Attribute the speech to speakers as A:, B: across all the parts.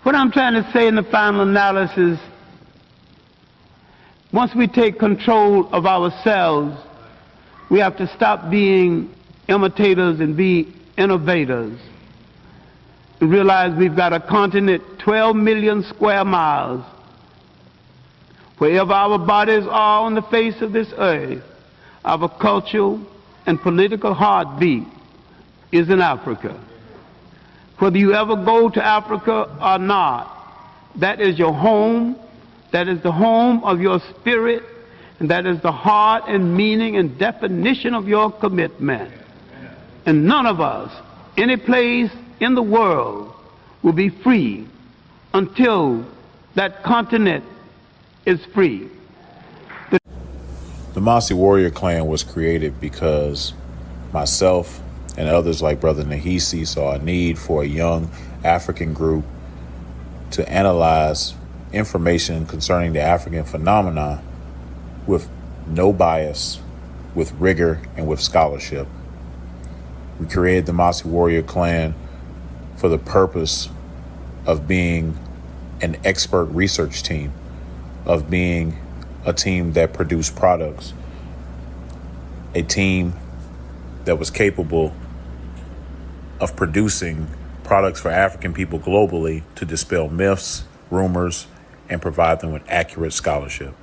A: What I'm trying to say in the final analysis, once we take control of ourselves, we have to stop being imitators and be innovators. And realize we've got a continent 12 million square miles. Wherever our bodies are on the face of this earth, our cultural and political heartbeat is in Africa. Whether you ever go to Africa or not, that is your home, that is the home of your spirit, and that is the heart and meaning and definition of your commitment. And none of us, any place in the world, will be free until that continent is free.
B: The Masi Warrior Clan was created because myself and others like Brother Nahisi saw a need for a young African group to analyze information concerning the African phenomenon with no bias, with rigor, and with scholarship. We created the Masi Warrior Clan for the purpose of being an expert research team, of being a team that produced products, a team that was capable of producing products for African people globally to dispel myths, rumors, and provide them with accurate scholarship.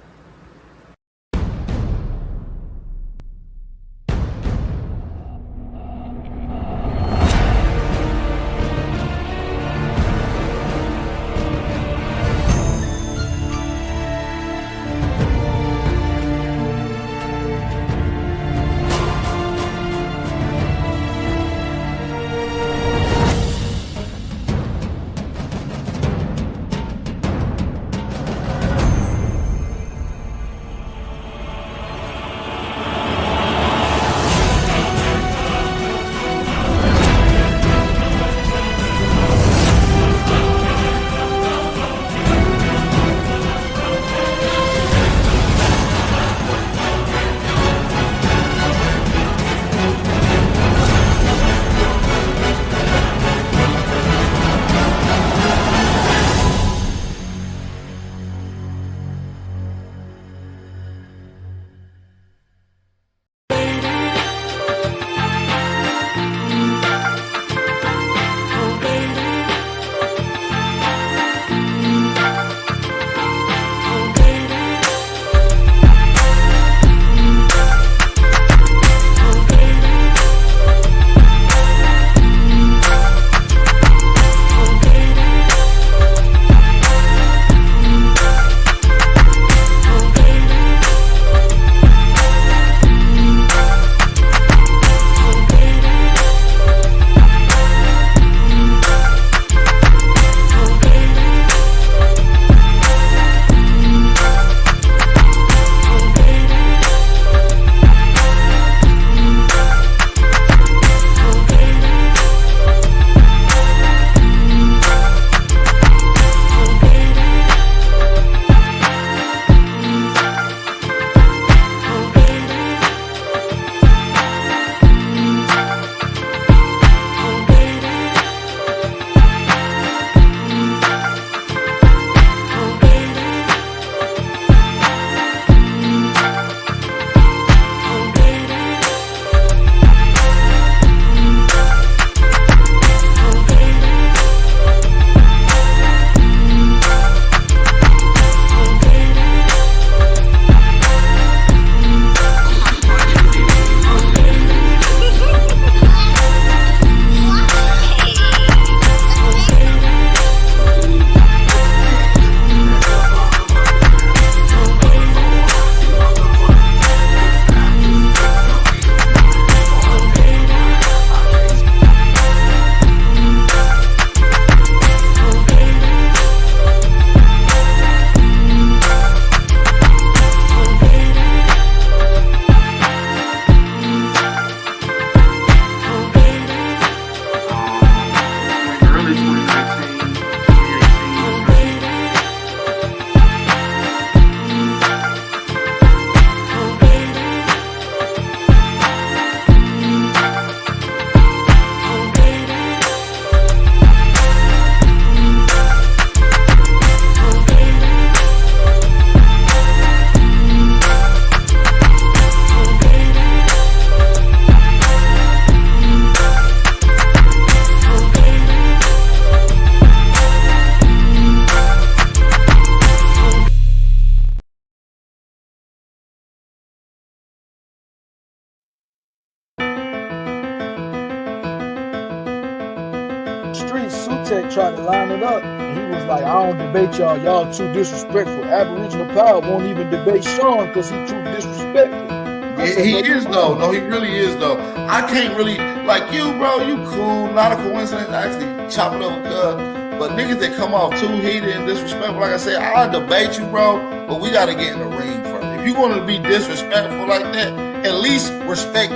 C: tried to line it up, and he was like, I don't debate y'all. Y'all too disrespectful. Aboriginal Power won't even debate Sean because he too disrespectful.
D: He is though. No, he really is though. I can't really like you, bro. You cool. Not a coincidence. I actually chop it over, cuz. But niggas that come off too heated and disrespectful, like I said, I'll debate you, bro. But we gotta get in the ring first. If you want to be disrespectful like that, at least disrespect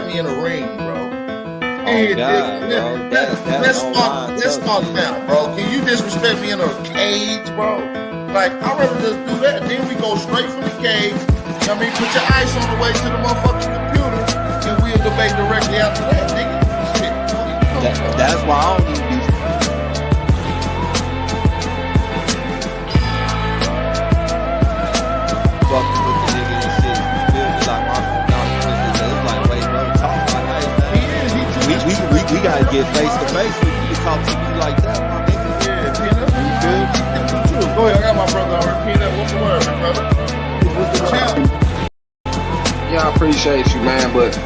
D: me in the ring, bro. Let's start now, bro. Can you disrespect me in a cage, bro? Like, I'd rather just do that. Then we go straight from the cage. I mean, put your ice on the way to the motherfucking computer, and we'll debate directly after that, nigga. Shit.
E: That's why I don't need these. Fucking with the nigga and shit. You feel me? Like, it's like, wait, bro, talk like that, man. We gotta get face to face with you to talk to you like that, my nigga.
D: Yeah, Peanut. You feel me? Go ahead, I got my brother on here. Peanut, what's the word, man, brother?
F: Yeah, I appreciate you, man, but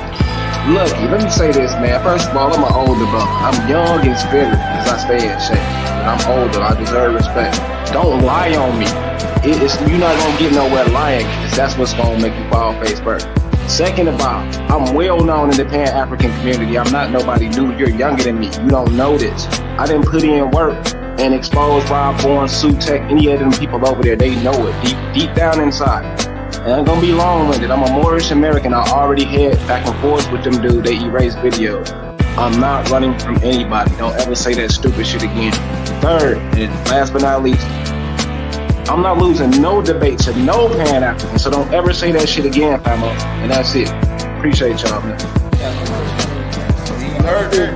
F: Lucky, let me say this, man. First of all, I'm an older brother. I'm young in spirit as I stay in shape. But I'm older. I deserve respect. Don't lie on me. You're not going to get nowhere lying, because that's what's going to make you fall face first. Second of all, I'm well known in the Pan-African community. I'm not nobody new. You're younger than me. You don't know this. I didn't put in work and expose Rob Bourne, Sutek, any of them people over there. They know it deep down inside. And I'm gonna be long-winded. I'm a Moorish American. I already had back and forth with them dude. They erased videos. I'm not running from anybody. Don't ever say that stupid shit again. Third, and last but not least, I'm not losing no debate to no Pan-African. So don't ever say that shit again, famo. And that's it. Appreciate y'all, man.
D: You heard that?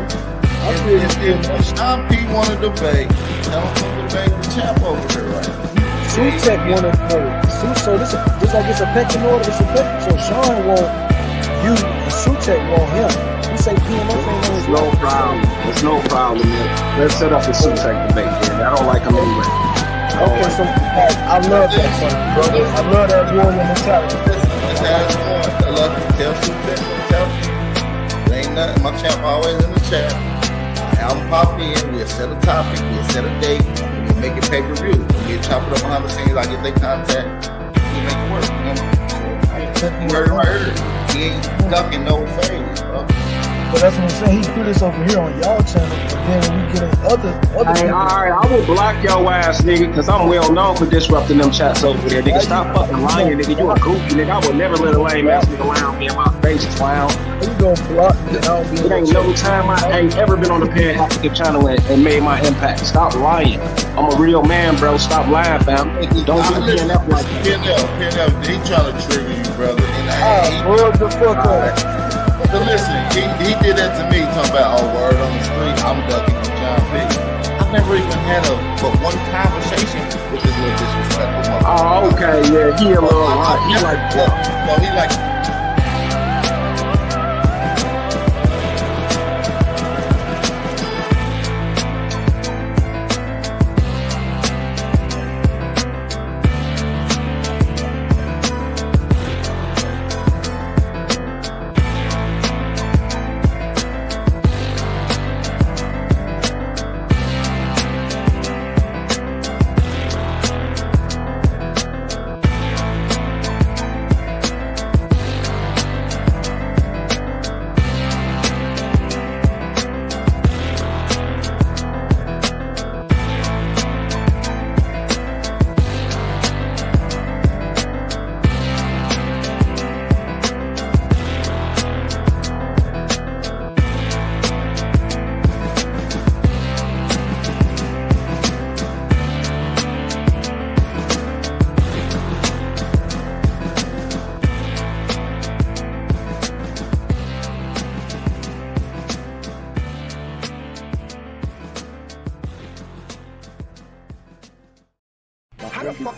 D: If Sean P want to debate, tell him to debate the champ over there, right?
C: Sutek wanted so this like it's a pecking order. It's a pecking. So Sean want you, and Sutek want him. You say PMF ain't on his
F: no problem. There's no problem, man. Let's set up a Sutek debate, man. I don't like him anyway.
C: Okay, so I love that son, brother. I love that warrior mentality.
D: That's how it's going. I love to tell Sutek, tell me. There ain't nothing. My champ always in the chat. I'll pop in. We'll set a topic. We'll set a date. We'll make it pay-per-view. We'll chop it up behind the scenes. I get their contact. We make it work. You know? Right. He ain't ducking no phase, bro.
C: But that's what I'm saying. He put this over here on y'all channel, and then we get other
F: hey, alright, I will block your ass, nigga, because I'm well known for disrupting them chats over there. Nigga, stop fucking lying, nigga. You a goofy, nigga. I would never let a lame ass nigga lie on me in my face, clown.
C: You gonna block me?
F: It ain't no time I ain't ever been on the Pan-African channel and made my impact. Stop lying. I'm a real man, bro. Stop lying, fam. Don't do PNF like that.
D: PNF, he trying to trigger you, brother.
C: Word the fuck up.
D: But listen, he did that to me, talking about, oh, word on the street, I'm ducking from John P. I've never even had but one conversation with this little disrespectful motherfucker.
F: Oh, okay, yeah, he a little hot. He like that.
D: No, he like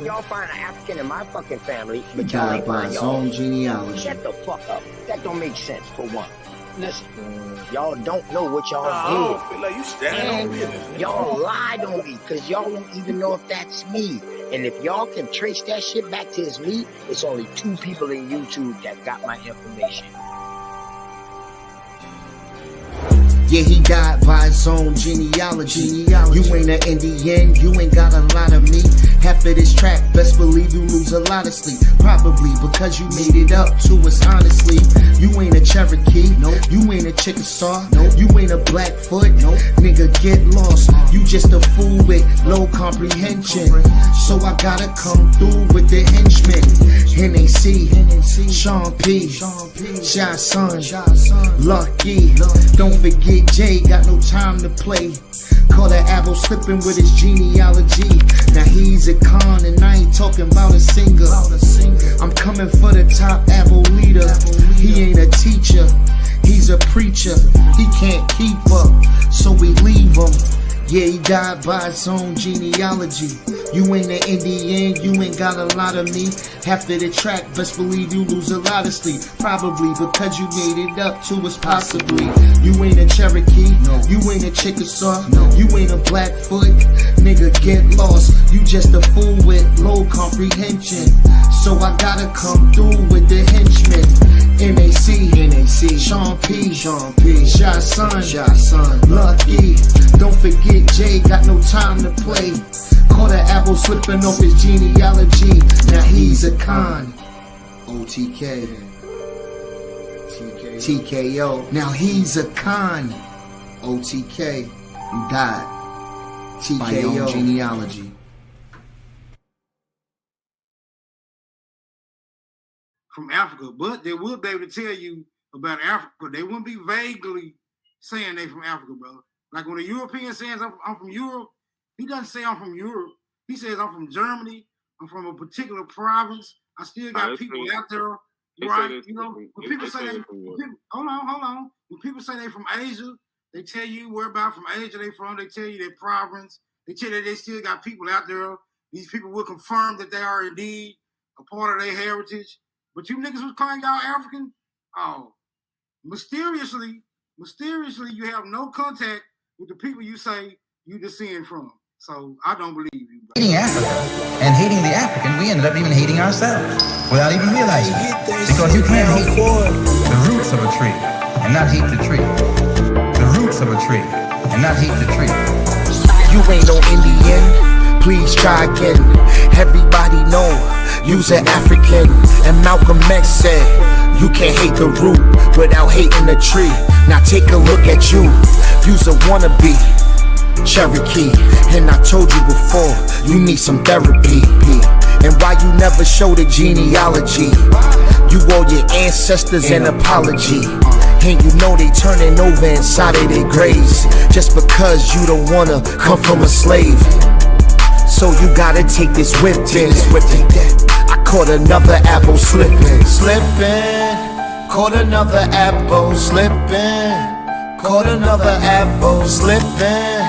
G: y'all find an African in my fucking family, but y'all ain't find y'all.
H: Genealogy.
G: Shut the fuck up. That don't make sense, for one. Listen, y'all don't know what y'all did.
D: I don't feel like you standing on business.
G: Y'all lied on me, because y'all don't even know if that's me. And if y'all can trace that shit back to it's me, it's only 2 people in YouTube that got my information.
H: Yeah, he died by his own genealogy. You ain't an Indian, you ain't got a lot of me. Half of this track, best believe you lose a lot of sleep. Probably because you made it up to us honestly. You ain't a Cherokee, nope. You ain't a Chickasaw, nope. You ain't a Blackfoot, nope. Nigga, get lost. You just a fool with low comprehension. So I gotta come through with the henchmen. NAC, Sean P, Shy Son, Lucky. Don't forget Jay, got no time to play. Call that apple slipping with his genealogy. Now he's a con and I ain't talking about a singer. I'm coming for the top apple leader. He ain't a teacher, he's a preacher. He can't keep up, so we leave him. Yeah, he died by his own genealogy. You ain't an Indian, you ain't got a lot of me. After the track, best believe you lose a lot of sleep. Probably because you made it up to us possibly. You ain't a Cherokee, no. You ain't a Chickasaw, no. You ain't a Blackfoot. Nigga, get lost. You just a fool with low comprehension. So I gotta come through with the henchmen. NAC, Sean P, Shy Son, Lucky. Don't forget Jay, got no time to play. Caught an apple slipping off his genealogy. Now he's a con. OTK, TKO. Now he's a con. OTK, you died. TKO genealogy.
I: From Africa, but they will be able to tell you about Africa. They wouldn't be vaguely saying they from Africa, brother. Like when a European says I'm from Europe, he doesn't say I'm from Europe. He says I'm from Germany. I'm from a particular province. I still got people out there, right? You know, when people say hold on. When people say they from Asia, they tell you where about from Asia they from. They tell you their province. They tell you they still got people out there. These people will confirm that they are indeed a part of their heritage. But you niggas was calling y'all African? Oh, mysteriously, you have no contact with the people you say you descend from. So I don't believe you. Bro.
J: Hating Africa and hating the African, we ended up even hating ourselves without even realizing it. Because you can't hate the roots of a tree and not hate the tree. The roots of a tree and not hate the tree.
H: You ain't no Indian, please try again. Everybody know you's an African. And Malcolm X said, you can't hate the root without hating the tree. Now take a look at you, you's a wannabe Cherokee. And I told you before, you need some therapy. And why you never show the genealogy? You owe your ancestors an apology. And you know they turning over inside of their graves just because you don't wanna come from a slave. So you gotta take this whip, I caught another apple slipping. Caught another apple slipping. Caught another apple slipping.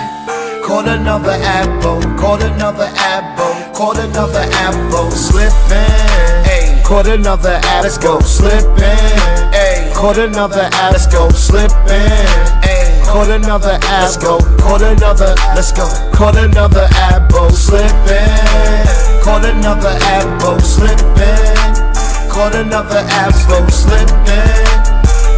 H: Caught another apple. Caught another apple. Caught another apple slipping. Ay. Caught another apple. Let's go slipping. Ay. Caught another apple. Let's go slipping. Ay. Caught another apple. Caught another. Let's go. Caught another apple slipping. Caught another apple slipping. Caught another apple slipping.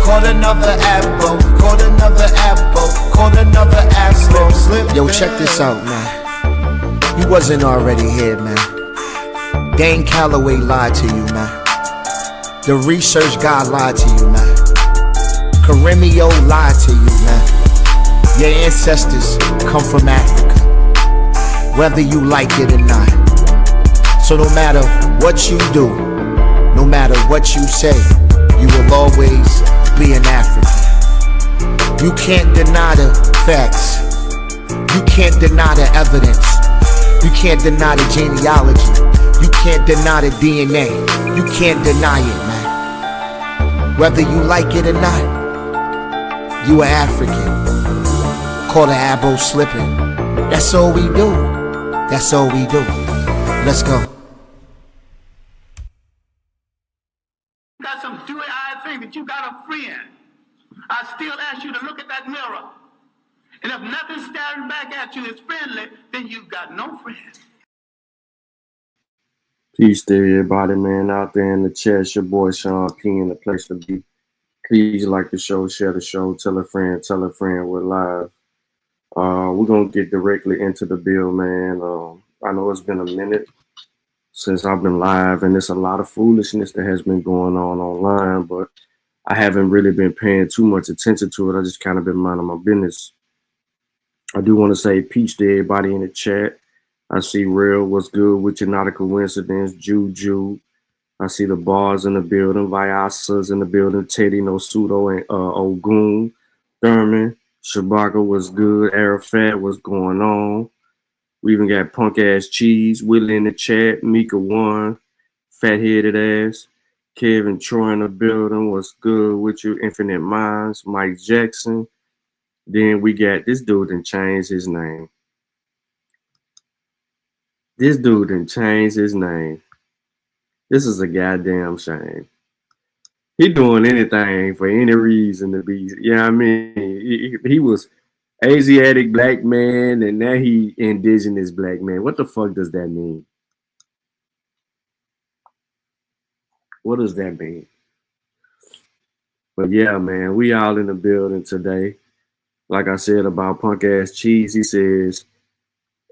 H: Caught another apple. Caught another apple. Caught another apple slipping. Yo, check this out, man. You wasn't already here, man. Dane Calloway lied to you, man. The research guy lied to you, man. Karemio lied to you, man. Your ancestors come from Africa, whether you like it or not. So no matter what you do, no matter what you say, you will always be an African. You can't deny the facts. You can't deny the evidence. You can't deny the genealogy. You can't deny the DNA. You can't deny it, man. Whether you like it or not, you are African. Caught an apple slipping. That's all we do. That's all we do. Let's go.
K: Got some dewy-eyed thing that you got a friend. I still ask you to look at that mirror. And if nothing staring back at you is friendly, then you've got no friend.
L: Peace to everybody, man, out there in the chat. It's your boy Sean P in the place to be. Please like the show, share the show, tell a friend, we're live. We're gonna get directly into the bill, man. I know it's been a minute since I've been live, and there's a lot of foolishness that has been going on online, but I haven't really been paying too much attention to it. I just kind of been minding my business. I do want to say peace to everybody in the chat. I see Real, what's good with you, not a coincidence, Juju. I see the bars in the building, Vyasa's in the building, Teddy, No Pseudo, and Ogun, Thurman, Shabaka was good, Arafat, what's going on? We even got punk ass Cheese, Willie in the chat, Mika One, fat headed ass, Kevin Troy in the building, what's good with you, Infinite Minds, Mike Jackson. Then we got this dude and changed his name. This is a goddamn shame. He doing anything for any reason to be, you know what I mean? He was Asiatic black man, and now he indigenous black man. What the fuck does that mean? What does that mean? But yeah, man, we all in the building today. Like I said about punk ass Cheese, he says,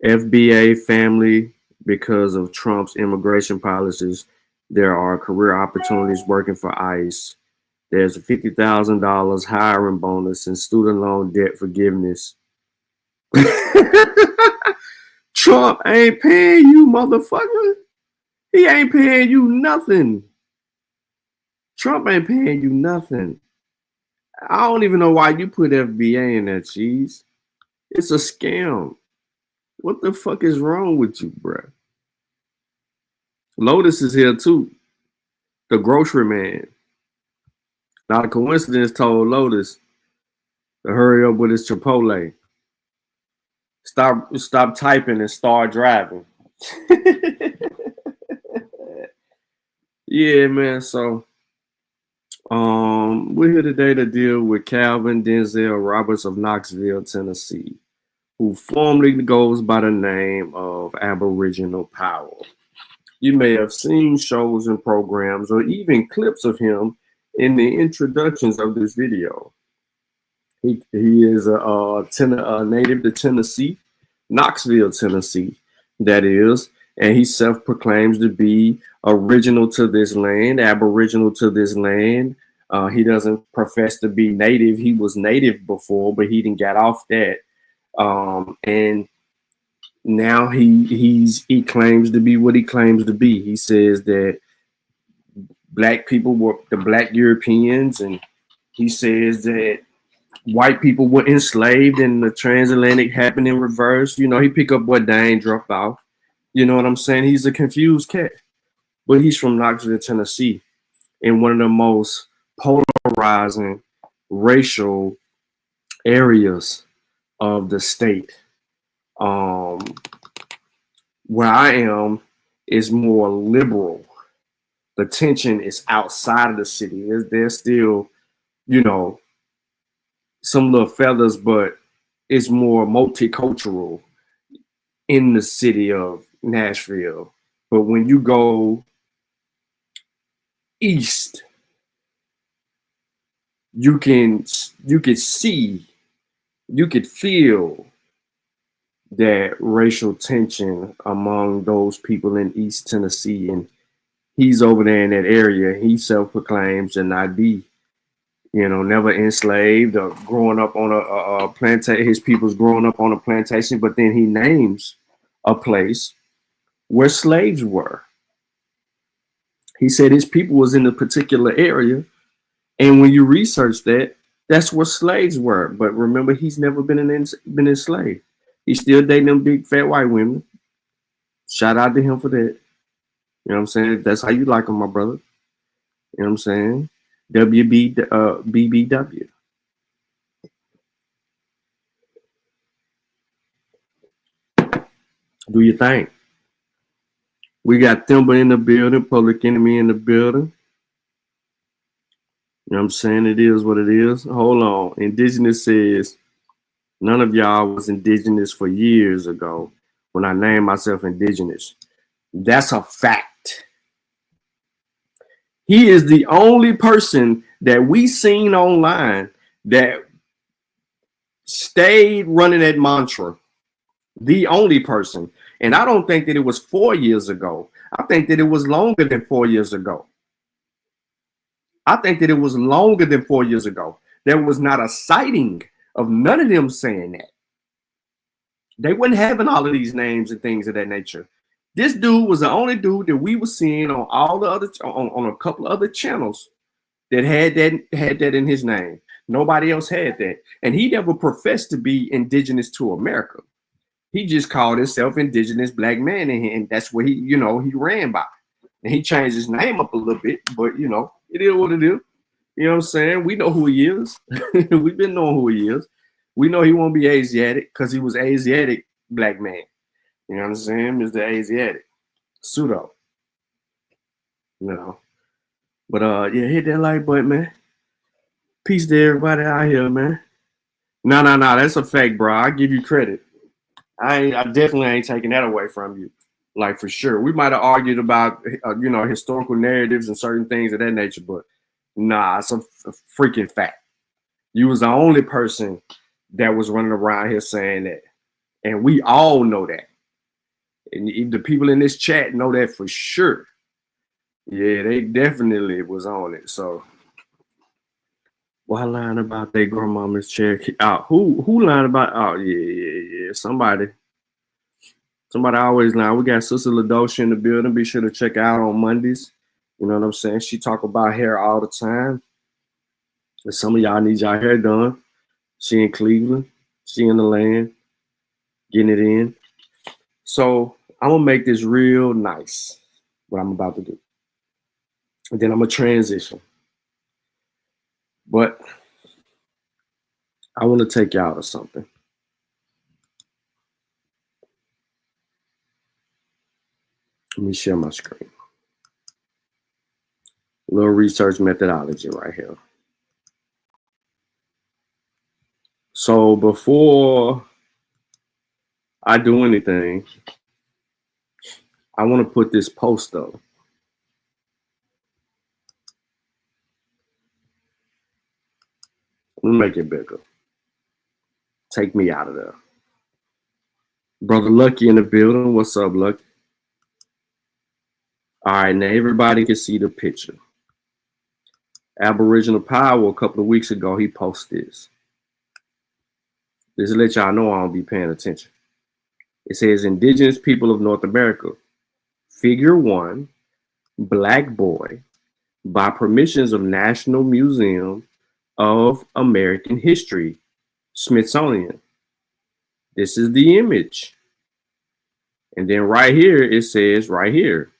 L: FBA family, because of Trump's immigration policies, there are career opportunities working for ICE. There's a $50,000 hiring bonus and student loan debt forgiveness. Trump ain't paying you, motherfucker. He ain't paying you nothing. Trump ain't paying you nothing. I don't even know why you put FBA in that, Cheese. It's a scam. What the fuck is wrong with you, bruh? Lotus is here too. The grocery man. Not a coincidence, told Lotus to hurry up with his Chipotle. Stop typing and start driving. Yeah, man. So we're here today to deal with Calvin Denzel Roberts of Knoxville, Tennessee, who formerly goes by the name of Aboriginal Power. You may have seen shows and programs or even clips of him in the introductions of this video. He is a native to Tennessee, Knoxville, Tennessee, that is, and he self-proclaims to be original to this land, Aboriginal to this land. He doesn't profess to be native. He was native before, but he didn't get off that. And now he claims to be what he claims to be. He says that black people were the black Europeans, and he says that white people were enslaved and the transatlantic happened in reverse. You know, he pick up what they ain't dropped off. You know what I'm saying? He's a confused cat, but he's from Knoxville, Tennessee, in one of the most polarizing racial areas of the state. Where I am is more liberal. The tension is outside of the city. There's still, you know, some little feathers, but it's more multicultural in the city of Nashville. But when you go east, you could see, you could feel that racial tension among those people in East Tennessee, and he's over there in that area. He self-proclaims an ID, you know, never enslaved or growing up on a plantation. His people's growing up on a plantation, but then he names a place where slaves were. He said his people was in a particular area, and when you research that, that's where slaves were. But remember, he's never been enslaved. He's still dating them big fat white women. Shout out to him for that. You know what I'm saying? That's how you like him, my brother. You know what I'm saying? BBW. Do your thing. We got Thimba in the building, Public Enemy in the building. You know what I'm saying? It is what it is. Hold on. Indigenous says, none of y'all was indigenous for years ago when I named myself indigenous. That's a fact. He is the only person that we seen online that stayed running that mantra, the only person. And I don't think that it was 4 years ago. I think that it was longer than 4 years ago. I think that it was longer than 4 years ago. There was not a sighting of none of them saying that. They wasn't having all of these names and things of that nature. This dude was the only dude that we were seeing on all the other on a couple of other channels that had that in his name. Nobody else had that. And he never professed to be indigenous to America. He just called himself Indigenous Black Man, and that's what he ran by. And he changed his name up a little bit, but it is what it is. You know what I'm saying? We know who he is. We've been knowing who he is. We know he won't be Asiatic because he was Asiatic Black Man. You know what I'm saying? Mr. Asiatic. Pseudo. But yeah, hit that like button, man. Peace to everybody out here, man. No, that's a fact, bro. I give you credit. I definitely ain't taking that away from you. Like, for sure. We might have argued about historical narratives and certain things of that nature, but nah, it's a freaking fact. You was the only person that was running around here saying that. And we all know that. And the people in this chat know that for sure. Yeah, they definitely was on it. So why lying about their grandmama's chair? Who lying about? Oh, yeah. Somebody always lying. We got Sister LaDosha in the building. Be sure to check her out on Mondays. You know what I'm saying? She talk about hair all the time. And some of y'all need y'all hair done. She in Cleveland. She in the land. Getting it in. So I'm going to make this real nice, what I'm about to do. And then I'm going to transition. But I want to take y'all to something. Let me share my screen. A little research methodology right here. So before I do anything, I want to put this post up. Let me make it bigger. Take me out of there. Brother Lucky in the building. What's up, Lucky? All right, now everybody can see the picture. Aboriginal Power, a couple of weeks ago, he posted this. Just to let y'all know I don't be paying attention. It says, Indigenous people of North America, Figure 1, Black Boy, by permissions of National Museum of American History, Smithsonian. This is the image. And then right here, it says right here,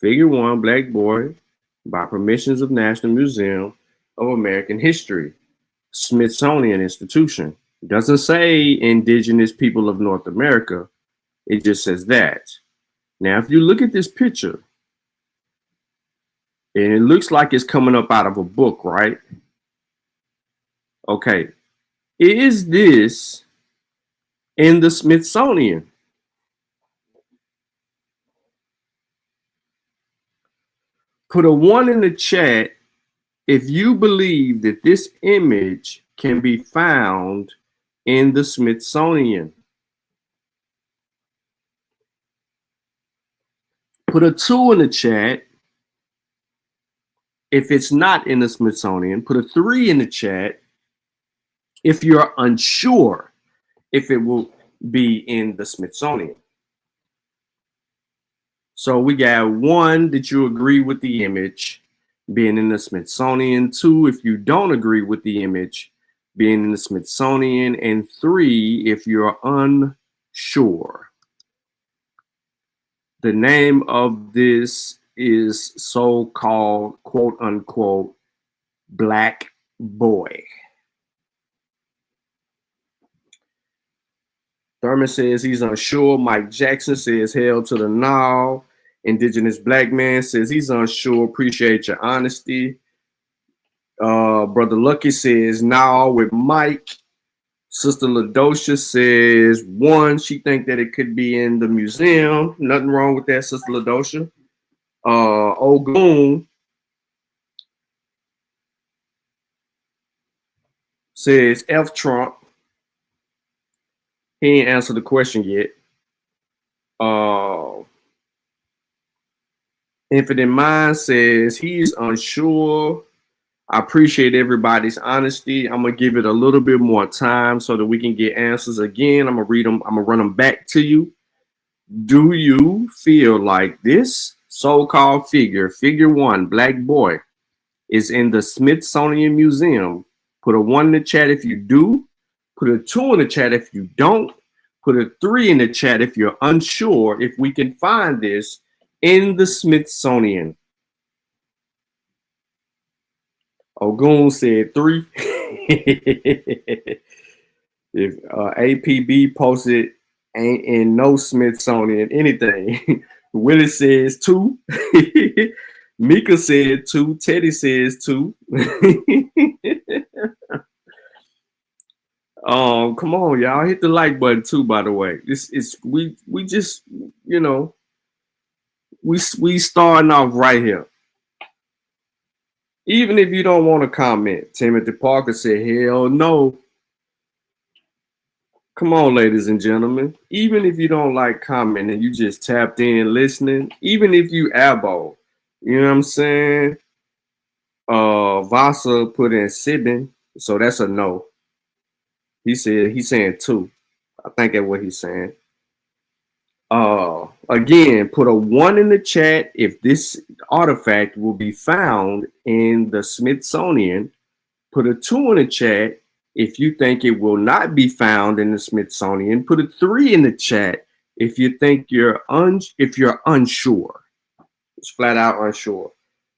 L: Figure 1, Black Boy, by permissions of National Museum of American History, Smithsonian Institution. It doesn't say Indigenous people of North America. It just says that. Now, if you look at this picture, and it looks like it's coming up out of a book, right? Okay. Is this in the Smithsonian? Put a 1 in the chat if you believe that this image can be found in the Smithsonian. Put a 2 in the chat if it's not in the Smithsonian. Put a 3 in the chat if you're unsure if it will be in the Smithsonian. So we got 1 that you agree with the image being in the Smithsonian, 2 if you don't agree with the image being in the Smithsonian, and 3 if you're unsure. The name of this is so-called, quote unquote, Black Boy. Thurman says he's unsure. Mike Jackson says hell to the no. Indigenous Black Man says he's unsure. Appreciate your honesty. Brother Lucky says no with Mike. Sister LaDosha says 1. She think that it could be in the museum. Nothing wrong with that, Sister LaDosha. Ogun says F Trump. He ain't answered the question yet. Infinite Mind says he's unsure. I appreciate everybody's honesty. I'm gonna give it a little bit more time so that we can get answers again. I'm gonna read them. I'm gonna run them back to you. Do you feel like this so-called figure 1, black boy, is in the Smithsonian Museum? Put a 1 in the chat if you do. Put a 2 in the chat if you don't. Put a 3 in the chat if you're unsure if we can find this in the Smithsonian. Ogun said 3. If APB posted ain't in no Smithsonian anything. Willis says 2. Mika said 2. Teddy says 2. Come on, y'all. Hit the like button too, by the way. This is we just, you know, we starting off right here. Even if you don't want to comment, Timothy Parker said, hell no. Come on, ladies and gentlemen. Even if you don't like commenting, you just tapped in listening. Even if you abo, you know what I'm saying? Vasa put in Sibin, so that's a no. He's saying 2. I think that's what he's saying. Again, put a 1 in the chat if this artifact will be found in the Smithsonian. Put a 2 in the chat if you think it will not be found in the Smithsonian. Put a 3 in the chat if you think you're unsure. It's flat out unsure.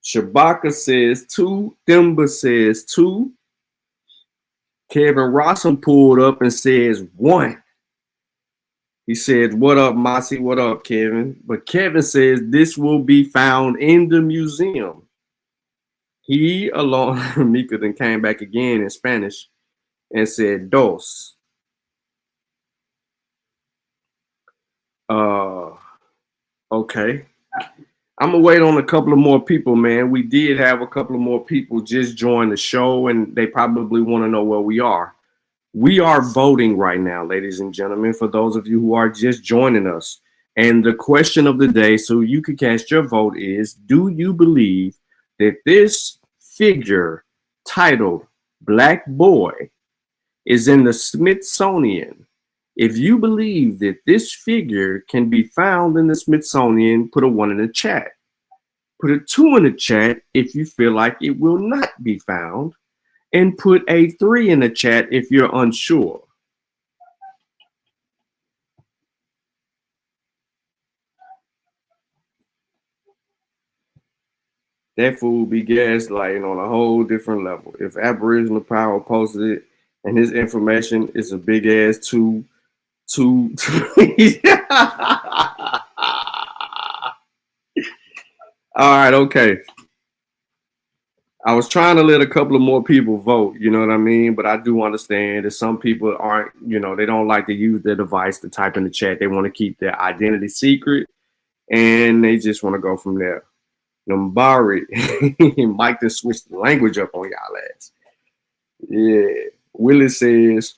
L: Shabaka says 2. Thimba says 2. Kevin Rossum pulled up and says 1. He said, what up, Masi? What up, Kevin? But Kevin says this will be found in the museum. He, along, Mika then came back again in Spanish and said, dos. Okay. I'm going to wait on a couple of more people, man. We did have a couple of more people just join the show, and they probably want to know where we are. We are voting right now, ladies and gentlemen, for those of you who are just joining us. And the question of the day, so you can cast your vote, is, do you believe that this figure titled Black Boy is in the Smithsonian? If you believe that this figure can be found in the Smithsonian, put a 1 in the chat. Put a 2 in the chat if you feel like it will not be found. And put a 3 in the chat if you're unsure. That fool be gaslighting on a whole different level. If Aboriginal Power posted it and his information is a big ass 2. All right, okay. I was trying to let a couple of more people vote, you know what I mean? But I do understand that some people aren't, you know, they don't like to use their device to type in the chat. They want to keep their identity secret, and they just want to go from there. Numbari, Mike just switched the language up on y'all ass. Yeah. Willis says,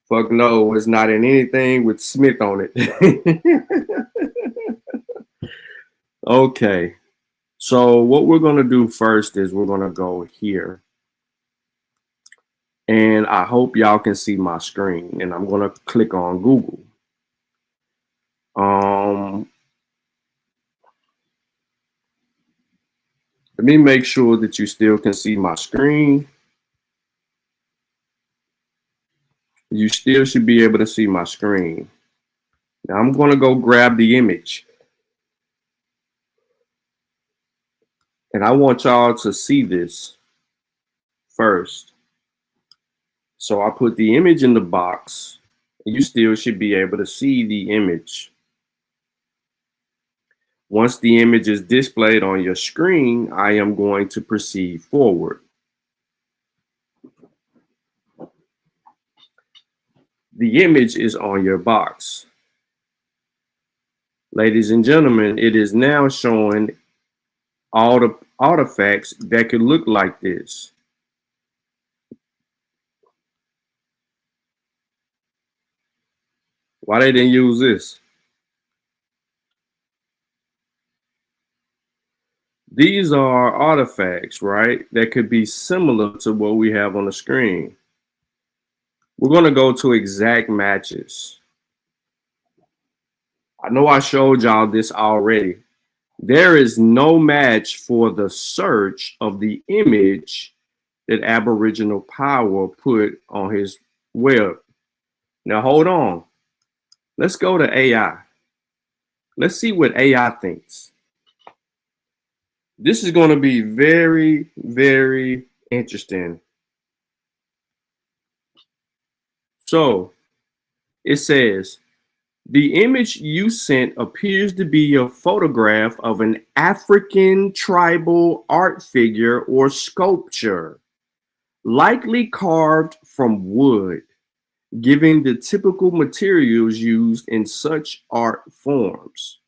L: fuck no, it's not in anything with Smith on it. Okay. So what we're going to do first is we're going to go here. And I hope y'all can see my screen. And I'm going to click on Google. Let me make sure that you still can see my screen. You still should be able to see my screen. Now I'm going to go grab the image. And I want y'all to see this first. So I put the image in the box. And you still should be able to see the image. Once the image is displayed on your screen, I am going to proceed forward. The image is on your box. Ladies and gentlemen, it is now showing all the artifacts that could look like this. Why they didn't use this? These are artifacts, right? That could be similar to what we have on the screen. We're going to go to exact matches. I know I showed y'all this already. There is no match for the search of the image that Aboriginal Power put on his web. Now, hold on. Let's go to AI. Let's see what AI thinks. This is going to be very, very interesting. So it says, the image you sent appears to be a photograph of an African tribal art figure or sculpture, likely carved from wood, giving the typical materials used in such art forms.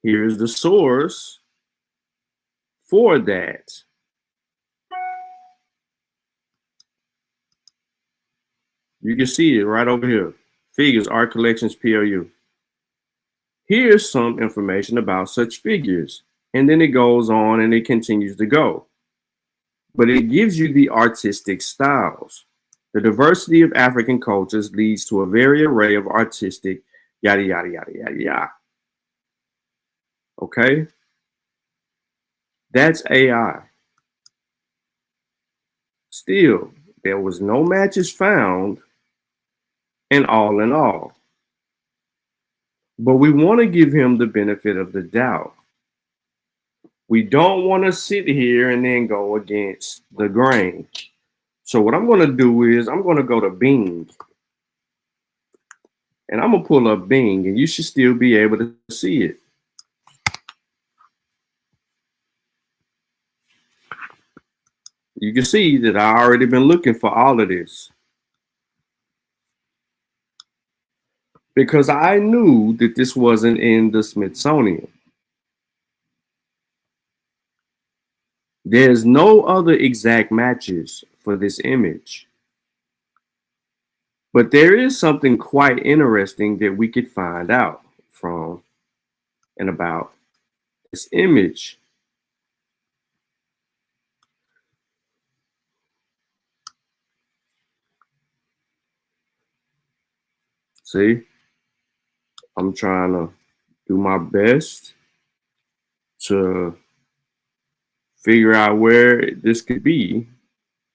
L: Here's the source for that. You can see it right over here. Figures, Art Collections, PLU. Here's some information about such figures. And then it goes on and it continues to go. But it gives you the artistic styles. The diversity of African cultures leads to a varied array of artistic yada, yada, yada, yada, yada. Okay? That's AI. Still, there was no matches found and all in all. But we want to give him the benefit of the doubt. We don't want to sit here and then go against the grain. So what I'm going to do is I'm going to go to Bing. And I'm going to pull up Bing, and you should still be able to see it. You can see that I already been looking for all of this. Because I knew that this wasn't in the Smithsonian. There's no other exact matches for this image. But there is something quite interesting that we could find out from and about this image. See, I'm trying to do my best to figure out where this could be,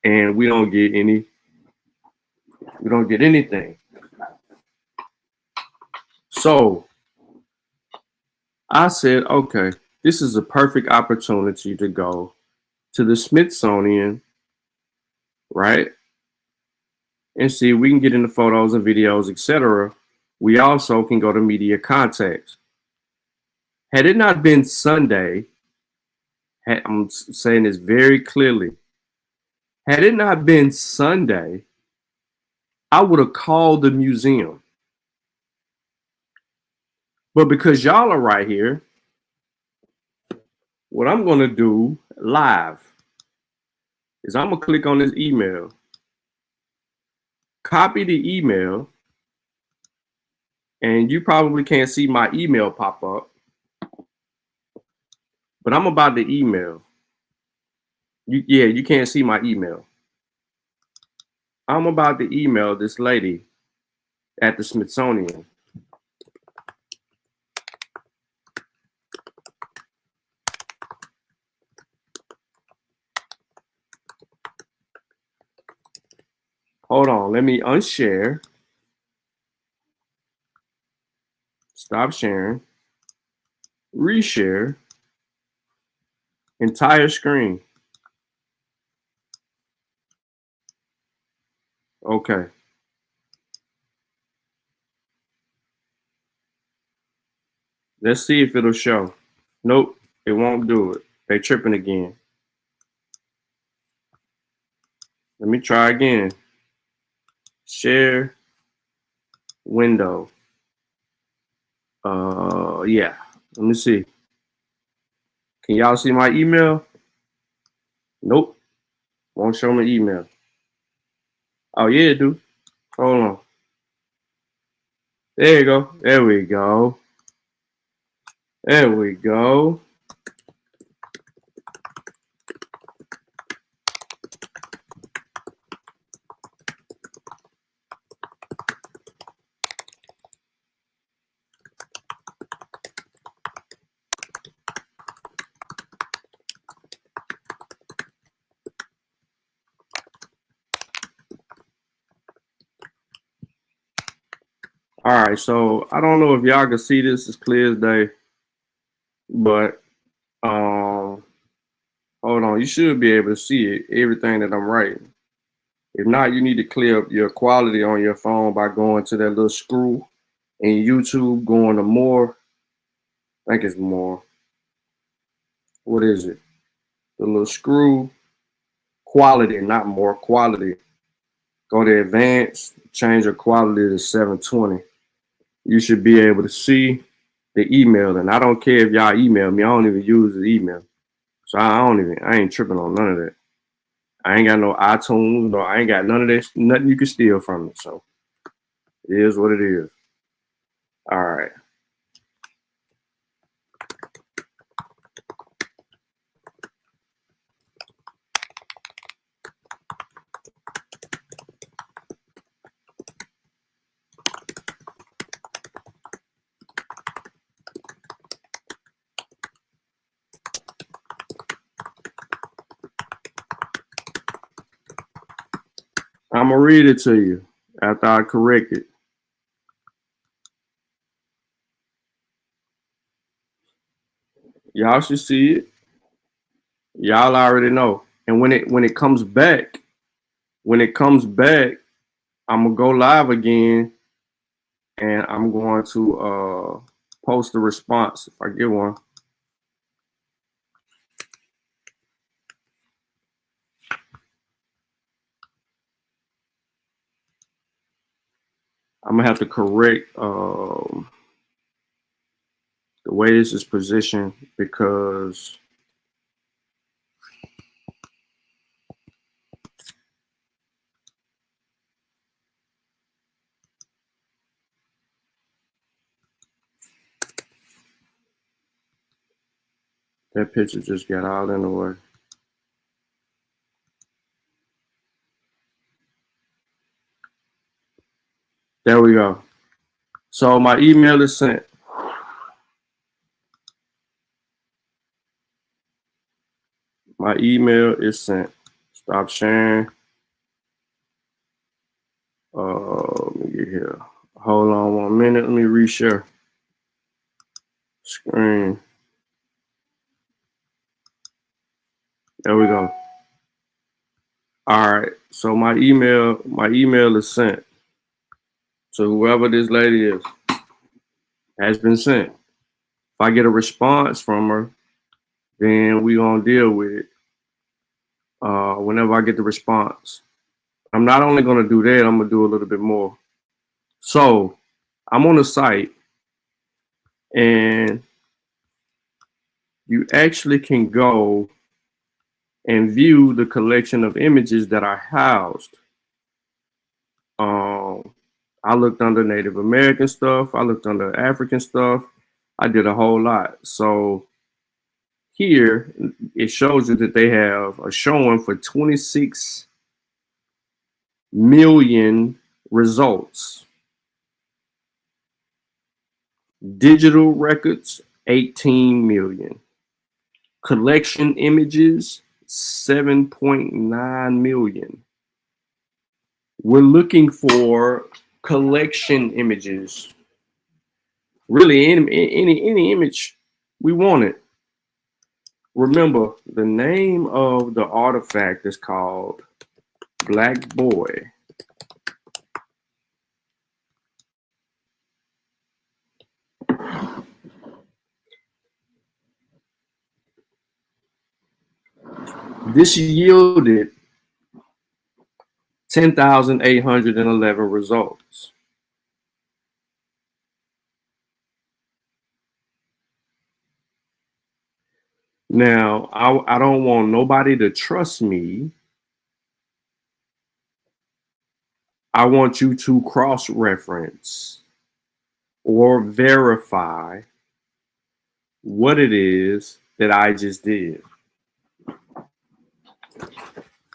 L: and we don't get anything. So I said, okay, this is a perfect opportunity to go to the Smithsonian, right? And see if we can get into photos and videos, etc. We also can go to media contacts. Had it not been Sunday, I'm saying this very clearly, had it not been Sunday, I would have called the museum. But because y'all are right here, what I'm going to do live is I'm going to click on this email, copy the email, and you probably can't see my email pop up, but I'm about to email. You can't see my email. I'm about to email this lady at the Smithsonian. Hold on, let me unshare. Stop sharing. Reshare. Entire screen. Okay. Let's see if it'll show. Nope, it won't do it. They tripping again. Let me try again. Share window. Yeah. Let me see. Can y'all see my email? Nope. Won't show me email. Oh yeah, it do. Hold on. There you go. There we go. There we go. All right, so I don't know if y'all can see this as clear as day, but hold on, you should be able to see it, everything that I'm writing. If not, you need to clear up your quality on your phone by going to that little screw in YouTube, going to more. I think it's more. What is it? The little screw, quality, not more, quality. Go to advanced, change your quality to 720. You should be able to see the email. And I don't care if y'all email me. I don't even use the email. So I ain't tripping on none of that. I ain't got no iTunes, no, I ain't got none of this, nothing you can steal from it. So it is what it is. All right. I'm gonna read it to you after I correct it. Y'all should see it. Y'all already know. And when it comes back, I'm gonna go live again, and I'm going to post a response if I get one. I'm gonna have to correct the way this is positioned because that picture just got all in the way. There we go. So my email is sent. My email is sent. Stop sharing. Let me get here. Hold on 1 minute. Let me reshare screen. There we go. All right. So my email is sent to whoever this lady is. Has been sent. If I get a response from her, then we gonna deal with it. Whenever I get the response. I'm not only gonna do that, I'm gonna do a little bit more. So I'm on the site and you actually can go and view the collection of images that I housed. I looked under Native American stuff. I looked under African stuff. I did a whole lot. So here it shows you that they have a showing for 26 million results. Digital records, 18 million. Collection images, 7.9 million. We're looking for collection images. Really, any image we want it. Remember, the name of the artifact is called Black Boy. This yielded 10,811 results. Now, I don't want nobody to trust me. I want you to cross-reference or verify what it is that I just did.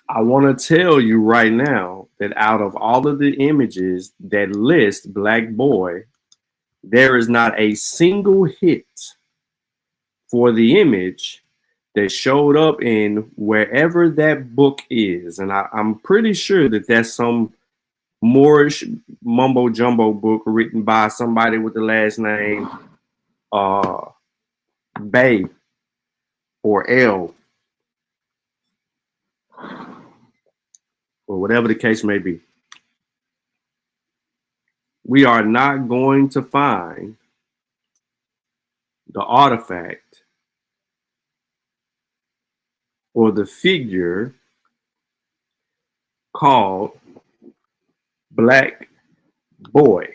L: I want to tell you right now that out of all of the images that list Black Boy, there is not a single hit for the image that showed up in wherever that book is. And I'm pretty sure that that's some Moorish mumbo jumbo book written by somebody with the last name Bay or L, or whatever the case may be. We are not going to find the artifact or the figure called Black Boy.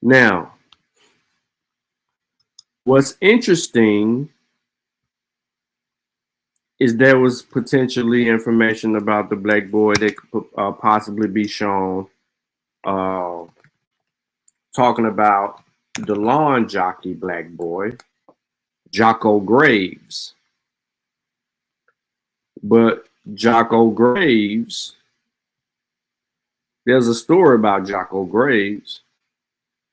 L: Now, what's interesting is there was potentially information about the Black Boy that could possibly be shown, talking about the lawn jockey Black Boy, Jocko Graves. But Jocko Graves, there's a story about Jocko Graves.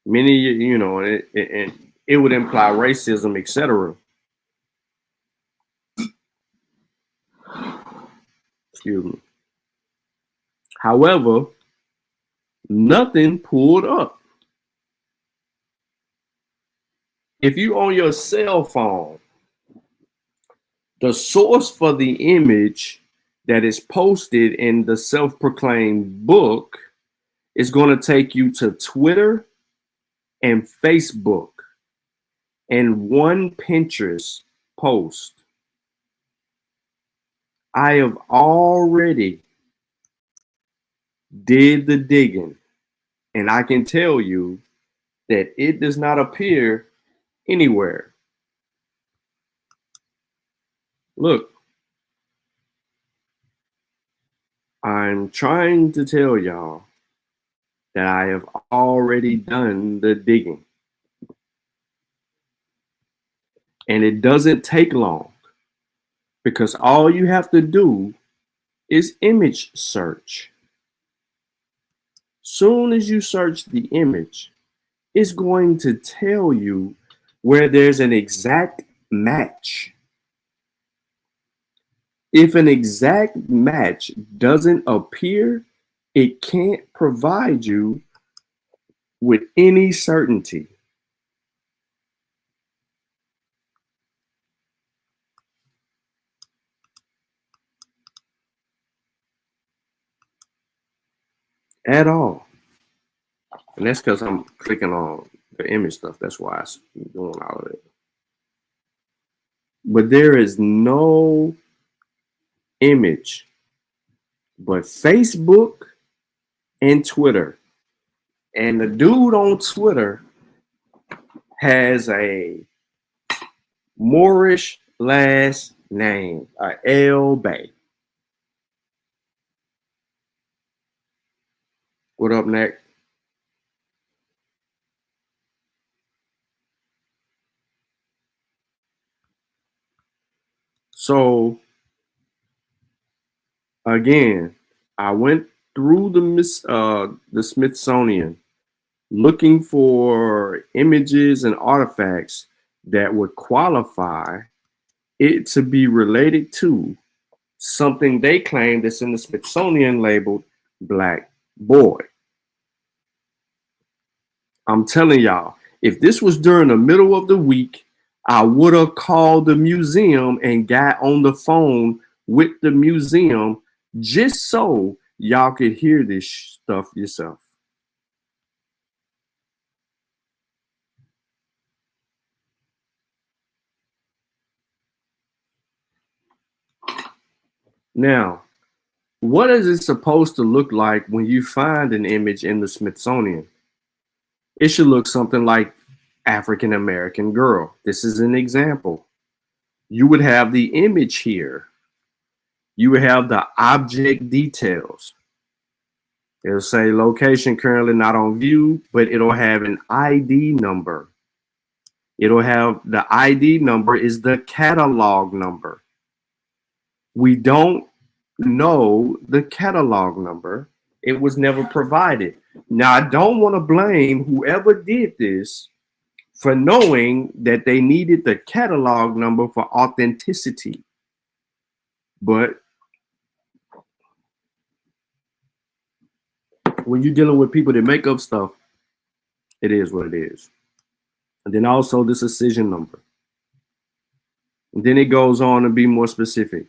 L: Many, you know, and it would imply racism, etc. Excuse me. However, nothing pulled up. If you on your cell phone, the source for the image that is posted in the self-proclaimed book is going to take you to Twitter and Facebook and one Pinterest post. I have already did the digging, and I can tell you that it does not appear anywhere. Look, I'm trying to tell y'all that I have already done the digging. And it doesn't take long, because all you have to do is image search. Soon as you search the image, it's going to tell you where there's an exact match. If an exact match doesn't appear, it can't provide you with any certainty. At all. And that's because I'm clicking on the image stuff. That's why I'm doing all of it. But there is no image but Facebook and Twitter. And the dude on Twitter has a Moorish last name, L Bay. What up, Nick? So again, I went through the Smithsonian looking for images and artifacts that would qualify it to be related to something they claim that's in the Smithsonian labeled Black Boy. I'm telling y'all, if this was during the middle of the week, I would have called the museum and got on the phone with the museum just so y'all could hear this stuff yourself. Now, what is it supposed to look like when you find an image in the Smithsonian? It should look something like African American girl. This is an example. You would have the image here. You would have the object details. It'll say location currently not on view, but it'll have an ID number. It'll have the ID number is the catalog number. We don't know the catalog number. It was never provided. Now, I don't want to blame whoever did this for knowing that they needed the catalog number for authenticity. But when you're dealing with people that make up stuff, it is what it is. And then also this decision number. And then it goes on to be more specific.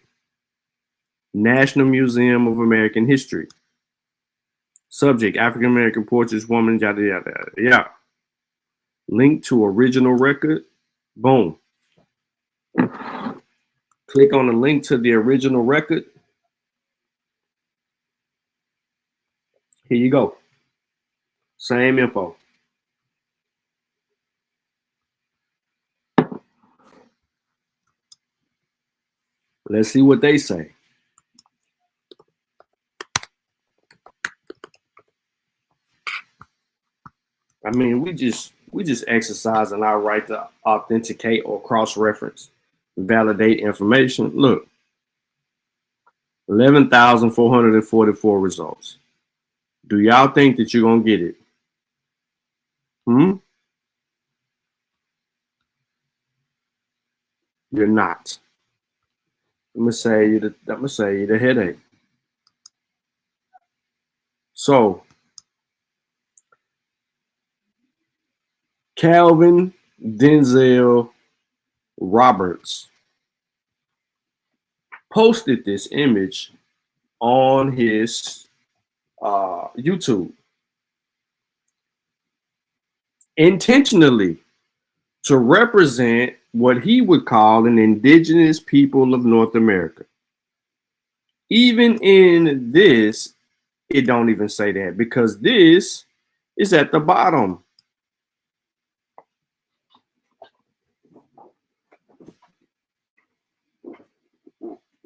L: National Museum of American History. Subject, African American portraits, woman, yada, yada, yada. Yeah. Link to original record. Boom. Click on the link to the original record. Here you go. Same info. Let's see what they say. I mean, we just exercising our right to authenticate or cross-reference, validate information. Look, 11,444 results. Do y'all think that you're gonna get it? You're not. I'm gonna say you the headache. So Calvin Denzel Roberts posted this image on his YouTube intentionally to represent what he would call an indigenous people of North America. Even in this, it don't even say that because this is at the bottom.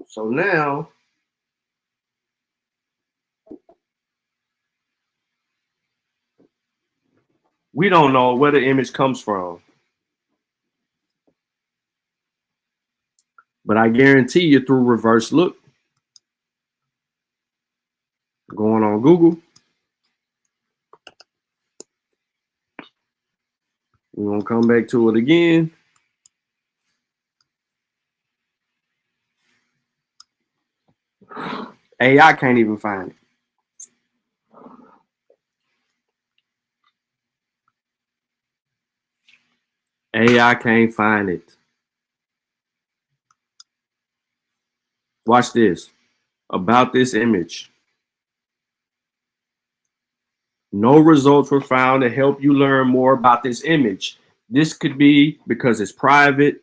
L: So now we don't know where the image comes from. But I guarantee you through reverse look, going on Google, we're going to come back to it again. AI can't even find it. AI can't find it. Watch this. About this image. No results were found to help you learn more about this image. This could be because it's private,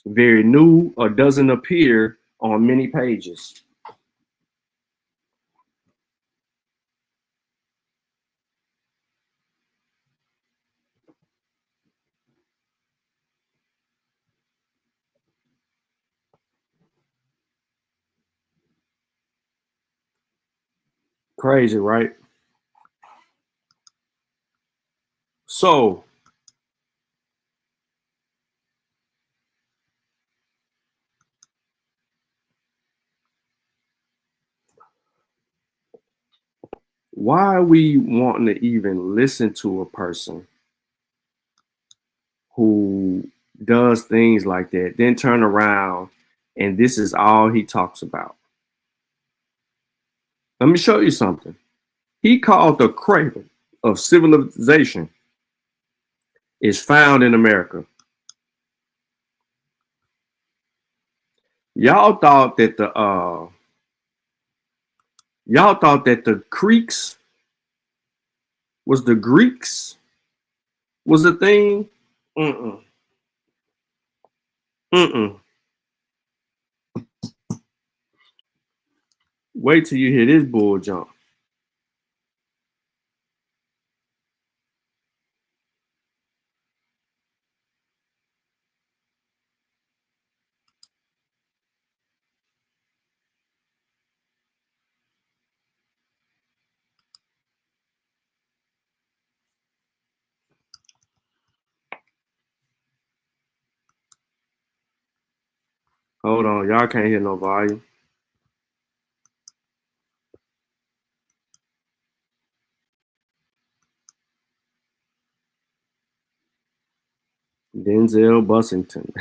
L: very new, or doesn't appear on many pages. Crazy, right? So why are we wanting to even listen to a person who does things like that, then turn around and this is all he talks about? Let me show you something. He called the cradle of civilization is found in America. Y'all thought that the Creeks was the Greeks was a thing. Wait till you hear this bull jump. Hold on, y'all can't hear no volume. Denzel Bussington.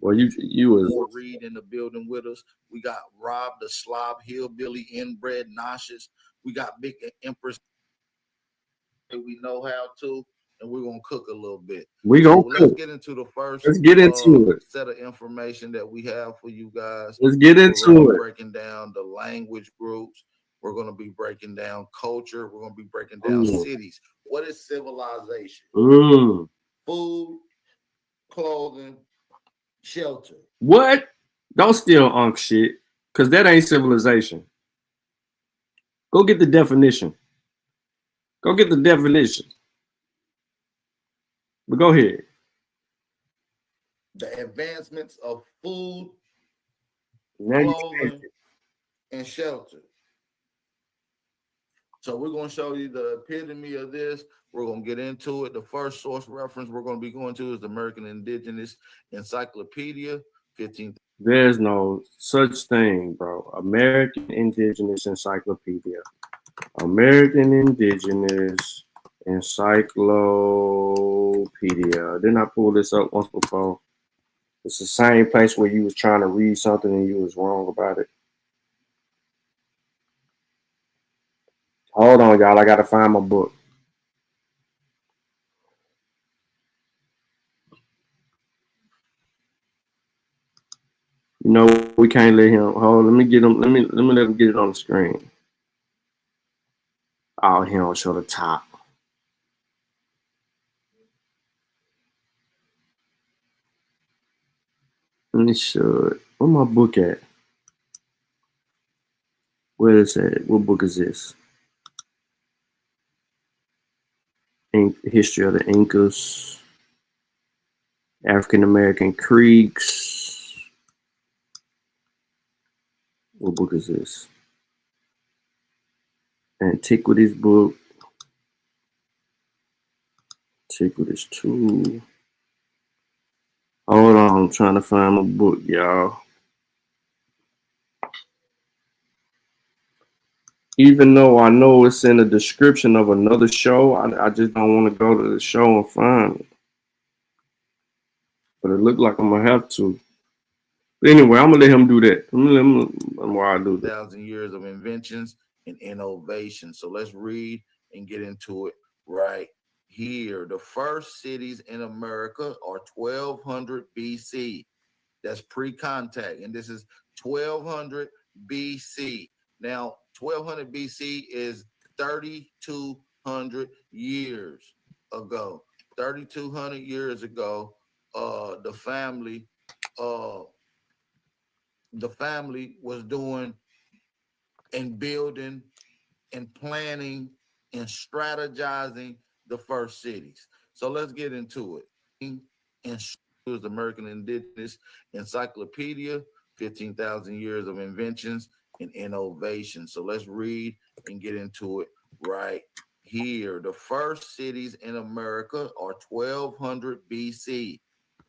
L: Well, you was
D: Reed in the building with us. We got Rob the Slob Hillbilly Inbred Nauseous. We got Big Empress. We know how to, and we're gonna cook a little bit.
L: We gonna
D: cook.
L: Let's
D: get into the first.
L: Let's get into it.
D: Set of information that we have for you guys.
L: Let's get into it.
D: Breaking down the language groups. We're gonna be breaking down culture. We're gonna be breaking down cities. What is civilization? Food, clothing, shelter.
L: What? Don't steal Unc shit, because that ain't civilization. Go get the definition. Go get the definition. But go ahead.
D: The advancements of food, clothing, and shelter. So we're going to show you the epitome of this. We're going to get into it. The first source reference we're going to be going to is the American Indigenous Encyclopedia, 15th.
L: There's no such thing, bro. American Indigenous Encyclopedia. American Indigenous Encyclopedia. Didn't I pull this up once before? It's the same place where you was trying to read something and you was wrong about it. Hold on, y'all. I got to find my book. You know, we can't let him. Hold, let me get him. Let me let him get it on the screen. Oh, he don't show the top. Let me show it. Where my book at? Where is it? What book is this? History of the Incas, African American Creeks. What book is this? Antiquities book. Antiquities 2. Hold on, I'm trying to find my book, y'all. Even though I know it's in the description of another show, I just don't want to go to the show and find it. But it looked like I'm going to have to. But anyway, I'm going to let him do that. I'm going to let him while I do that.
D: 1,000 years of inventions and innovation. So let's read and get into it right here. The first cities in America are 1200 BC. That's pre-contact. And this is 1200 BC. Now, 1200 BC is 3,200 years ago. 3,200 years ago, the family was doing and building and planning and strategizing the first cities. So let's get into it. And was the American Indigenous Encyclopedia, 15,000 years of inventions and innovation. So let's read and get into it right here. The first cities in America are 1200 BC.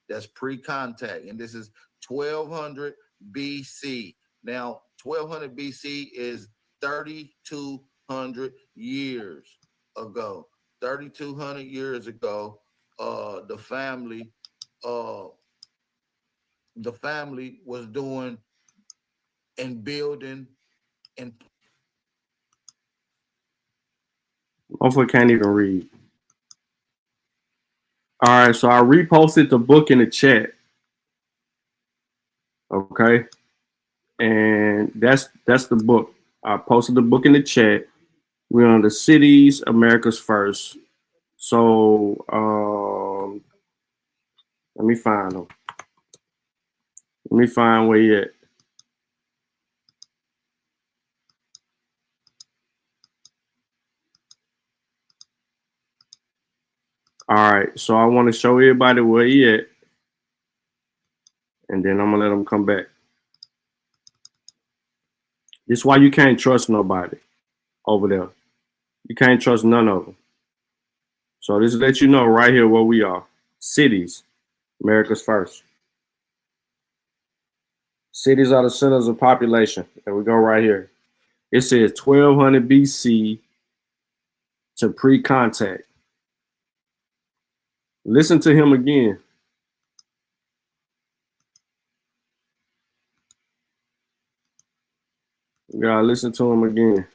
D: That's pre-contact. And this is 1200 BC. Now, 1200 BC is 3,200 years ago. 3,200 years ago, the family was doing and building and
L: Motherfucker can't even read. All right, so I reposted the book in the chat. Okay, and that's the book. I posted the book in the chat. We're on the cities, America's First. So let me find them. Let me find where you at. All right, so I want to show everybody where he at, and then I'm gonna let them come back. This is why you can't trust nobody over there. You can't trust none of them. So this let you know right here where we are. Cities, America's first. Cities are the centers of population. There we go right here. It says 1200 BC to pre-contact. Listen to him again. You gotta listen to him again.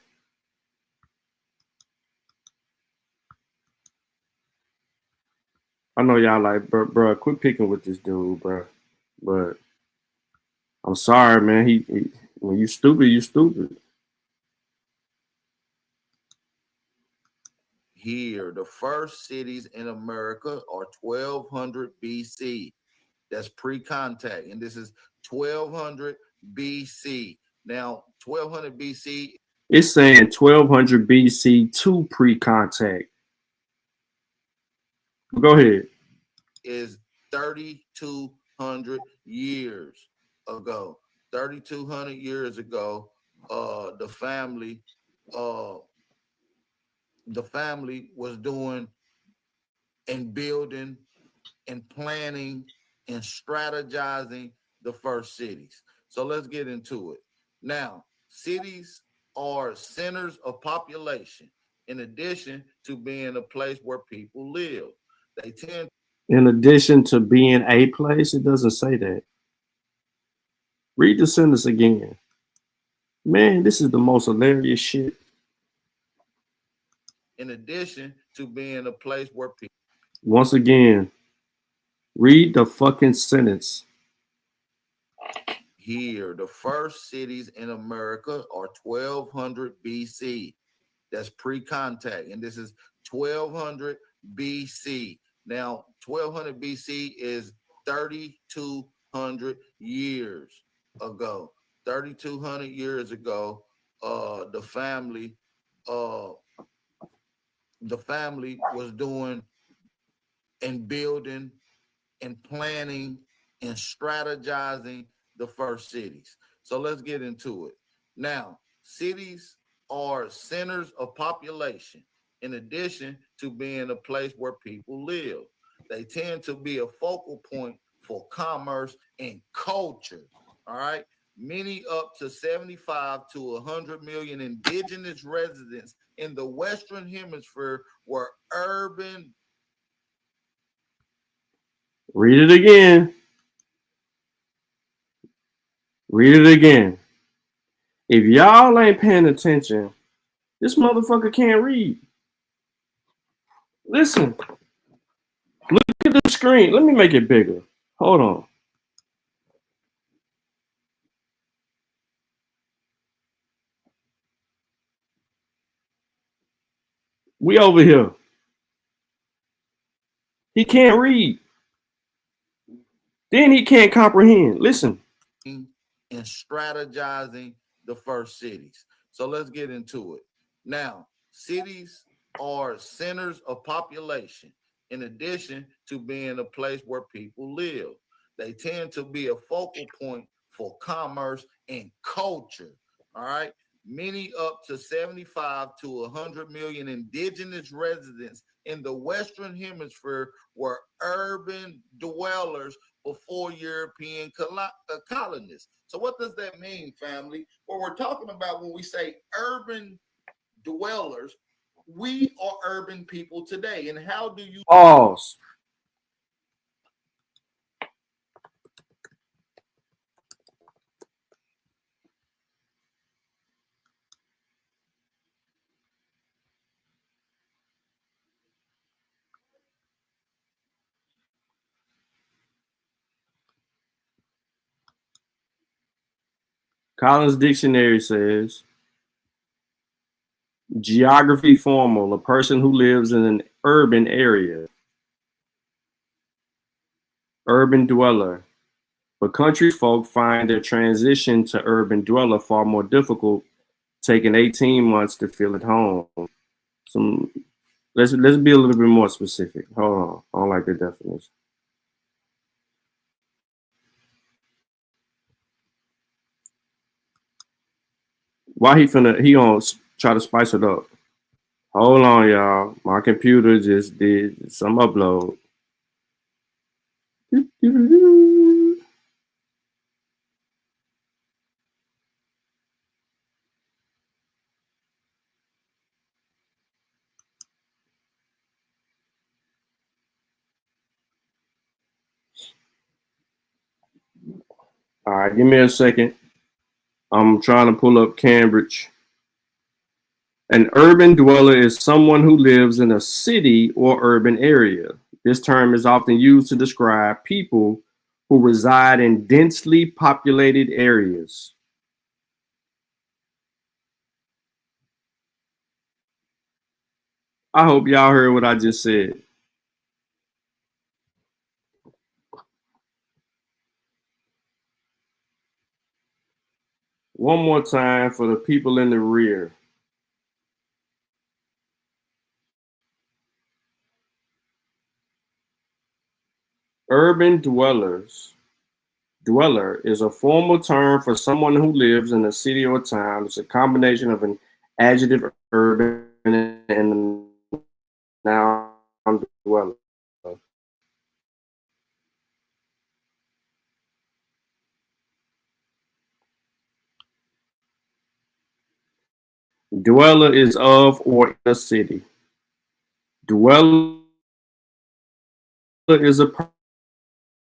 L: I know y'all like, bro, quit picking with this dude, bro. But I'm sorry, man. He when you stupid, you stupid.
D: Here, the first cities in America are 1200 BC. That's pre-contact, and this is 1200 BC. Now, 1200 BC.
L: It's saying 1200 BC to pre-contact. Go ahead.
D: Is 3,200 years ago. 3,200 years ago, the family was doing and building and planning and strategizing the first cities. So let's get into it. Now, cities are centers of population in addition to being a place where people live. They tend.
L: In addition to being a place, it doesn't say that. Read the sentence again. Man, this is the most hilarious shit.
D: In addition to being a place where people.
L: Once again, read the fucking sentence.
D: Here, the first cities in America are 1200 BC. That's pre-contact, and this is 1200 BC. Now, 1200 BC is 3,200 years ago. 3,200 years ago, the family was doing and building and planning and strategizing the first cities. So let's get into it. Now, cities are centers of population in addition to being a place where people live. They tend to be a focal point for commerce and culture. All right. Many up to 75 to 100 million indigenous residents in the Western Hemisphere were urban.
L: Read it again. Read it again. If y'all ain't paying attention, this motherfucker can't read. Listen. Look at the screen. Let me make it bigger. Hold on. We over here. He can't read. Then he can't comprehend. Listen.
D: And strategizing the first cities. So let's get into it. Now, cities are centers of population in addition to being a place where people live. They tend to be a focal point for commerce and culture. All right. Many up to 75 to 100 million indigenous residents in the Western Hemisphere were urban dwellers before European colonists. So what does that mean, family? What we're talking about when we say urban dwellers, we are urban people today. And how do you...
L: Pause. Collins Dictionary says, geography formal, a person who lives in an urban area. Urban dweller. But country folk find their transition to urban dweller far more difficult, taking 18 months to feel at home. Let's be a little bit more specific. Hold on. I don't like the definition. Why he gonna try to spice it up? Hold on, y'all. My computer just did some upload. All right, give me a second. I'm trying to pull up Cambridge. An urban dweller is someone who lives in a city or urban area. This term is often used to describe people who reside in densely populated areas. I hope y'all heard what I just said. One more time for the people in the rear. Urban dweller is a formal term for someone who lives in a city or town. It's a combination of an adjective urban and a noun dweller. Dweller is of or in a city. Dweller is a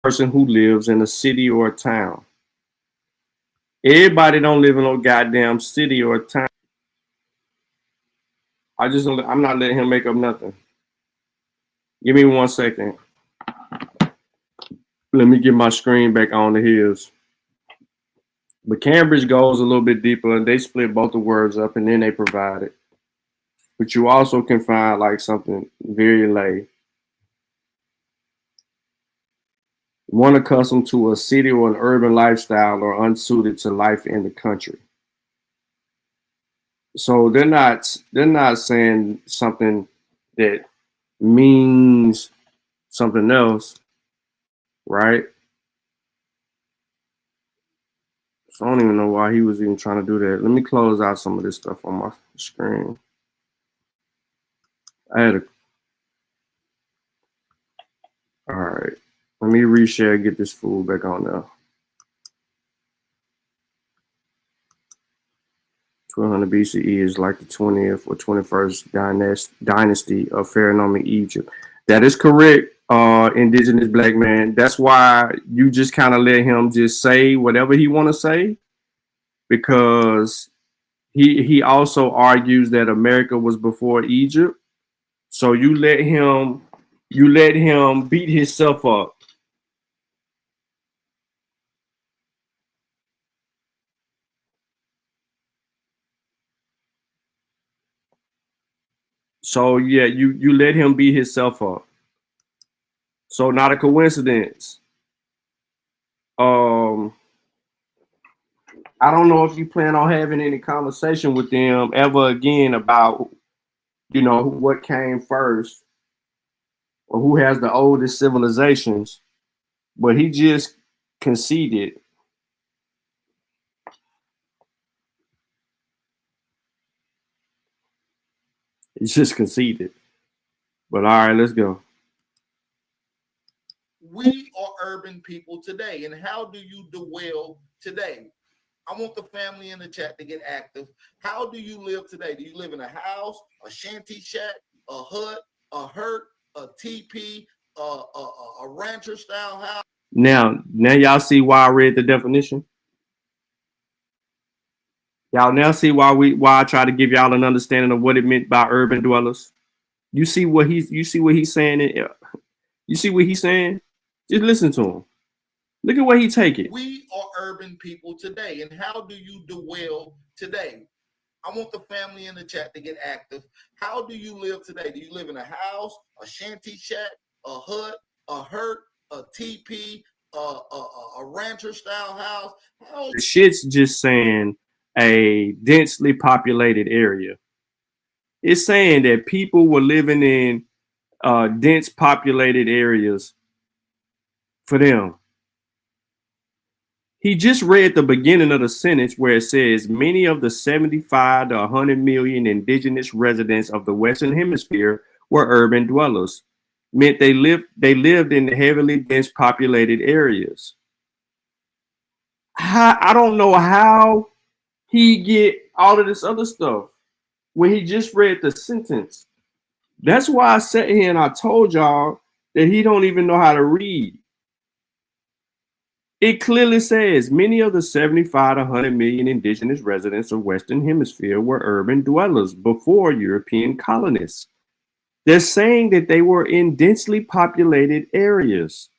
L: person who lives in a city or a town. Everybody don't live in no goddamn city or town. I'm not letting him make up nothing. Give me 1 second. Let me get my screen back on to his. But Cambridge goes a little bit deeper, and they split both the words up, and then they provide it. But you also can find like something very lay. One accustomed to a city or an urban lifestyle or unsuited to life in the country. So they're not saying something that means something else, right? So I don't even know why he was even trying to do that. Let me close out some of this stuff on my screen. All right. Let me reshare, get this fool back on there. 1200 BCE is like the 20th or 21st dynasty of Pharaonic Egypt. That is correct, indigenous black man. That's why you just kind of let him just say whatever he want to say, because he also argues that America was before Egypt. So you let him beat himself up. So yeah, you let him beat himself up. So not a coincidence. I don't know if you plan on having any conversation with them ever again about, you know, what came first or who has the oldest civilizations, but he just conceded. He just conceded. But all right, let's go.
D: We are urban people today, and how do you dwell today? I want the family in the chat to get active. How do you live today? Do you live in a house, a shanty shack, a hut, a hurt, a teepee, a rancher style house?
L: Now y'all see why I read the definition. Y'all now see why I try to give y'all an understanding of what it meant by urban dwellers. You see what he's saying. You see what he's saying? Just listen to him. Look at where he take it.
D: We are urban people today, and how do you dwell today? I want the family in the chat to get active. How do you live today? Do you live in a house, a shanty shack, a hut, a hurt, a teepee, a rancher style house?
L: The shit's just saying a densely populated area. It's saying that people were living in dense populated areas for them. He just read the beginning of the sentence where it says many of the 75 to 100 million indigenous residents of the Western Hemisphere were urban dwellers. Meant they lived in heavily dense populated areas. I don't know how he get all of this other stuff when he just read the sentence. That's why I sat here and I told y'all that he don't even know how to read. It clearly says many of the 75 to 100 million indigenous residents of Western Hemisphere were urban dwellers before European colonists. They're saying that they were in densely populated areas.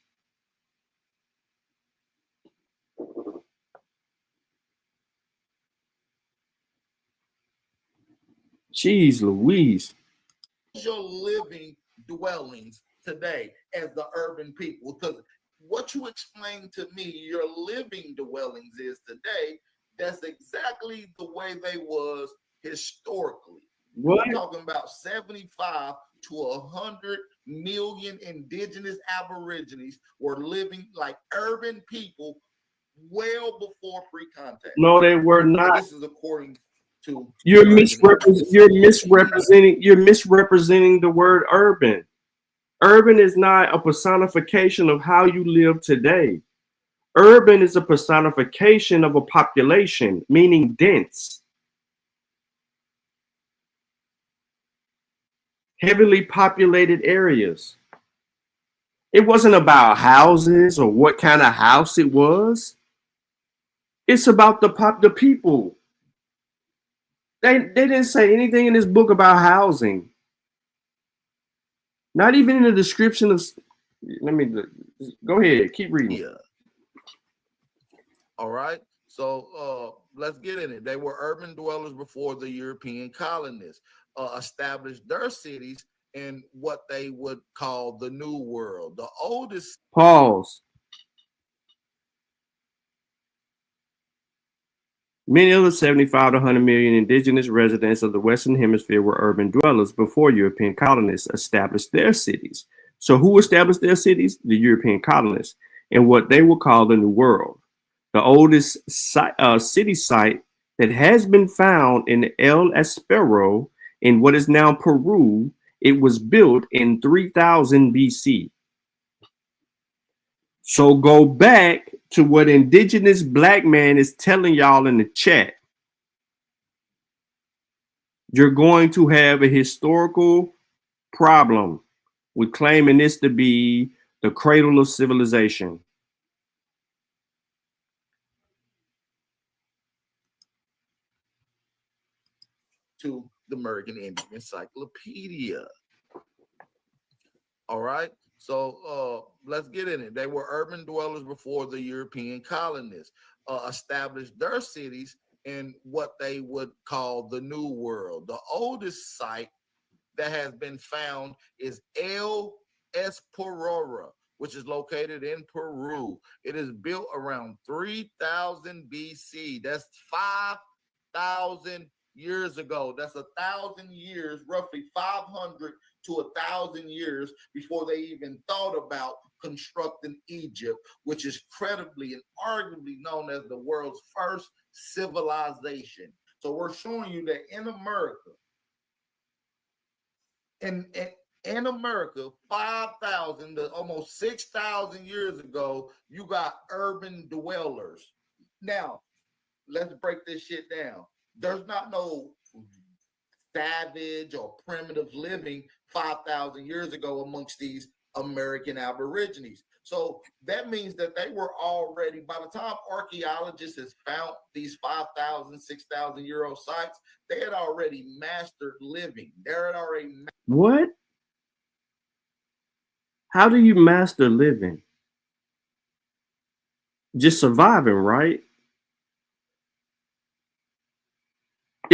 L: Jeez Louise.
D: Your living dwellings today as the urban people, because what you explained to me your living dwellings is today, that's exactly the way they was historically.
L: What?
D: We're talking about 75 to 100 million indigenous aborigines were living like urban people well before pre-contact.
L: No, they were not.
D: And this is according to
L: you're misrepresenting the word urban. Urban is not a personification of how you live today. Urban is a personification of a population, meaning dense. Heavily populated areas. It wasn't about houses or what kind of house it was. It's about the people. They didn't say anything in this book about housing. Not even in the description of. Let me go ahead. Keep reading.
D: Yeah. All right. So let's get in it. They were urban dwellers before the European colonists established their cities in what they would call the New World. The oldest.
L: Pause. Many of the 75 to 100 million indigenous residents of the Western Hemisphere were urban dwellers before European colonists established their cities. So who established their cities? The European colonists in what they will call the New World. The oldest city site that has been found in El Espero in what is now Peru, it was built in 3000 BC. So go back to what Indigenous Black Man is telling y'all in the chat. You're going to have a historical problem with claiming this to be the cradle of civilization.
D: To the American Indian Encyclopedia. All right. So let's get in it. They were urban dwellers before the European colonists established their cities in what they would call the New World. The oldest site that has been found is El Espero, which is located in Peru. It is built around 3000 BC. That's 5,000 years ago. That's 1,000 years, roughly 500 to 1,000 years before they even thought about constructing Egypt, which is credibly and arguably known as the world's first civilization. So we're showing you that in America, in America, 5,000 to almost 6,000 years ago, you got urban dwellers. Now, let's break this shit down. There's not no savage or primitive living 5,000 years ago amongst these American Aborigines. So that means that they were already, by the time archaeologists has found these 5,000, 6,000 year old sites, they had already mastered living. They had already.
L: What? How do you master living? Just surviving, right?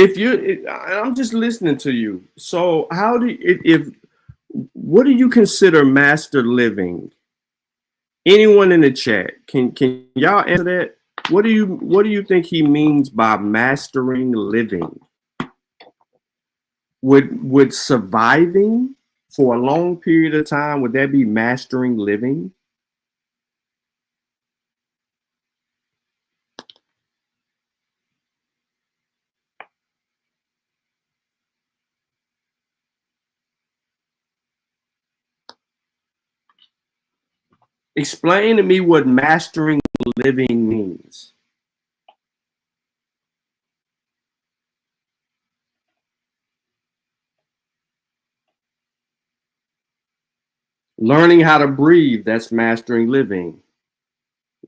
L: I'm just listening to you. So how do you, what do you consider master living? Anyone in the chat, can y'all answer that? What do you think he means by mastering living? Would surviving for a long period of time, would that be mastering living? Explain to me what mastering living means. Learning how to breathe, that's mastering living,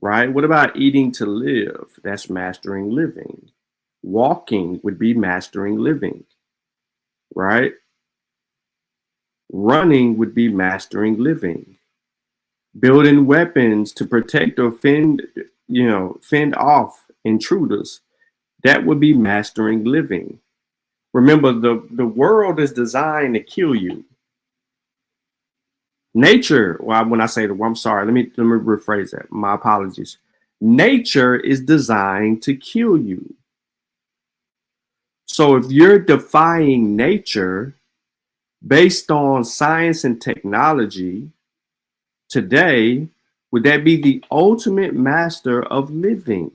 L: right? What about eating to live? That's mastering living. Walking would be mastering living, right? Running would be mastering living. Building weapons to protect or fend off intruders, that would be mastering living. Remember, the world is designed to kill you. Nature, well, when I say I'm sorry, let me rephrase that. My apologies. Nature is designed to kill you. So if you're defying nature based on science and technology today, would that be the ultimate master of living?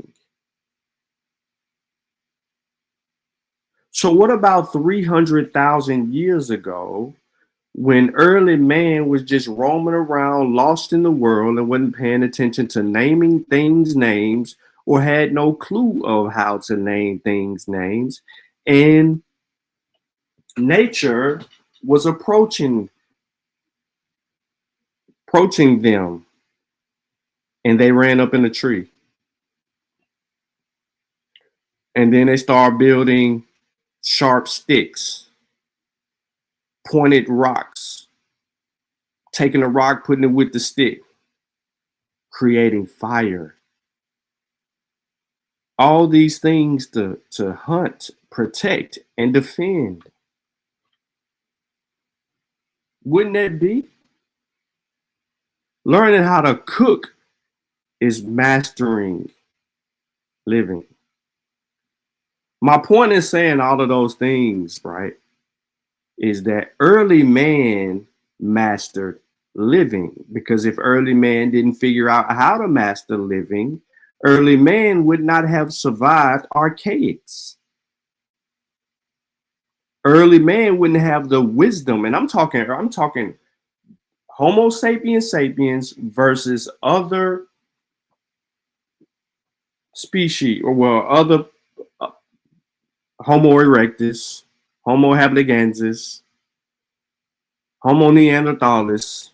L: So what about 300,000 years ago, when early man was just roaming around, lost in the world, and wasn't paying attention to naming things names, or had no clue of how to name things names, and nature was approaching them, and they ran up in a tree. And then they started building sharp sticks, pointed rocks, taking a rock, putting it with the stick, creating fire. All these things to hunt, protect, and defend. Wouldn't that be? Learning how to cook is mastering living. My point in saying all of those things, right, is that early man mastered living, because if early man didn't figure out how to master living, early man would not have survived archaics. Early man wouldn't have the wisdom, and I'm talking Homo sapiens sapiens versus other species, or other Homo erectus, Homo habiligansis, Homo neanderthalis.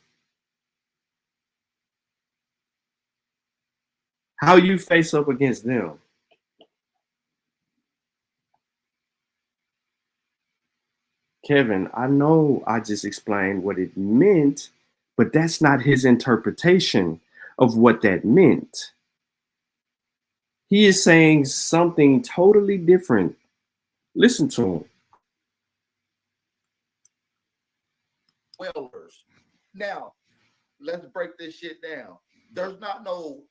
L: How you face up against them? Kevin, I know I just explained what it meant, but that's not his interpretation of what that meant. He is saying something totally different. Listen to him.
D: Whalers. Now, let's break this shit down. There's not no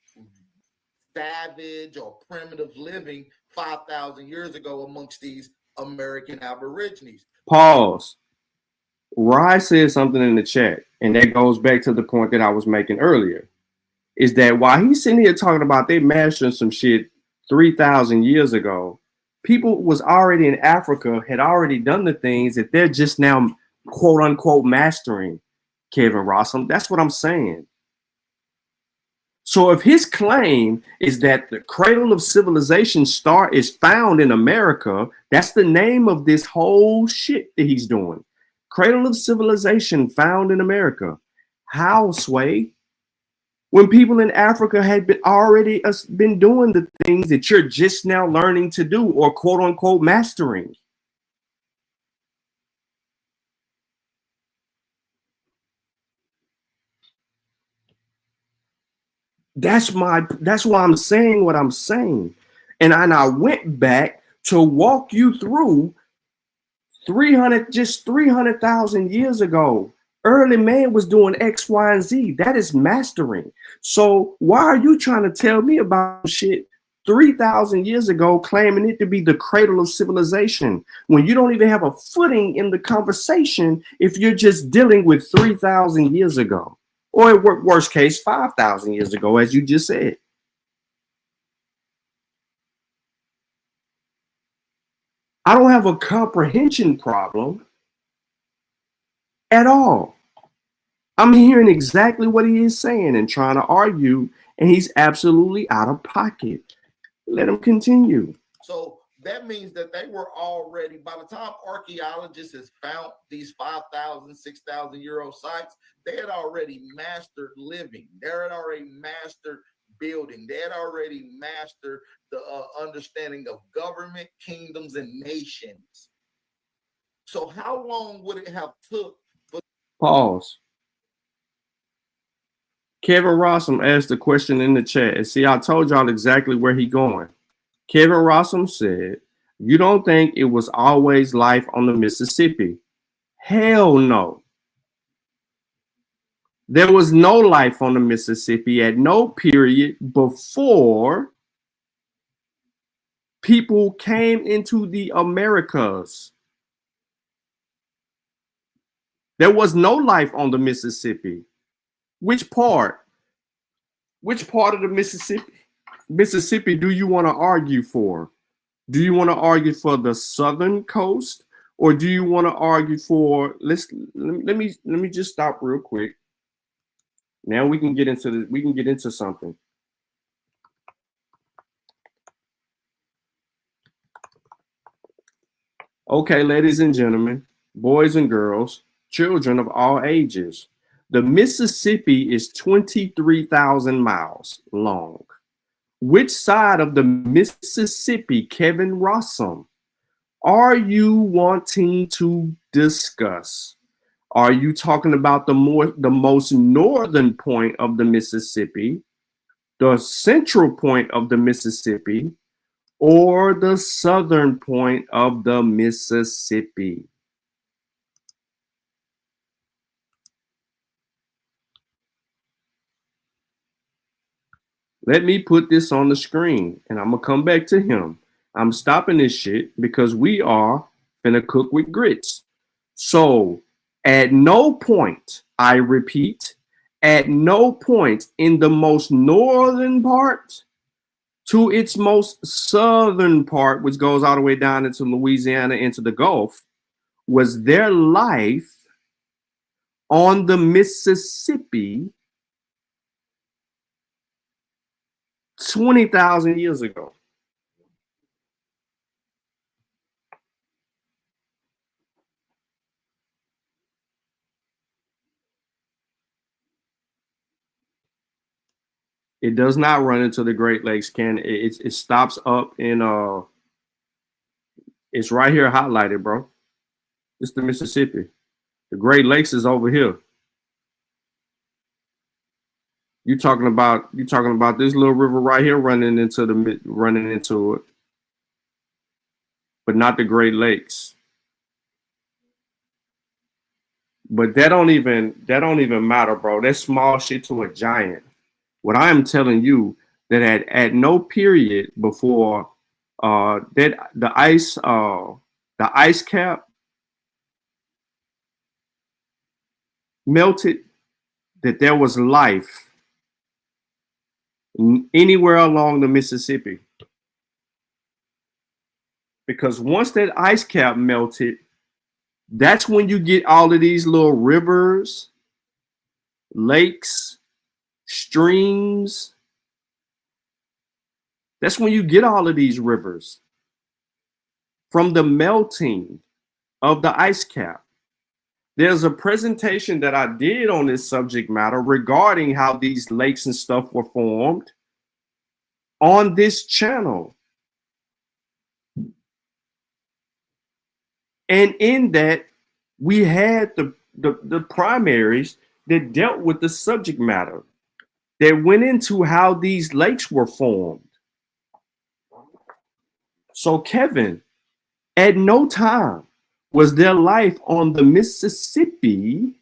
D: savage or primitive living 5,000 years ago amongst these American Aborigines.
L: Pause. Rye said something in the chat, and that goes back to the point that I was making earlier, is that while he's sitting here talking about they mastering some shit 3,000 years ago, people was already in Africa, had already done the things that they're just now quote unquote mastering, Kevin Rossum. That's what I'm saying. So if his claim is that the cradle of civilization is found in America, that's the name of this whole shit that he's doing. Cradle of civilization found in America. How, Sway? When people in Africa had already been doing the things that you're just now learning to do, or quote unquote mastering. That's why I'm saying what I'm saying. And I went back to walk you through 300,000 years ago. Early man was doing X, Y, and Z. That is mastering. So why are you trying to tell me about shit 3,000 years ago, claiming it to be the cradle of civilization, when you don't even have a footing in the conversation if you're just dealing with 3,000 years ago? Or worst case, 5,000 years ago, as you just said. I don't have a comprehension problem at all. I'm hearing exactly what he is saying and trying to argue, and he's absolutely out of pocket. Let him continue.
D: So that means that they were already, by the time archaeologists has found these 5,000, 6,000 year old sites, they had already mastered living. They had already mastered building. They had already mastered the understanding of government, kingdoms, and nations. So how long would it have took?
L: Pause. Kevin Rossum asked a question in the chat. And see, I told y'all exactly where he going. Kevin Rossum said, you don't think it was always life on the Mississippi? Hell no. There was no life on the Mississippi at no period before people came into the Americas. There was no life on the Mississippi. Which part? Which part of the Mississippi do you want to argue for? Do you want to argue for the southern coast, or do you want to argue for? Let me just stop real quick. Now we can get into something. Okay, ladies and gentlemen, boys and girls, children of all ages, the Mississippi is 23,000 miles long. Which side of the Mississippi, Kevin Rossum, are you wanting to discuss? Are you talking about the most northern point of the Mississippi, the central point of the Mississippi, or the southern point of the Mississippi? Let me put this on the screen, and I'm gonna come back to him. I'm stopping this shit because we are finna cook with grits. So at no point, I repeat, at no point in the most northern part to its most southern part, which goes all the way down into Louisiana, into the Gulf, was there life on the Mississippi 20,000 years ago. It does not run into the Great Lakes, it stops up in it's right here highlighted, bro. It's the Mississippi. The Great Lakes is over here. You talking about this little river right here running into it, but not the Great Lakes. But that don't even matter, bro. That's small shit to a giant. What I am telling you that at no period before that the ice cap melted, that there was life anywhere along the Mississippi. Because once that ice cap melted, that's when you get all of these little rivers, lakes, streams. That's when you get all of these rivers from the melting of the ice cap. There's a presentation that I did on this subject matter regarding how these lakes and stuff were formed on this channel. And in that, we had the primaries that dealt with the subject matter, that went into how these lakes were formed. So Kevin, at no time was there life on the Mississippi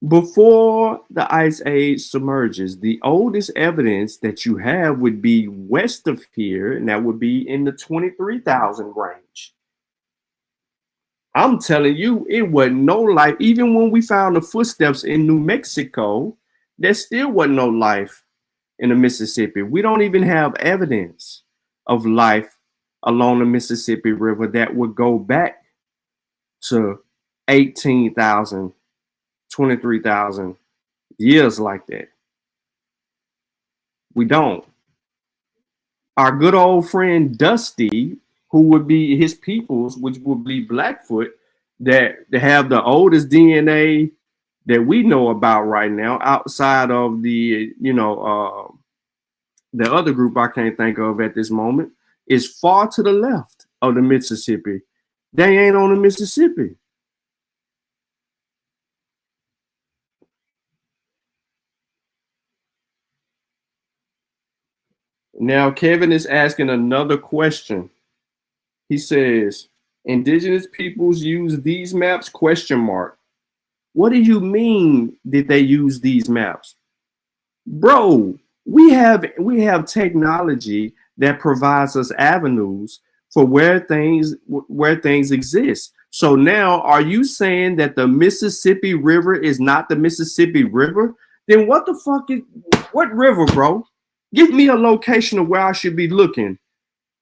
L: before the Ice Age submerges. The oldest evidence that you have would be west of here, and that would be in the 23,000 range. I'm telling you, it wasn't no life. Even when we found the footsteps in New Mexico, there still wasn't no life in the Mississippi. We don't even have evidence of life along the Mississippi River that would go back to 18,000, 23,000 years like that. We don't. Our good old friend Dusty, who would be his peoples, which would be Blackfoot, that have the oldest DNA that we know about right now, outside of the, the other group I can't think of at this moment, is far to the left of the Mississippi. They ain't on the Mississippi. Now, Kevin is asking another question. He says, indigenous peoples use these maps, ? What do you mean did they use these maps? Bro, we have technology that provides us avenues for where things exist. So now, are you saying that the Mississippi River is not the Mississippi River? Then what the fuck what river, bro? Give me a location of where I should be looking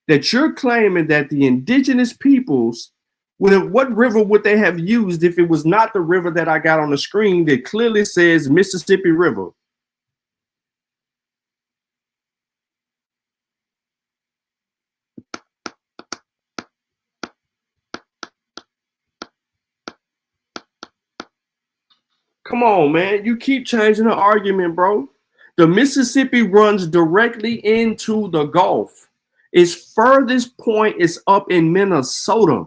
L: that you're claiming that the indigenous peoples, what river would they have used if it was not the river that I got on the screen that clearly says Mississippi River? Come on, man. You keep changing the argument, bro. The Mississippi runs directly into the Gulf. Its furthest point is up in Minnesota.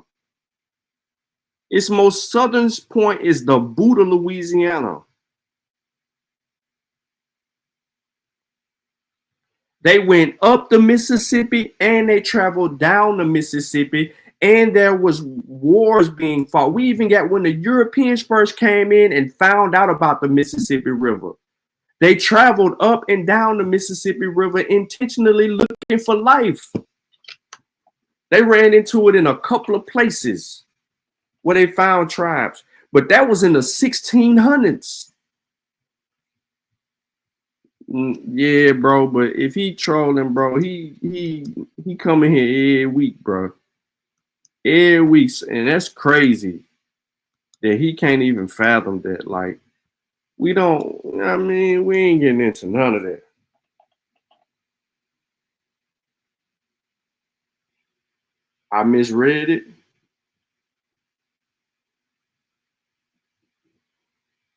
L: Its most southern point is the Buda, Louisiana. They went up the Mississippi and they traveled down the Mississippi, and there was wars being fought. We even got when the Europeans first came in and found out about the Mississippi River. They traveled up and down the Mississippi River intentionally looking for life. They ran into it in a couple of places where they found tribes, but that was in the 1600s. Yeah, bro, but if he trolling, bro, he coming here every week, bro. Every week, and that's crazy that he can't even fathom that. Like, we ain't getting into none of that. I misread it.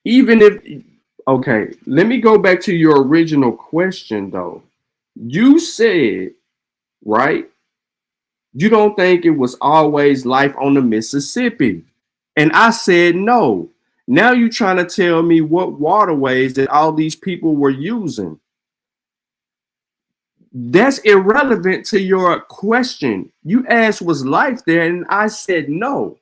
L: Even if, okay, let me go back to your original question, though. You said, right, you don't think it was always life on the Mississippi. And I said no. Now you're trying to tell me what waterways that all these people were using. That's irrelevant to your question. You asked, was life there? And I said no.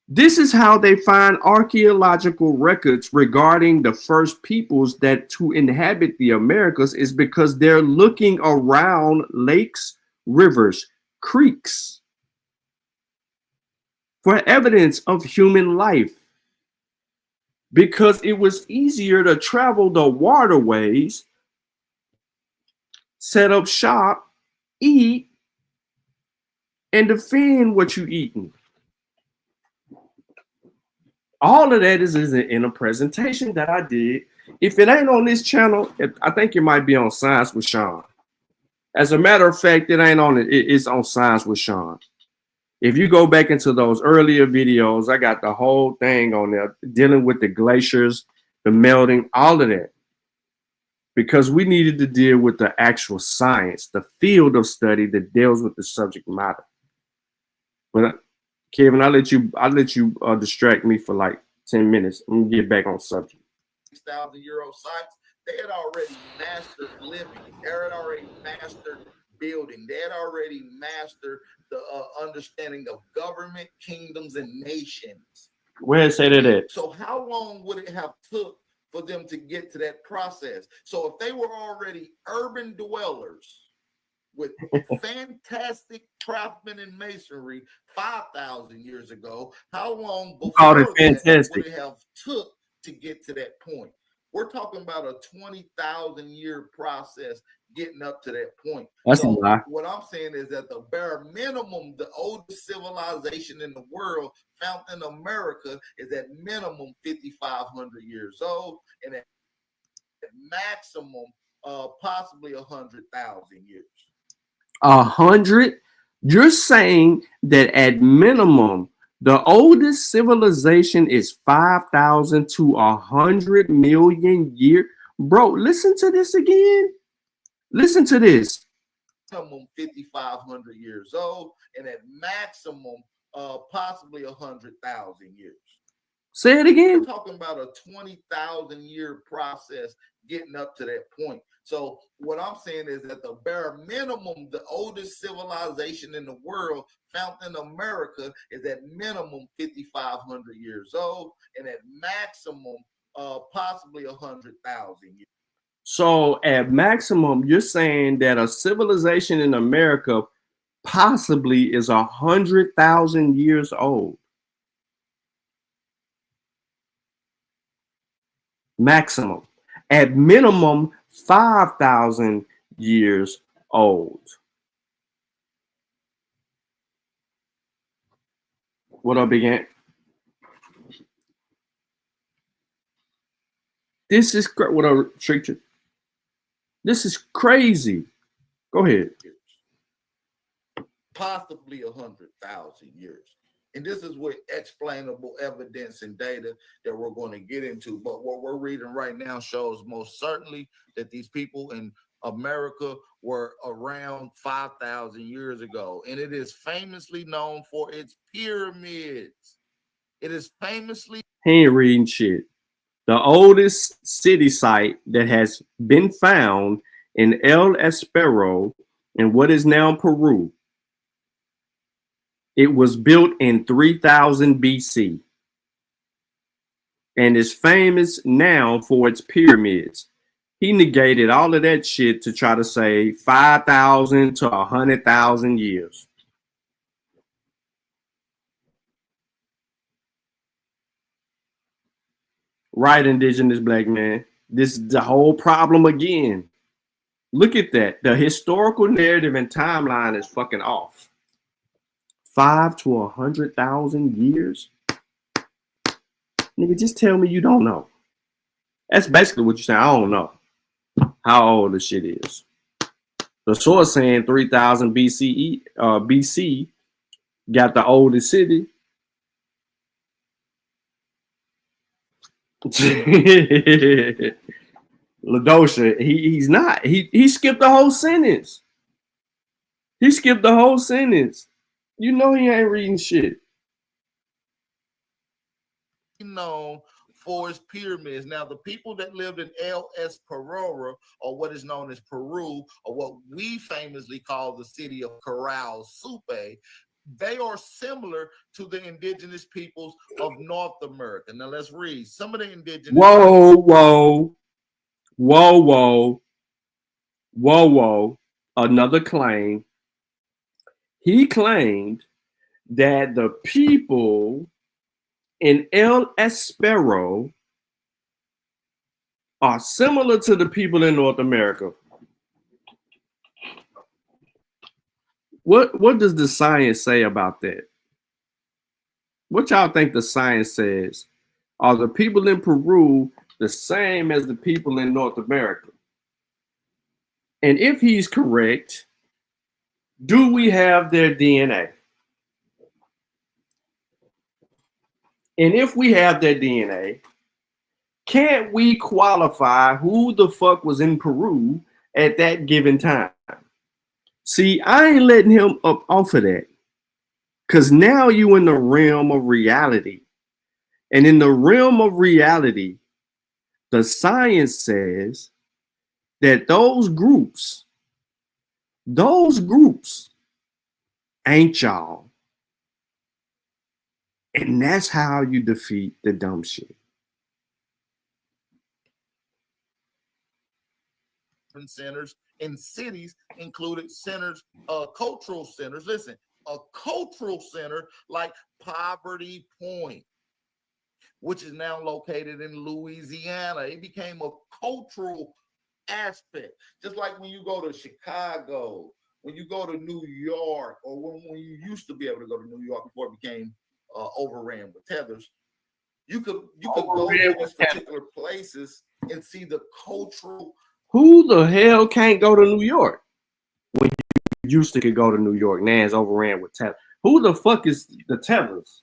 L: This is how they find archaeological records regarding the first peoples that to inhabit the Americas, is because they're looking around lakes, rivers, creeks for evidence of human life, because it was easier to travel the waterways, set up shop, eat, and defend what you eating. All of that is in a presentation that I did. If it ain't on this channel, I think it might be on Science with Sean. As a matter of fact, it ain't on it. It's on Science with Sean. If you go back into those earlier videos, I got the whole thing on there dealing with the glaciers, the melting, all of that. Because we needed to deal with the actual science, the field of study that deals with the subject matter. But Kevin, I'll let you distract me for like 10 minutes. I'm gonna get back on subject.
D: 6,000-year-old sites, they had already mastered living. They had already mastered building. They had already mastered the understanding of government, kingdoms, and nations.
L: Where say that at?
D: So how long would it have took for them to get to that process? So if they were already urban dwellers with fantastic craftsmen and masonry 5,000 years ago, how long before that would it have took to get to that point? We're talking about a 20,000-year process getting up to that point.
L: That's
D: so
L: a lie.
D: What I'm saying is that the bare minimum, the oldest civilization in the world found in America is at minimum 5,500 years old, and at maximum possibly 100,000 years.
L: 100? You're saying that at minimum, the oldest civilization is 5,000 to 100 million years? Bro, listen to this again. Listen to this.
D: Minimum 5,500 years old, and at maximum possibly 100,000 years.
L: Say it again.
D: We're talking about a 20,000 year process getting up to that point. So what I'm saying is that the bare minimum, the oldest civilization in the world found in America is at minimum 5,500 years old, and at maximum possibly 100,000 years.
L: So at maximum, you're saying that a civilization in America possibly is 100,000 years old. Maximum. At minimum, 5,000 years old. What up, Big Ant? This is what up, Trick. This is crazy. Go ahead.
D: Possibly 100,000 years. And this is with explainable evidence and data that we're going to get into. But what we're reading right now shows most certainly that these people in America were around 5,000 years ago. And it is famously known for its pyramids. It is famously...
L: He ain't reading shit. The oldest city site that has been found in El Espero in what is now Peru. It was built in 3000 BC and is famous now for its pyramids. He negated all of that shit to try to say 5,000 to 100,000 years. Right, indigenous black man. This is the whole problem again. Look at that. The historical narrative and timeline is fucking off. 5 to 100,000 years? Nigga, just tell me you don't know. That's basically what you're saying. I don't know how old this shit is. The source saying 3000 BC got the oldest city. Ladosha, he's not. He skipped the whole sentence. He skipped the whole sentence. You know he ain't reading shit.
D: Known for its pyramids. Now, the people that lived in El Espero, or what is known as Peru, or what we famously call the city of Corral Supe, they are similar to the indigenous peoples of North America. Now, let's read some of the indigenous.
L: Whoa. Another claim. He claimed that the people in El Espero are similar to the people in North America. What does the science say about that? What y'all think the science says? Are the people in Peru the same as the people in North America? And if he's correct, do we have their DNA? And if we have their DNA, can't we qualify who the fuck was in Peru at that given time? See, I ain't letting him up off of that. Because now you in the realm of reality. And in the realm of reality, the science says that those groups ain't y'all. And that's how you defeat the dumb shit.
D: Centers in cities included centers, cultural centers. Listen, a cultural center like Poverty Point, which is now located in Louisiana. It became a cultural aspect. Just like when you go to Chicago, when you go to New York, or when you used to be able to go to New York before it became overran with tethers, you could go to these particular places and see the cultural.
L: Who the hell can't go to New York? When you used to could go to New York, now it's overran with tethers. Who the fuck is the tethers?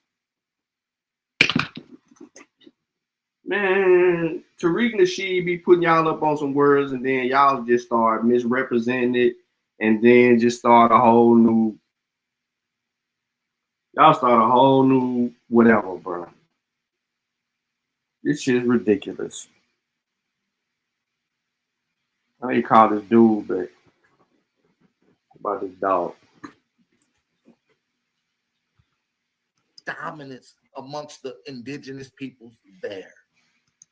L: Man, Tariq Nasheed be putting y'all up on some words, and then y'all just start misrepresenting it, and then just start a whole new. Y'all start a whole new whatever, bro. This shit is ridiculous. I know you call this dude, but about this dog.
D: Dominance amongst the indigenous peoples there.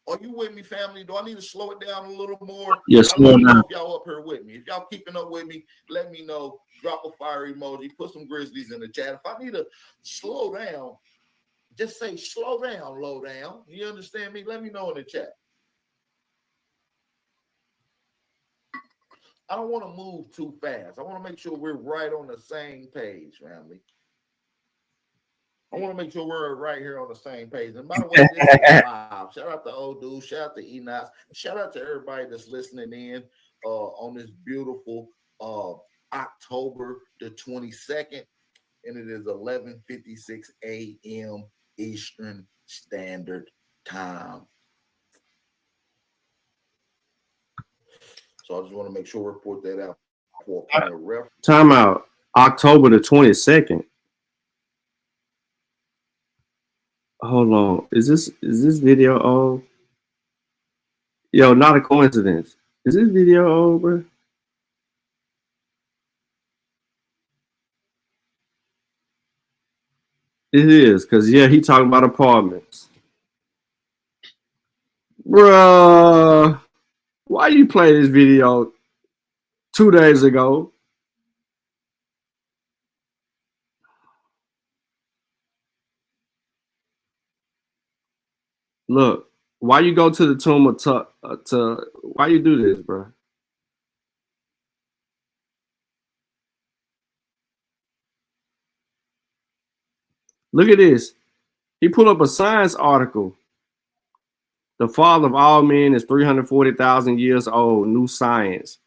D: Are you with me, family? Do I need to slow it down a little more?
L: Yes,
D: I don't know if y'all up here with me. If y'all keeping up with me, let me know. Drop a fire emoji. Put some grizzlies in the chat. If I need to slow down, just say slow down, low down. You understand me? Let me know in the chat. I don't want to move too fast. I want to make sure we're right on the same page, family. I want to make sure we're right here on the same page. And by the way, this is live. Shout out to old dude. Shout out to Enoch. Shout out to everybody that's listening in on this beautiful October the 22nd. And it is 11:56 a.m. Eastern Standard Time. So I just want to make sure we report that out for a point of reference.
L: Time out. October the 22nd. Hold on. Is this video old? Yo, not a coincidence. Is this video old, bro? It is, because yeah, he talking about apartments. Bruh, why you play this video 2 days ago? Look, why you go to the tomb of why you do this, bro? Look at this. He put up a science article. The father of all men is 340,000 years old. New science.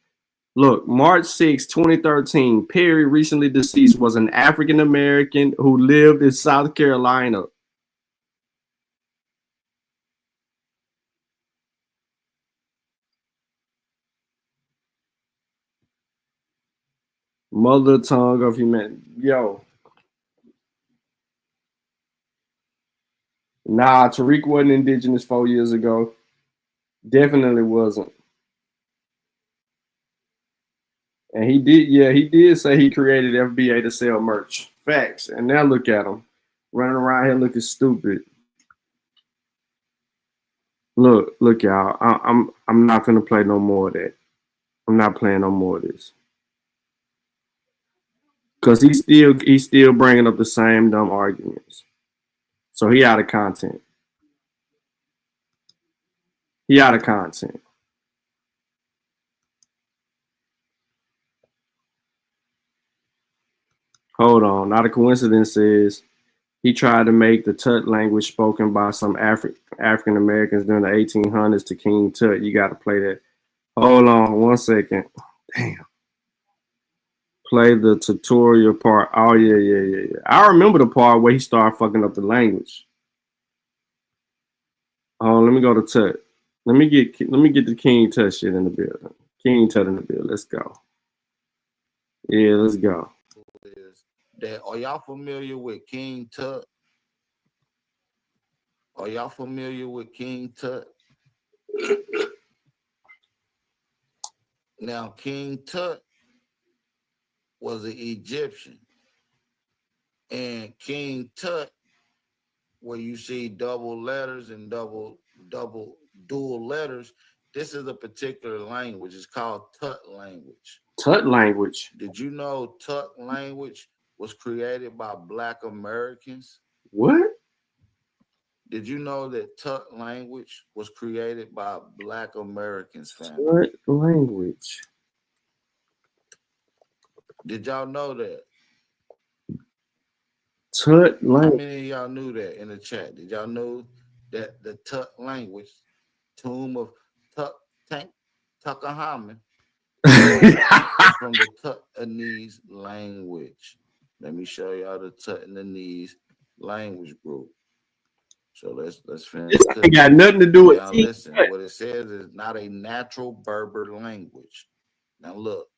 L: Look, March 6, 2013, Perry, recently deceased, was an African American who lived in South Carolina. Mother tongue of humanity. Yo. Nah, Tariq wasn't indigenous 4 years ago. Definitely wasn't. And he did say he created FBA to sell merch. Facts. And now look at him. Running around here looking stupid. Look, y'all. I'm not gonna play no more of that. I'm not playing no more of this. Because he's still bringing up the same dumb arguments. So he out of content. He out of content. Hold on. Not a coincidence is he tried to make the Tut language spoken by some African Americans during the 1800s to King Tut. You got to play that. Hold on 1 second. Damn. Play the tutorial part. Oh, yeah. I remember the part where he started fucking up the language. Oh, let me go to Tut. Let me get the King Tut shit in the building. King Tut in the building. Let's go. Yeah, let's go.
D: Are y'all familiar with King Tut? Are y'all familiar with King Tut? Now, King Tut was an Egyptian. And King Tut, where you see double letters and dual letters, this is a particular language. It's called Tut language.
L: Tut language?
D: Did you know Tut language was created by Black Americans?
L: What?
D: Did you know that Tut language was created by Black Americans, family?
L: What language?
D: Did y'all know that?
L: Tut
D: How
L: language.
D: many of y'all knew that in the chat? Did y'all know that the Tut language, tomb of Tuckahamen, is from the Tutanese language? Let me show y'all the Tutanese language group. So let's finish.
L: This ain't got nothing to do with
D: now. Listen, what it says is not a natural Berber language. Now look,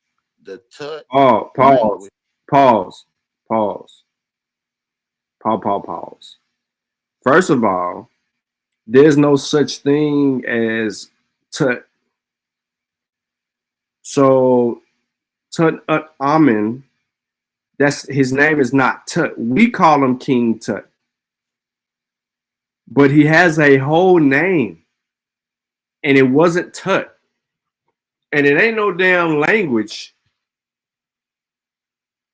D: the Tut.
L: Oh,
D: language.
L: Pause. First of all, there's no such thing as Tut. So Tut-Amen, that's his name is not Tut. We call him King Tut. But he has a whole name. And it wasn't Tut. And it ain't no damn language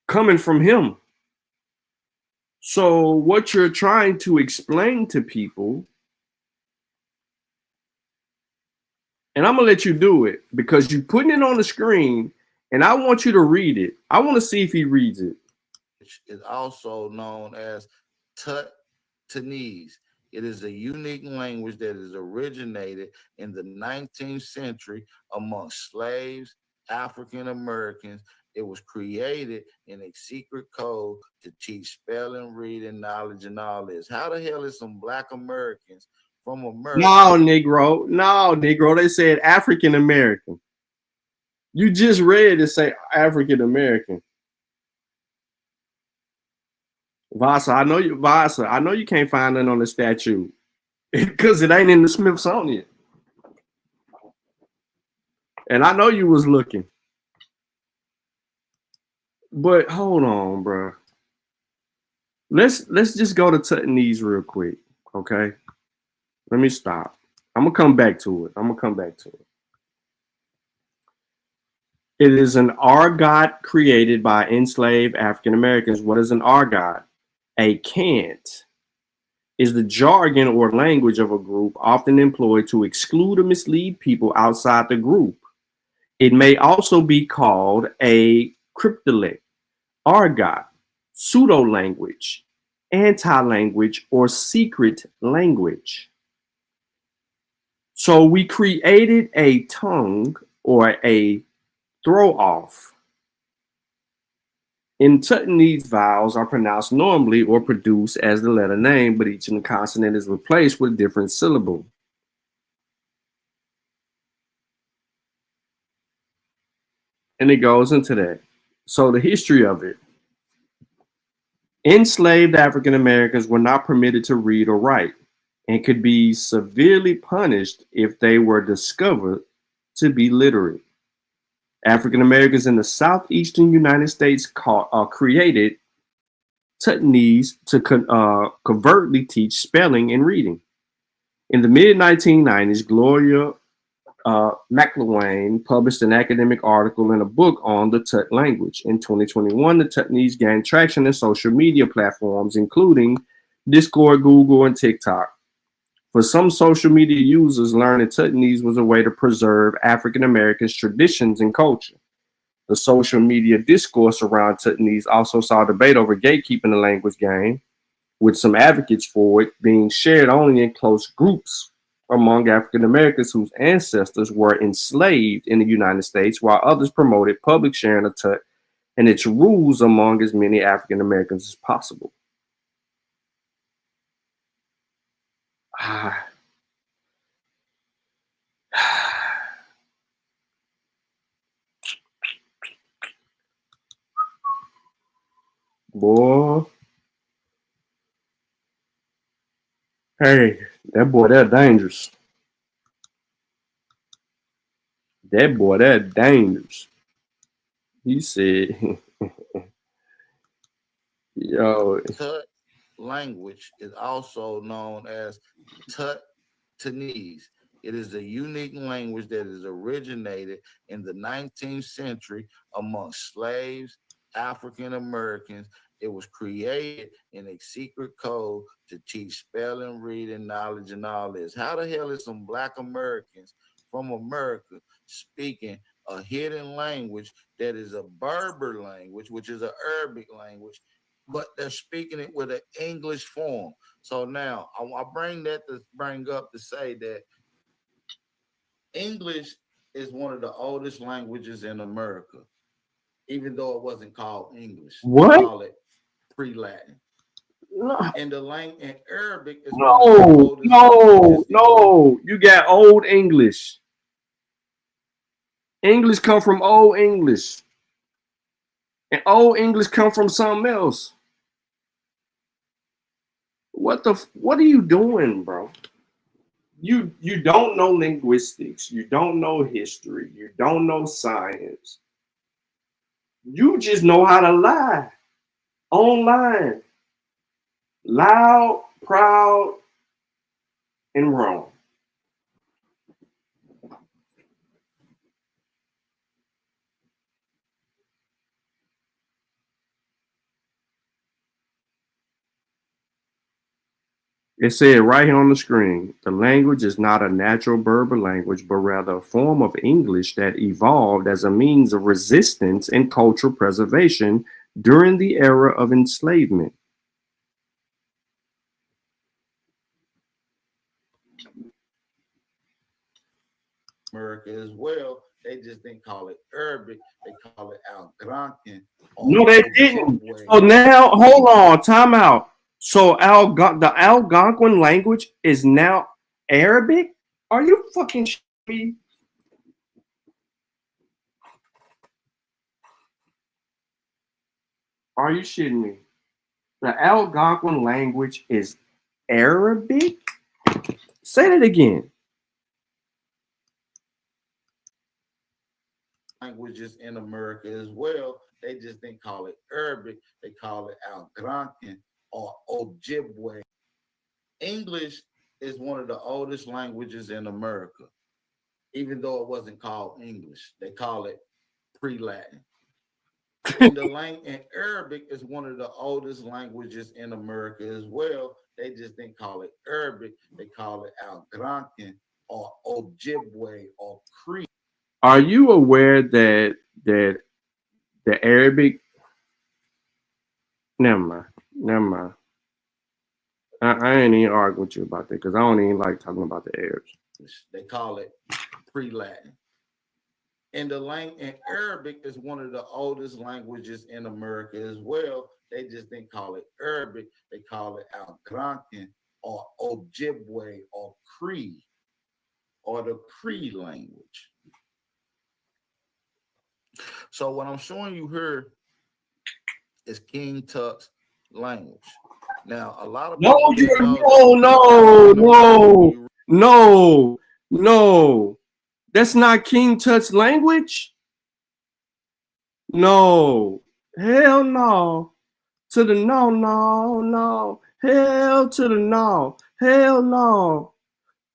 L: coming from him. So what you're trying to explain to people, and I'm going to let you do it because you're putting it on the screen and I want you to read it. I want to see if he reads it.
D: Is also known as Tutanese. It is a unique language that is originated in the 19th century among slaves, African Americans. It was created in a secret code to teach spelling, reading, knowledge, and all this. How the hell is some Black Americans from America?
L: No, Negro. They said African American. You just read it say African American. Vasa, I know you can't find it on the statue because it ain't in the Smithsonian. And I know you was looking. But hold on, bro. Let's just go to Tutanese real quick, okay? Let me stop. I'm gonna come back to it. It is an argot created by enslaved African Americans. What is an argot? A cant is the jargon or language of a group often employed to exclude or mislead people outside the group. It may also be called a cryptolect, argot, pseudo-language, anti-language, or secret language. So we created a tongue or a throw-off. In Tutanese, vowels are pronounced normally or produced as the letter name, but each consonant is replaced with a different syllable. And it goes into that. So the history of it. Enslaved African Americans were not permitted to read or write and could be severely punished if they were discovered to be literate. African Americans in the southeastern United States created Tutanese to covertly teach spelling and reading. In the mid-1990s, Gloria McLean published an academic article in a book on the Tut language. In 2021, the Tutanese gained traction in social media platforms, including Discord, Google, and TikTok. For some social media users, learning Tutanese was a way to preserve African Americans' traditions and culture. The social media discourse around Tutanese also saw debate over gatekeeping the language game, with some advocates for it being shared only in close groups among African Americans whose ancestors were enslaved in the United States, while others promoted public sharing of Tut and its rules among as many African Americans as possible. Boy. Hey, that boy, that dangerous. That boy, that dangerous. He said, yo.
D: Tut language is also known as Tutanese. It is a unique language that is originated in the 19th century among slaves, African Americans. It was created in a secret code to teach spelling, reading, knowledge, and all this. How the hell is some Black Americans from America speaking a hidden language that is a Berber language, which is an Arabic language, but they're speaking it with an English form? So now I bring that to bring up to say that English is one of the oldest languages in America, even though it wasn't called English.
L: What?
D: They call it pre-Latin.
L: No.
D: And the language in Arabic is
L: No. You got Old English. English come from Old English, and Old English come from something else. What are you doing, bro? You don't know linguistics. You don't know history. You don't know science. You just know how to lie online. Loud, proud, and wrong. It said right here on the screen, the language is not a natural Berber language, but rather a form of English that evolved as a means of resistance and cultural preservation during the era of enslavement.
D: America as well. They just didn't call it Arabic. They call it Algonquin.
L: No, they didn't. So now, hold on, time out. So the Algonquin language is now Arabic? Are you fucking shitting me? Are you shitting me? The Algonquin language is Arabic? Say that again.
D: Languages in America as well. They just didn't call it Arabic. They call it Algonquin or Ojibwe. English is one of the oldest languages in America, even though it wasn't called English. They call it pre-Latin. And and Arabic is one of the oldest languages in America as well. They just didn't call it Arabic. They call it Algonquin or Ojibwe or Cree.
L: Are you aware that the Arabic? Never mind. I ain't even arguing with you about that because I don't even like talking about the Arabs.
D: They call it pre-Latin. And and Arabic is one of the oldest languages in America as well. They just didn't call it Arabic. They call it Algonquin or Ojibwe or Cree or the Cree language. So what I'm showing you here is King Tut's language. Now, a lot of people
L: no. That's not King Tut's language. No, hell no. To the no. Hell to the no. Hell no.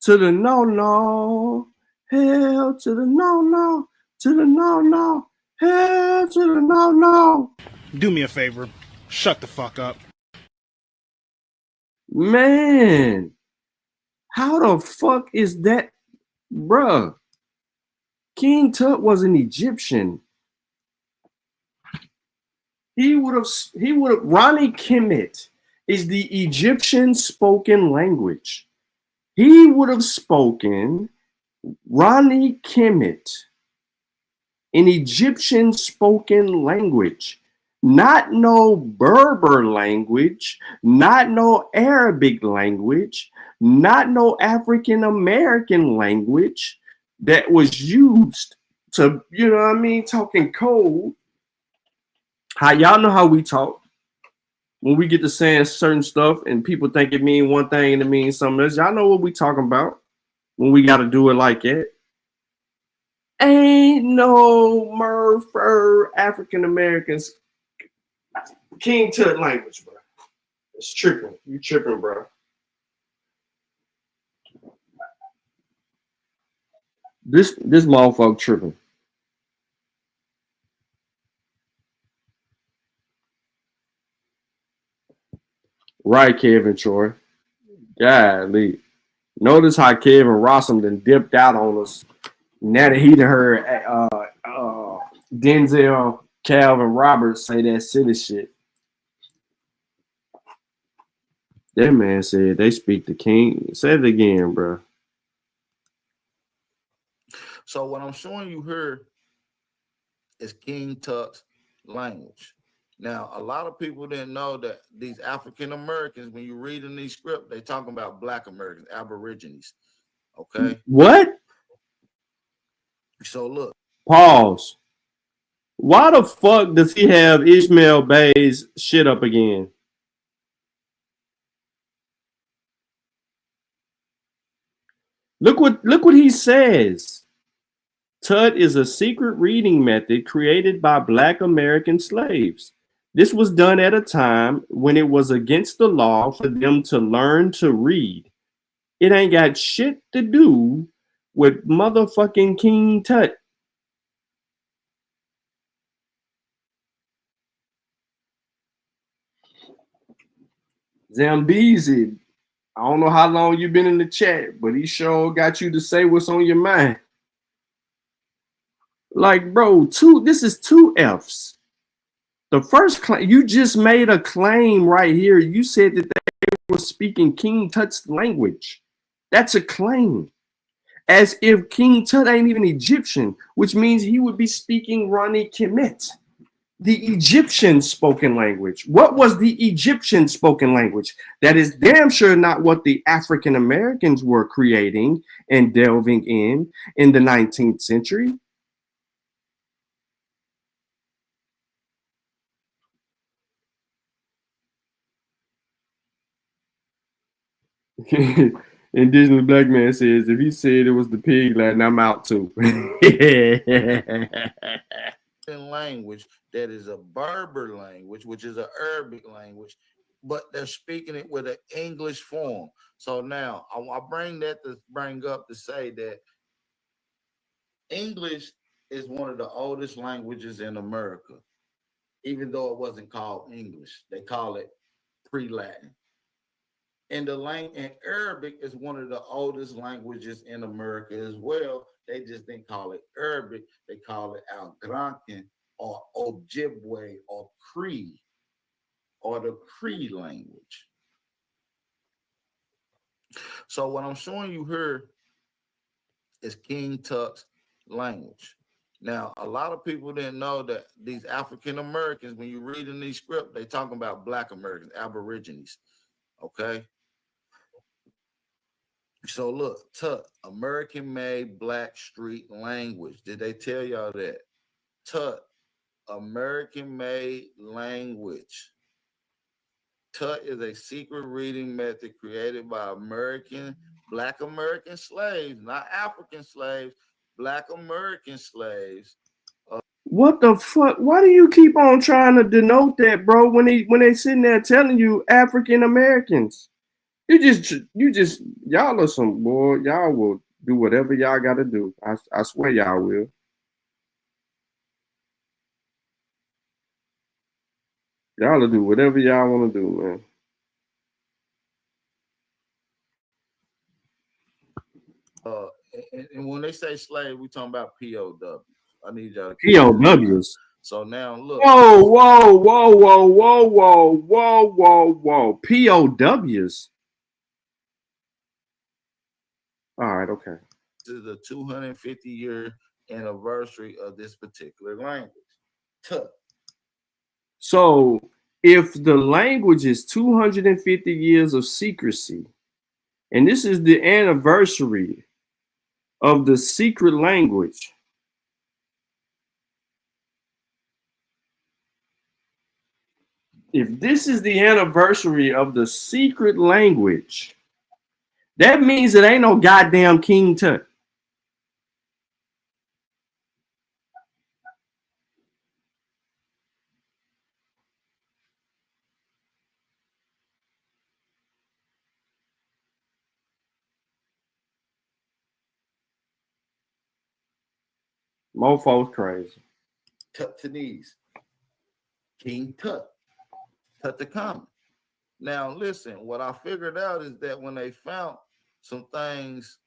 L: To the no. Hell to the no. To the no. Hell to the no.
M: Do me a favor. Shut the fuck up.
L: Man, how the fuck is that? Bruh, King Tut was an Egyptian. He would have, Ronnie Kemet is the Egyptian spoken language. He would have spoken Ronnie Kemet, an Egyptian spoken language. Not no Berber language, not no Arabic language, not no African American language that was used to, you know what I mean, talking code. How y'all know how we talk when we get to saying certain stuff and people think it mean one thing and it means something else. Y'all know what we talking about when we got to do it like that. Ain't no Murphy African Americans King Tut language, bro. It's tripping. You tripping, bro. This motherfucker tripping. Right, Kevin Troy. Golly. Notice how Kevin Rossum done dipped out on us. Now that he done heard Denzel Calvin Roberts say that silly shit. That man said they speak the king. Say it again, bro.
D: So what I'm showing you here is King Tut's language. Now, a lot of people didn't know that these African Americans, when you read in these scripts, they talking about Black Americans, Aborigines. Okay.
L: What?
D: So look.
L: Pause. Why the fuck does he have Ishmael Bay's shit up again? Look what he says. Tut is a secret reading method created by Black American slaves. This was done at a time when it was against the law for them to learn to read. It ain't got shit to do with motherfucking King Tut. Zambezi, I don't know how long you've been in the chat, but he sure got you to say what's on your mind. Like, bro, this is two F's. The first claim, you just made a claim right here. You said that they were speaking King Tut's language. That's a claim. As if King Tut ain't even Egyptian, which means he would be speaking Rani Kemet, the Egyptian spoken language. What was the Egyptian spoken language? That is damn sure not what the African Americans were creating and delving in the 19th century. Indigenous black man says, if he said it was the pig Latin, I'm out too.
D: Language that is a Berber language, which is an Arabic language, but they're speaking it with an English form. So now I bring up to say that English is one of the oldest languages in America, even though it wasn't called English. They call it pre-Latin. And Arabic is one of the oldest languages in America as well. They just didn't call it Arabic. They call it Algonquin or Ojibwe or Cree or the Cree language. So what I'm showing you here is King Tut's language. Now, a lot of people didn't know that these African Americans, when you read in these scripts, they talking about Black Americans, Aborigines. Okay. So look, Tut, American-made Black street language. Did they tell y'all that? Tut, American-made language. Tut is a secret reading method created by Black American slaves, not African slaves, Black American slaves.
L: What the fuck? Why do you keep on trying to denote that, bro? When they sitting there telling you African Americans, you just y'all are some boy. Y'all will do whatever y'all got to do. I swear y'all will. Y'all will do whatever y'all want to do, man.
D: And when they say slave, we talking about POWs. I need y'all to
L: POWs.
D: So now look.
L: Whoa. POWs. All right, okay.
D: This is the 250-year anniversary of this particular language. Tut.
L: So if the language is 250 years of secrecy, and this is the anniversary of the secret language, if this is the anniversary of the secret language, that means it ain't no goddamn King Tut. Mofo's crazy.
D: Tut-Tanese. King Tut. Tutankhamun. Now, listen, what I figured out is that when they found some things,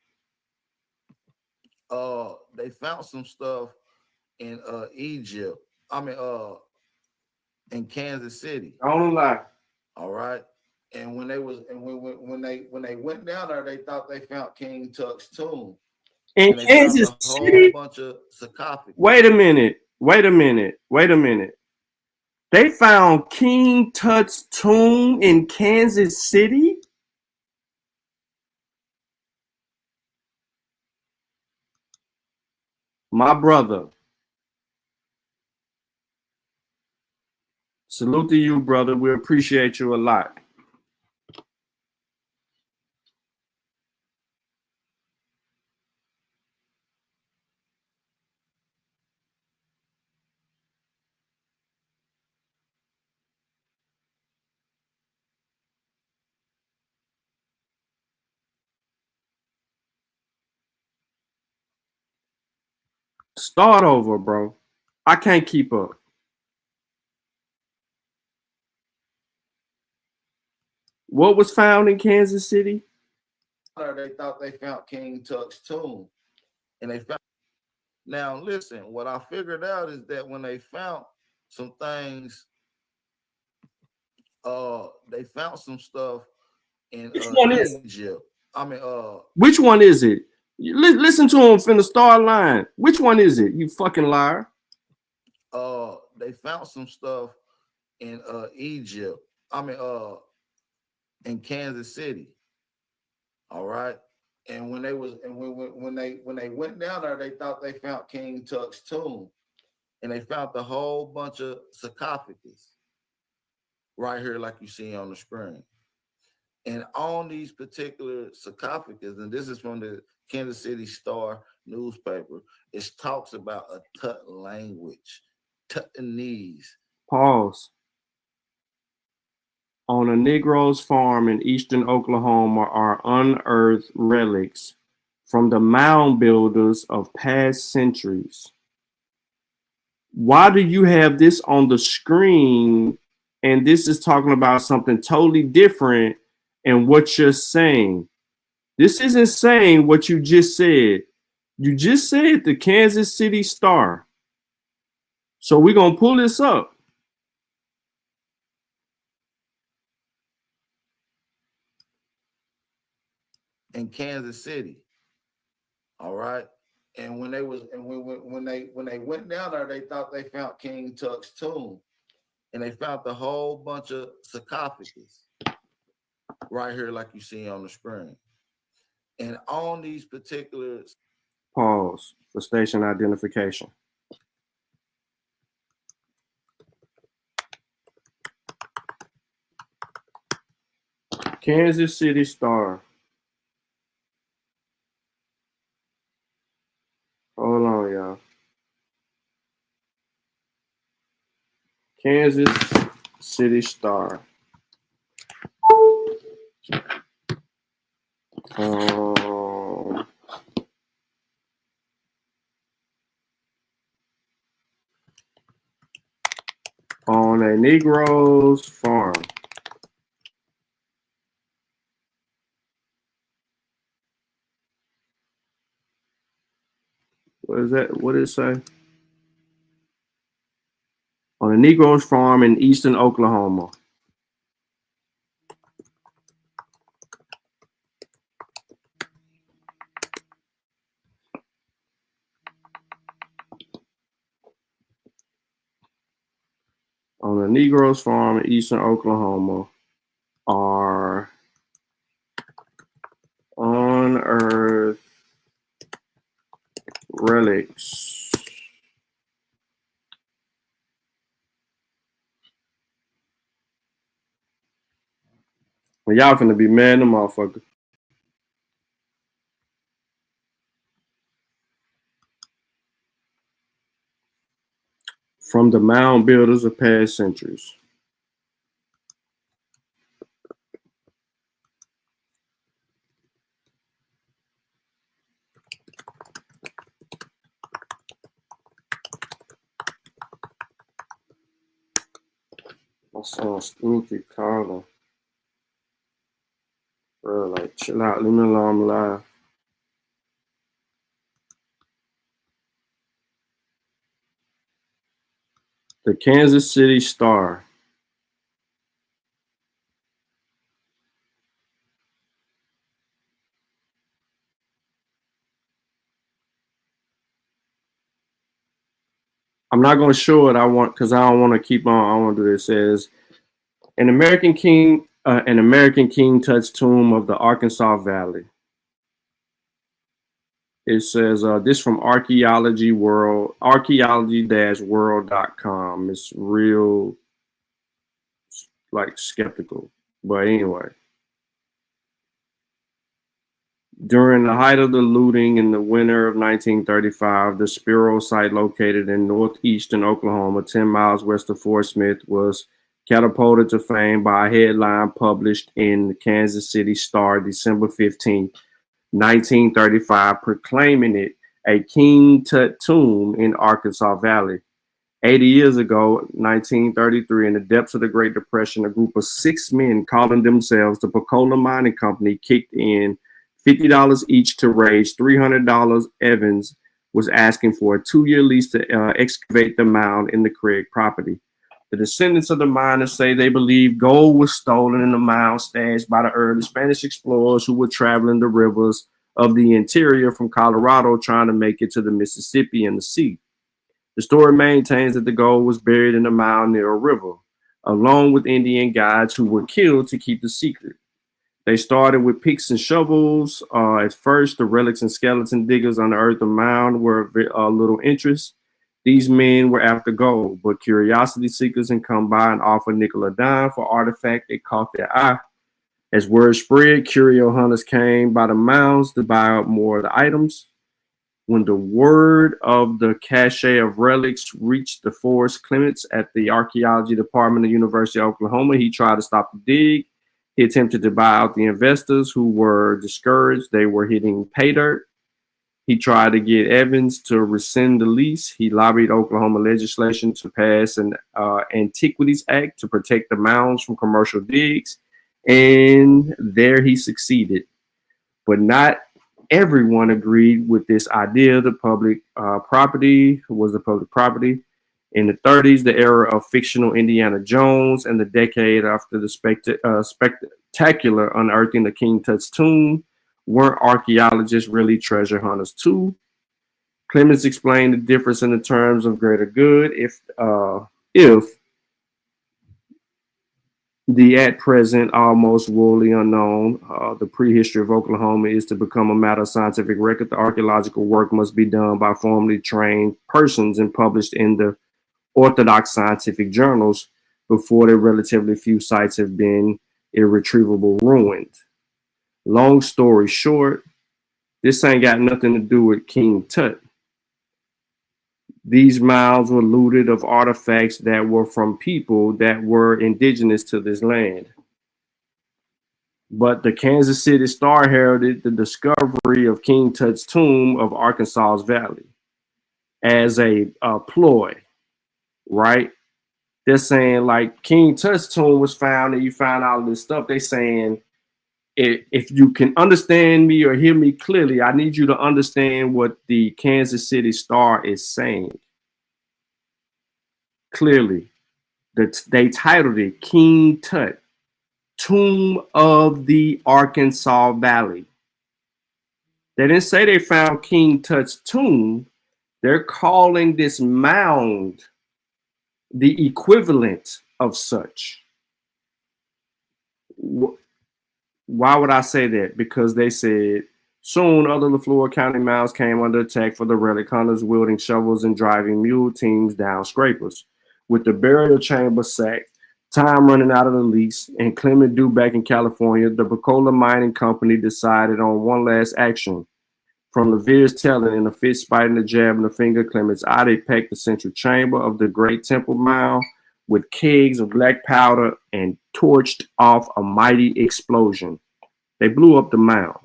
D: they found some stuff in Egypt. I mean, in Kansas City.
L: Don't lie.
D: All right. And when they went down there, they thought they found King Tut's tomb.
L: In
D: And they
L: Kansas
D: found a whole
L: City?
D: bunch of sarcophagus.
L: Wait a minute. They found King Tut's tomb in Kansas City? My brother. Salute to you, brother. We appreciate you a lot. Start over, bro. I can't keep up. What was found in Kansas City?
D: They thought they found King Tut's tomb. And they found. Now, listen, what I figured out is that when they found some things, they found some stuff in
L: Which one is it?
D: Egypt. I mean,
L: Which one is it? Listen to him from the start line. Which one is it, you fucking liar?
D: They found some stuff in Egypt. I mean, in Kansas City. All right. And when they went down there, they thought they found King Tut's tomb. And they found a whole bunch of sarcophagus right here, like you see on the screen. And on these particular sarcophagus, and this is from the Kansas City Star newspaper, it talks about a Tut language, Tutanese.
L: Pause. On a Negro's farm in eastern Oklahoma are unearthed relics from the mound builders of past centuries. Why do you have this on the screen and this is talking about something totally different and what you're saying? This isn't saying what you just said. You just said the Kansas City Star. So we're going to pull this up.
D: In Kansas City. All right. And when they went down there, they thought they found King Tut's tomb. And they found a whole bunch of sarcophagus right here, like you see on the screen. And on these particular.
L: Pause for station identification. Kansas City Star. Hold on, y'all. Kansas City Star. On a Negro's farm. What is that? What did it say? On a Negro's farm in eastern Oklahoma. On a Negro's farm in eastern Oklahoma are unearthed relics well, y'all finna be mad in the motherfucker. From the mound builders of past centuries. My son Spooky Carla. bro. Like, chill out. Leave me alone. I'm alive. The Kansas City Star. I'm not going to show it. Because I don't want to keep on. I want to do this. It says an American King Tut's tomb of the Arkansas Valley. It says this from archaeology-world.com. It's real, like, skeptical. But anyway. During the height of the looting in the winter of 1935, the Spiro site located in northeastern Oklahoma, 10 miles west of Fort Smith, was catapulted to fame by a headline published in the Kansas City Star December 15, 1935, proclaiming it a King Tut tomb in Arkansas Valley. 80 years ago, 1933, in the depths of the Great Depression, a group of 6 men calling themselves the Pensacola Mining Company kicked in $50 each to raise $300. Evans was asking for a 2-year lease to excavate the mound in the Craig property. The descendants of the miners say they believe gold was stolen in the mound stashed by the early Spanish explorers who were traveling the rivers of the interior from Colorado trying to make it to the Mississippi and the sea. The story maintains that the gold was buried in a mound near a river, along with Indian guides who were killed to keep the secret. They started with picks and shovels. At first, the relics and skeleton diggers unearthed the mound were of little interest. These men were after gold, but curiosity seekers had come by and offered nickel or dime for artifact that caught their eye. As word spread, curio hunters came by the mounds to buy up more of the items. When the word of the cache of relics reached DeForest Clements at the Archaeology Department of the University of Oklahoma, he tried to stop the dig. He attempted to buy out the investors who were discouraged. They were hitting pay dirt. He tried to get Evans to rescind the lease. He lobbied Oklahoma legislation to pass an Antiquities Act to protect the mounds from commercial digs. And there he succeeded. But not everyone agreed with this idea. The public property was the public property. In the 30s, the era of fictional Indiana Jones, and the decade after the spectacular unearthing of King Tut's tomb, weren't archaeologists really treasure hunters too? Clemens explained the difference in the terms of greater good. If the at present almost woefully unknown, the prehistory of Oklahoma is to become a matter of scientific record, the archaeological work must be done by formally trained persons and published in the orthodox scientific journals before the relatively few sites have been irretrievably ruined. Long story short, this ain't got nothing to do with King Tut. These mounds were looted of artifacts that were from people that were indigenous to this land. But the Kansas City Star heralded the discovery of King Tut's tomb of Arkansas's Valley as a ploy, right? They're saying like King Tut's tomb was found and you found all this stuff. They're saying, if you can understand me or hear me clearly, I need you to understand what the Kansas City Star is saying. Clearly, they titled it King Tut, Tomb of the Arkansas Valley. They didn't say they found King Tut's tomb. They're calling this mound the equivalent of such. Why would I say that? Because they said soon other LaFleur County mounds came under attack for the relic hunters wielding shovels and driving mule teams down scrapers. With the burial chamber sacked, time running out of the lease, and Clement due back in California, the Pensacola Mining Company decided on one last action. From Levere's telling, in a fist biting the jab in the finger Clement's eye, they packed the central chamber of the Great Temple Mound with kegs of black powder and torched off a mighty explosion. They blew up the mound.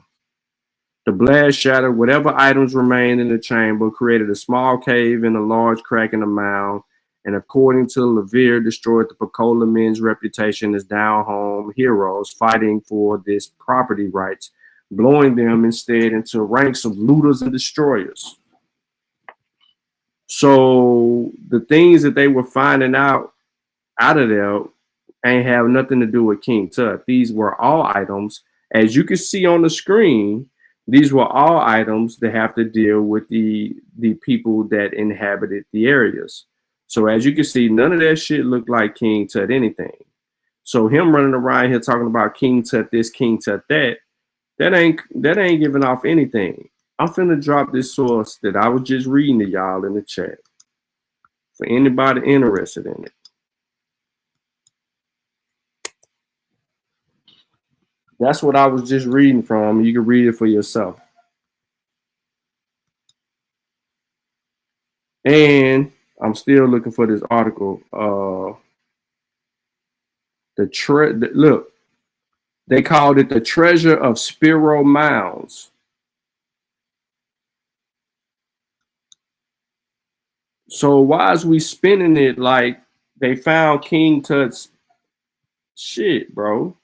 L: The blast shattered whatever items remained in the chamber, created a small cave and a large crack in the mound, And according to Levere, destroyed the Pecola men's reputation as down-home heroes fighting for this property rights, blowing them instead into ranks of looters and destroyers. So the things that they were finding out of there ain't have nothing to do with King Tut. These were all items, as you can see on the screen, these were all items that have to deal with the people that inhabited the areas. So as you can see, none of that shit looked like King Tut anything. So him running around here talking about King Tut this, King Tut that ain't giving off anything. I'm finna drop this source that I was just reading to y'all in the chat for anybody interested in it. That's what I was just reading from. You can read it for yourself. And I'm still looking for this article. Look, they called it the treasure of Spiro Mounds. So why is we spinning it like they found King Tut's shit, bro?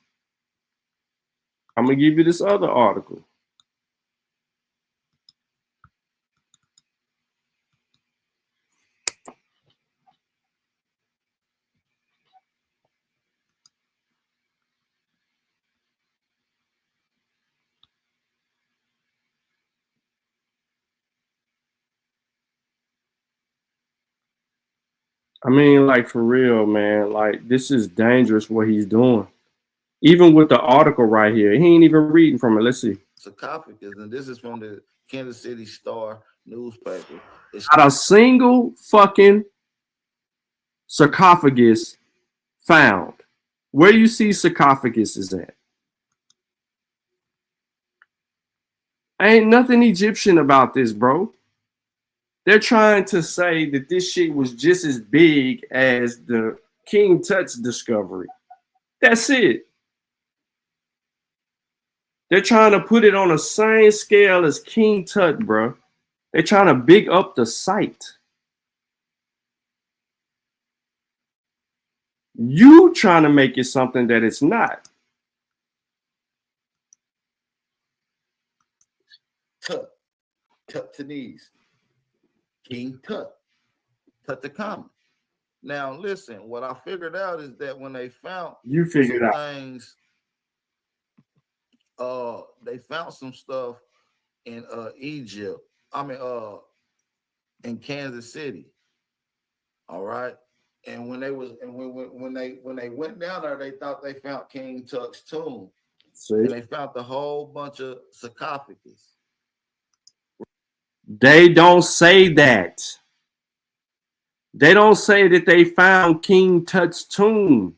L: I'm gonna give you this other article. I mean, like, for real, man. Like, this is dangerous what he's doing. Even with the article right here, he ain't even reading from it. Let's see.
D: Sarcophagus, and this is from the Kansas City Star newspaper. It's
L: not a single fucking sarcophagus found. Where you see sarcophagus is at? Ain't nothing Egyptian about this, bro. They're trying to say that this shit was just as big as the King Tut's discovery. That's it. They're trying to put it on the same scale as King Tut, bro. They're trying to big up the site. You trying to make it something that it's not.
D: Tut, Tut-Tanese, King Tut, Tutankhamun. Now, listen, what I figured out is that when they found things, they found some stuff in Egypt. I mean, in Kansas City. All right. And when they went down there, they thought they found King Tut's tomb.
L: See?
D: And they found a whole bunch of sarcophagus.
L: They don't say that. They don't say that they found King Tut's tomb.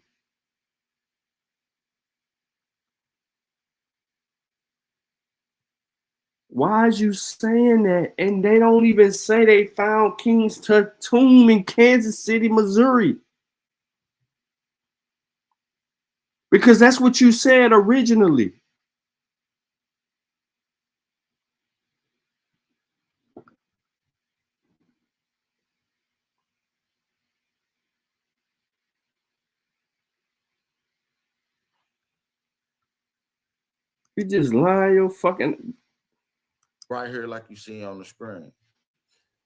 L: Why is you saying that? And they don't even say they found King Tut's tomb in Kansas City, Missouri. Because that's what you said originally. You just lying your fucking...
D: Right here, like you see on the screen.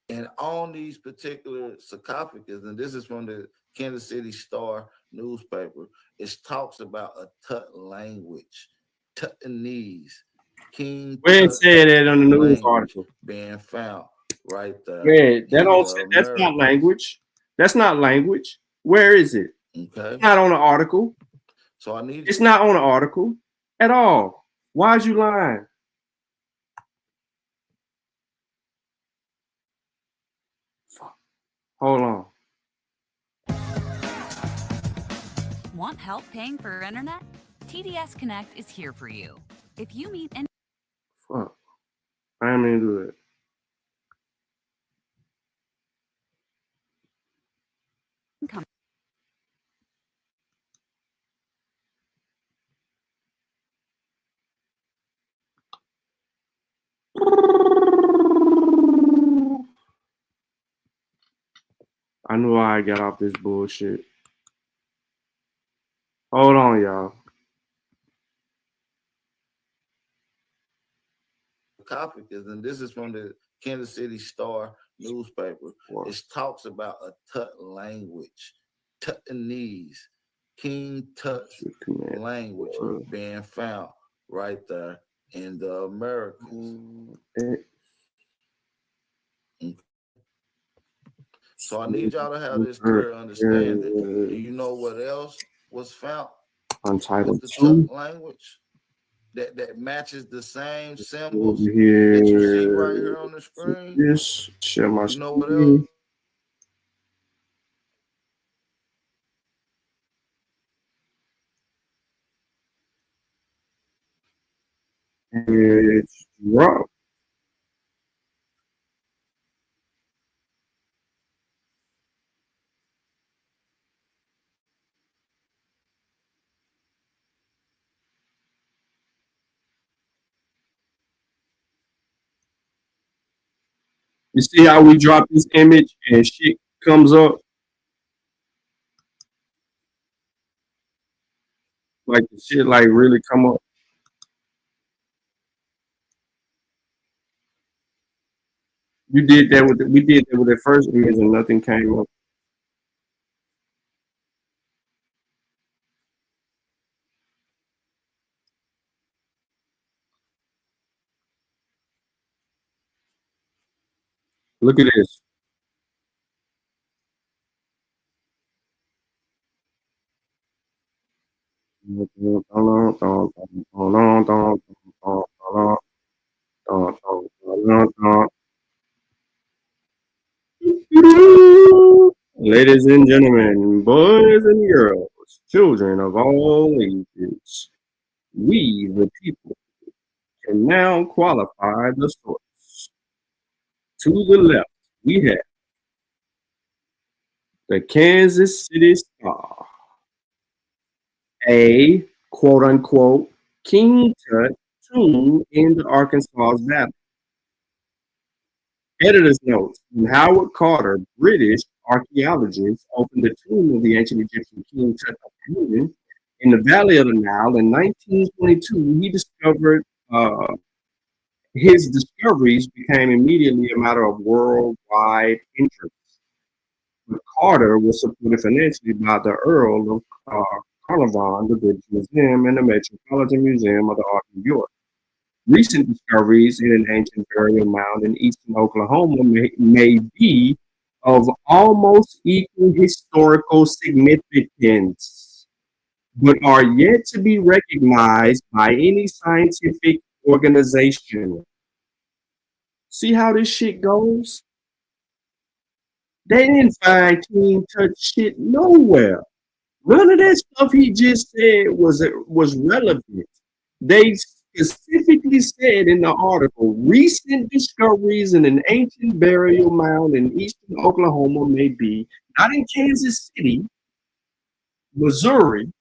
D: And on these particular sarcophagus, and this is from the Kansas City Star newspaper, it talks about a Tut language, Tut-Tanese, King.
L: Where it said that on the news article
D: being found right there.
L: Where that don't say, that's not language. That's not language. Where is it?
D: Okay.
L: It's not on the article.
D: So I need.
L: It's not on the article at all. Why is you lying? Hold on.
N: Want help paying for internet? TDS Connect is here for you. If you meet any...
L: Fuck. I ain't gonna do that. I knew I got off this bullshit. Hold on, y'all.
D: Topic is, and this is from the Kansas City Star newspaper. It talks about a Tut language, Tutanese, King Tut's language being found right there in the Americas. So I need y'all to have this clear understanding. Do you know what else was found
L: Untitled
D: with the
L: 2
D: Tut language that matches the same symbols that you see right here on the screen?
L: Yes, share my
D: You know what else?
L: It's dropped. You see how we drop this image and shit comes up? Like the shit like really come up. We did that with the first image and nothing came up. Look at this. Ladies and gentlemen, boys and girls, children of all ages, we, the people, can now qualify the source. To the left, we have the Kansas City Star, a quote-unquote King Tut tomb in the Arkansas Valley. Editor's notes: when Howard Carter, British archaeologist, opened the tomb of the ancient Egyptian king Tut of Canaan in the Valley of the Nile in 1922, he discovered his discoveries became immediately a matter of worldwide interest. But Carter was supported financially by the Earl of Carnarvon, the British Museum, and the Metropolitan Museum of the Art of New York. Recent discoveries in an ancient burial mound in eastern Oklahoma may be of almost equal historical significance, but are yet to be recognized by any scientific organization. See how this shit goes? They didn't find King Tut shit nowhere. None of that stuff he just said was relevant. They specifically said in the article, recent discoveries in an ancient burial mound in eastern Oklahoma may be, not in Kansas City, Missouri,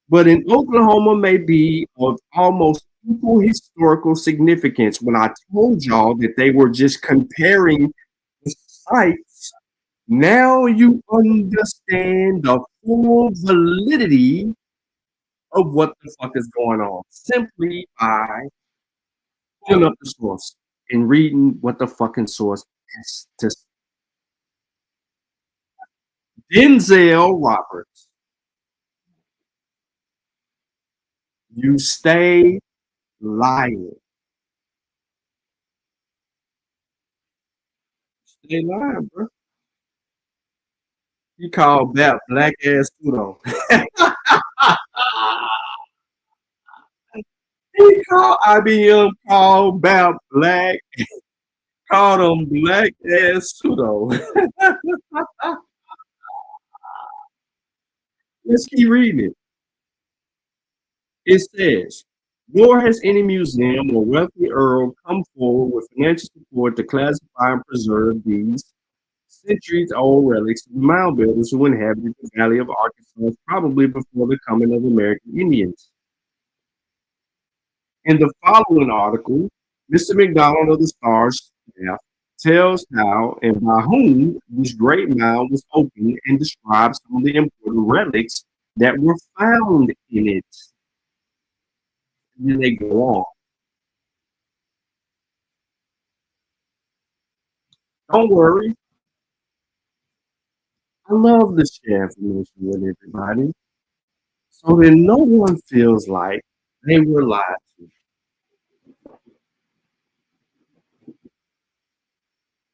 L: but in Oklahoma may be of almost equal historical significance. When I told y'all that they were just comparing the sites, now you understand the full validity of what the fuck is going on simply by pulling up the source and reading what the fucking source has to say. Denzel Roberts, you stay lying. Stay lying, bro. He called that black ass pseudo. He called IBM called Bap black, called him black ass pseudo. Let's keep reading it. It says, nor has any museum or wealthy earl come forward with financial support to classify and preserve these centuries-old relics of the mound builders who inhabited the Valley of Arkansas probably before the coming of American Indians. In the following article, Mr. McDonald of the Star staff tells how and by whom this great mound was opened and describes some of the important relics that were found in it. And then they go on. Don't worry. I love to share information with everybody so that no one feels like they were lied to.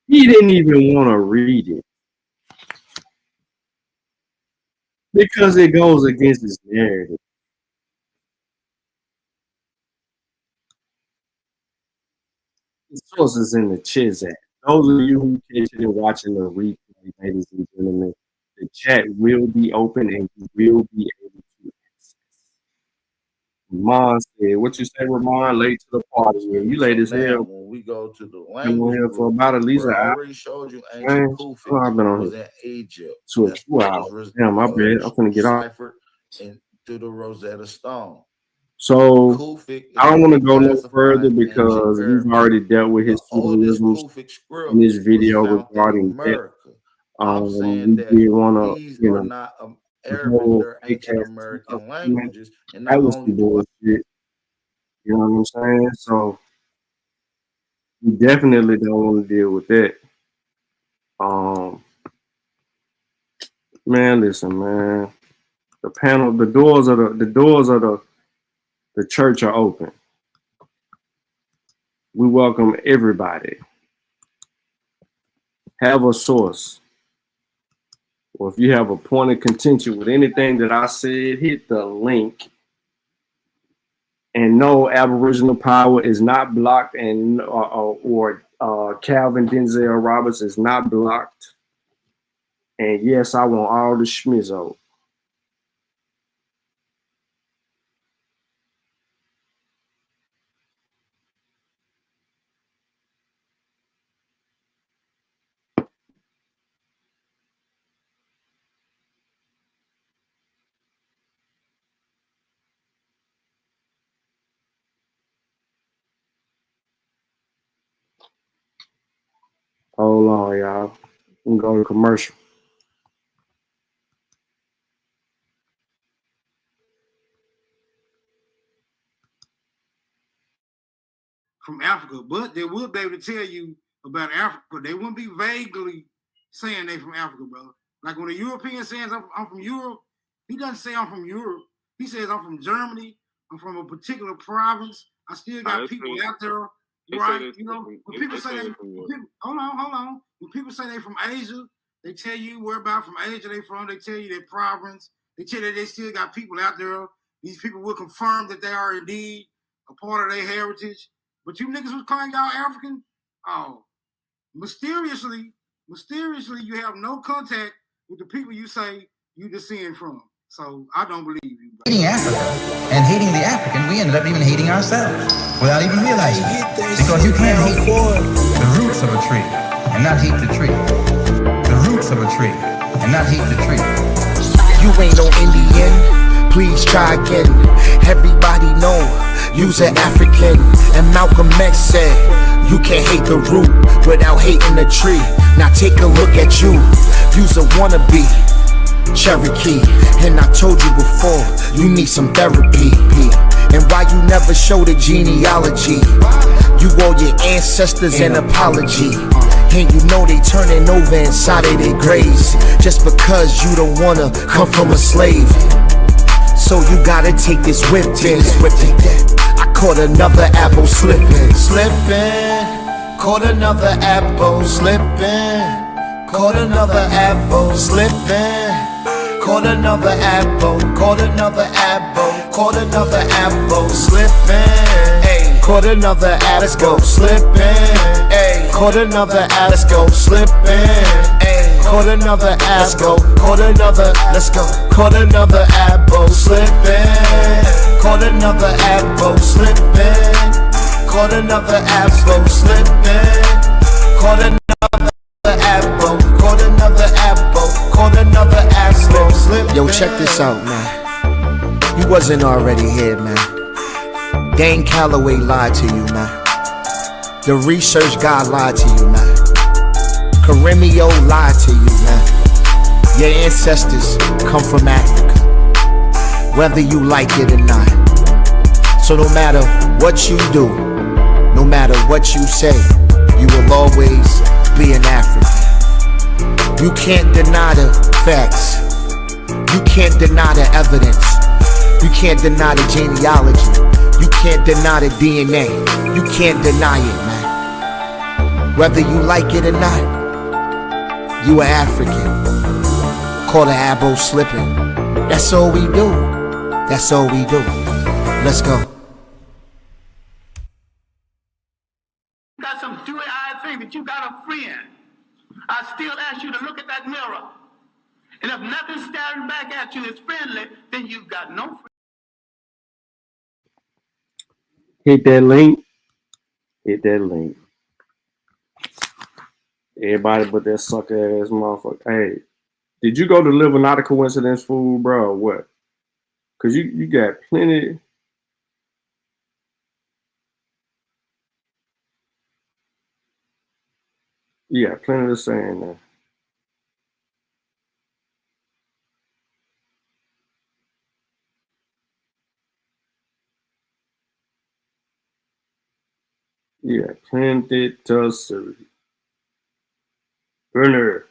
L: He didn't even want to read it because it goes against his narrative. The source is in the Chizat. Those of you who catch it and watching the replay, ladies and gentlemen, the chat will be open and you will be able to access. Ramon said, what you say, Ramon? Late to the party. You late as hell.
D: When we go to the
L: Been on here for about at least an
D: I
L: hour.
D: already showed you ancient Kufic
L: I've been on
D: was
L: here
D: in Egypt.
L: to 2 hours. Damn, my bad. I'm gonna get off.
D: And through the Rosetta Stone.
L: So I don't want to go no further because we've already dealt with his pseudoisms in this video regarding that. We did want to, you know,
D: not Arabic, they're ancient American languages, and not
L: that was
D: only
L: some bullshit. You know what I'm saying? So we definitely don't want to deal with that. Man, listen, man. The panel, the doors of the church are open. We welcome everybody. Have a source. Or if you have a point of contention with anything that I said, hit the link. And no, Aboriginal power is not blocked, and Calvin Denzel Roberts is not blocked. And yes, I want all the schmizzo. Hold on, y'all. We can go to commercial.
I: From Africa, but they will be able to tell you about Africa. They wouldn't be vaguely saying they from Africa, brother. Like when a European says I'm from Europe, he doesn't say I'm from Europe. He says I'm from Germany. I'm from a particular province. I still got people out there, right? You know, when people say hold on. When people say they from Asia, they tell you where about from Asia they from. They tell you their province. They tell you they still got people out there. These people will confirm that they are indeed a part of their heritage. But you niggas was calling y'all African? Oh, mysteriously, you have no contact with the people you say you descend from. So I don't believe you. Bro.
J: Hating Africa and hating the African, we ended up even hating ourselves without even realizing it. Because you can't hate the roots of a tree and not hate the tree. The roots of a tree and not hate the tree.
H: You ain't no Indian, please try again. Everybody know you's an African. And Malcolm X said, you can't hate the root without hating the tree. Now take a look at you, you's a wannabe Cherokee. And I told you before, you need some therapy. And why you never show the genealogy? You owe your ancestors an apology. And you know they turning over inside of their graves just because you don't wanna come from a slave. So you gotta take this whipping. I caught another apple slipping. Caught another apple slipping. Caught another apple slipping. Caught another apple. Caught another apple. Caught another apple slipping. Hey, caught another apple. Let's go slipping. Hey, caught another apple. Let's go slipping. Hey, caught another apple. Caught another. Let's go. Caught another apple slipping. Caught another apple slipping. Caught another apple slipping. Caught another apple. Caught another apple. Caught another apple slipping. Yo, check this out, man. You wasn't already here, man. Dane Calloway lied to you, man. The research guy lied to you, man. Caremio lied to you, man. Your ancestors come from Africa, whether you like it or not. So no matter what you do, no matter what you say, you will always be an African. You can't deny the facts. You can't deny the evidence. You can't deny the genealogy. You can't deny the DNA. You can't deny it, man. Whether you like it or not, you are African. Call the abo slipping. That's all we do. That's all we do. Let's go.
K: Got some dewy-eyed thing that you got a friend. I still ask you to look at that mirror. And if nothing's staring back at you is friendly, then you've got no friend.
L: Hit that link. Hit that link. Everybody but that sucker ass motherfucker. Hey, did you go to Live Not a Coincidence, fool, bro, or what? Cause you got plenty. You got plenty to say in there. Yeah, plenty to say. Burner.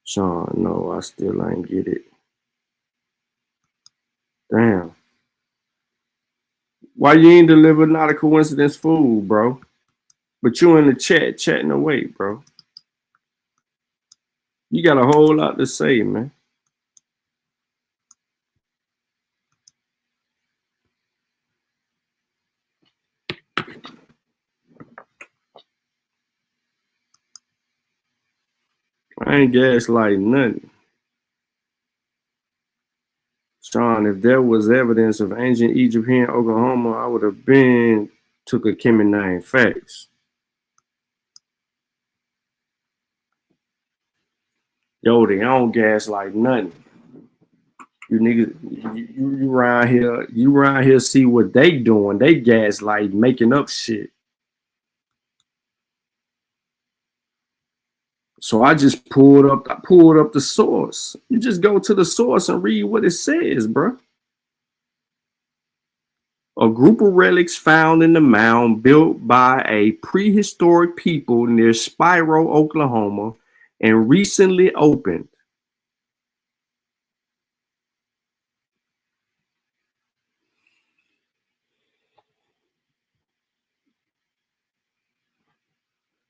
L: Sean, no, I still ain't get it. Damn. Why you ain't delivered Not a Coincidence, fool, bro? But you in the chat chatting away, bro. You got a whole lot to say, man. I ain't gaslighting nothing. Sean, if there was evidence of ancient Egypt here in Oklahoma, I would have been took a Kimmy 9 facts. Yo, they don't gaslight nothing. You niggas, you around here see what they doing. They gaslight, making up shit. So I just pulled up the source. You just go to the source and read what it says, bro. A group of relics found in the mound built by a prehistoric people near Spiro, Oklahoma, and recently opened.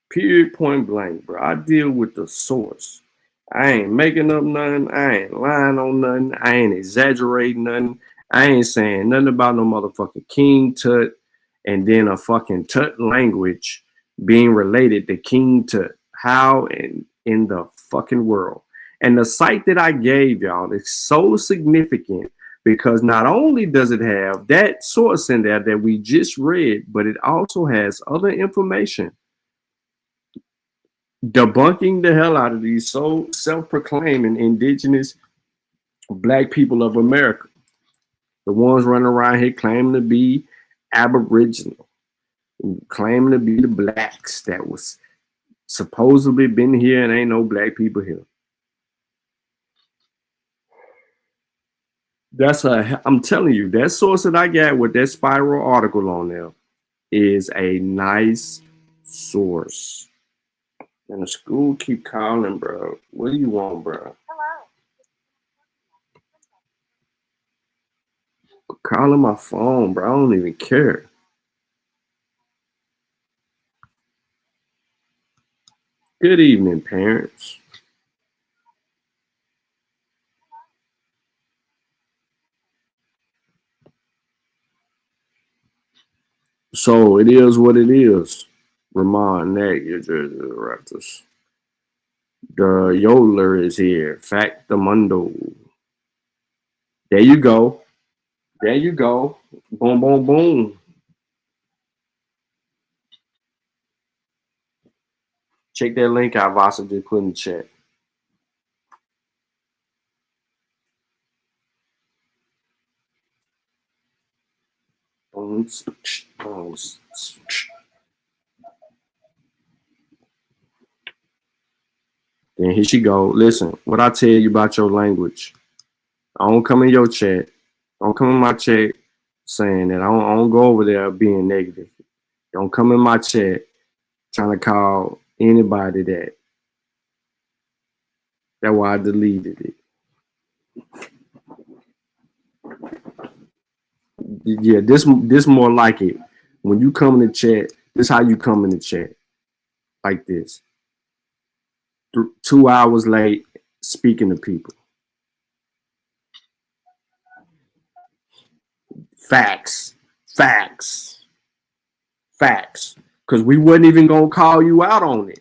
L: Period, point blank, bro. I deal with the source. I ain't making up nothing. I ain't lying on nothing. I ain't exaggerating nothing. I ain't saying nothing about no motherfucking King Tut and then a fucking Tut language being related to King Tut. How in the fucking world? And the site that I gave y'all is so significant because not only does it have that source in there that we just read, but it also has other information debunking the hell out of these so self-proclaiming indigenous black people of America. The ones running around here claiming to be Aboriginal, claiming to be the blacks that was supposedly been here and ain't no black people here. I'm telling you, that source that I got with that Spiral article on there is a nice source. And the school keep calling, bro. What do you want, bro? Calling my phone, bro. I don't even care. Good evening, parents. So it is what it is. Ramon, Nag, your Jersey Raptors. The Yodeler is here. Factamundo. There you go. There you go. Boom, boom, boom. Check that link out, Vasa just put in the chat. Then here she go. Listen, what I tell you about your language. I don't come in your chat. Don't come in my chat saying that. I don't go over there being negative. Don't come in my chat trying to call anybody that. That's why I deleted it. Yeah, this more like it. When you come in the chat, this how you come in the chat. Like this. 2 hours late, speaking to people. Facts. Because we wasn't even going to call you out on it.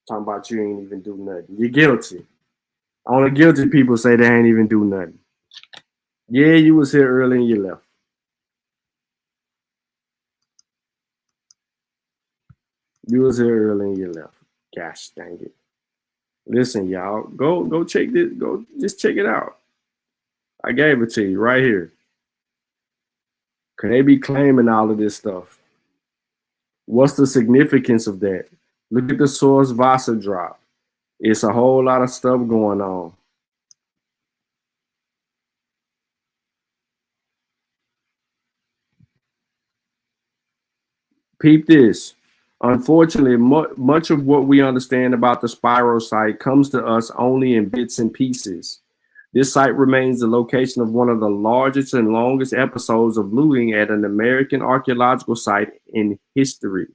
L: Talking about you ain't even do nothing. You're guilty. Only guilty people say they ain't even do nothing. Yeah, you was here early and you left. You was here early and you left. Gosh dang it. Listen, y'all, go check this. Go just check it out. I gave it to you right here. Could they be claiming all of this stuff? What's the significance of that? Look at the source Vasa drop. It's a whole lot of stuff going on. Peep this. Unfortunately, much of what we understand about the Spiral site comes to us only in bits and pieces. This site remains the location of one of the largest and longest episodes of looting at an American archaeological site in history.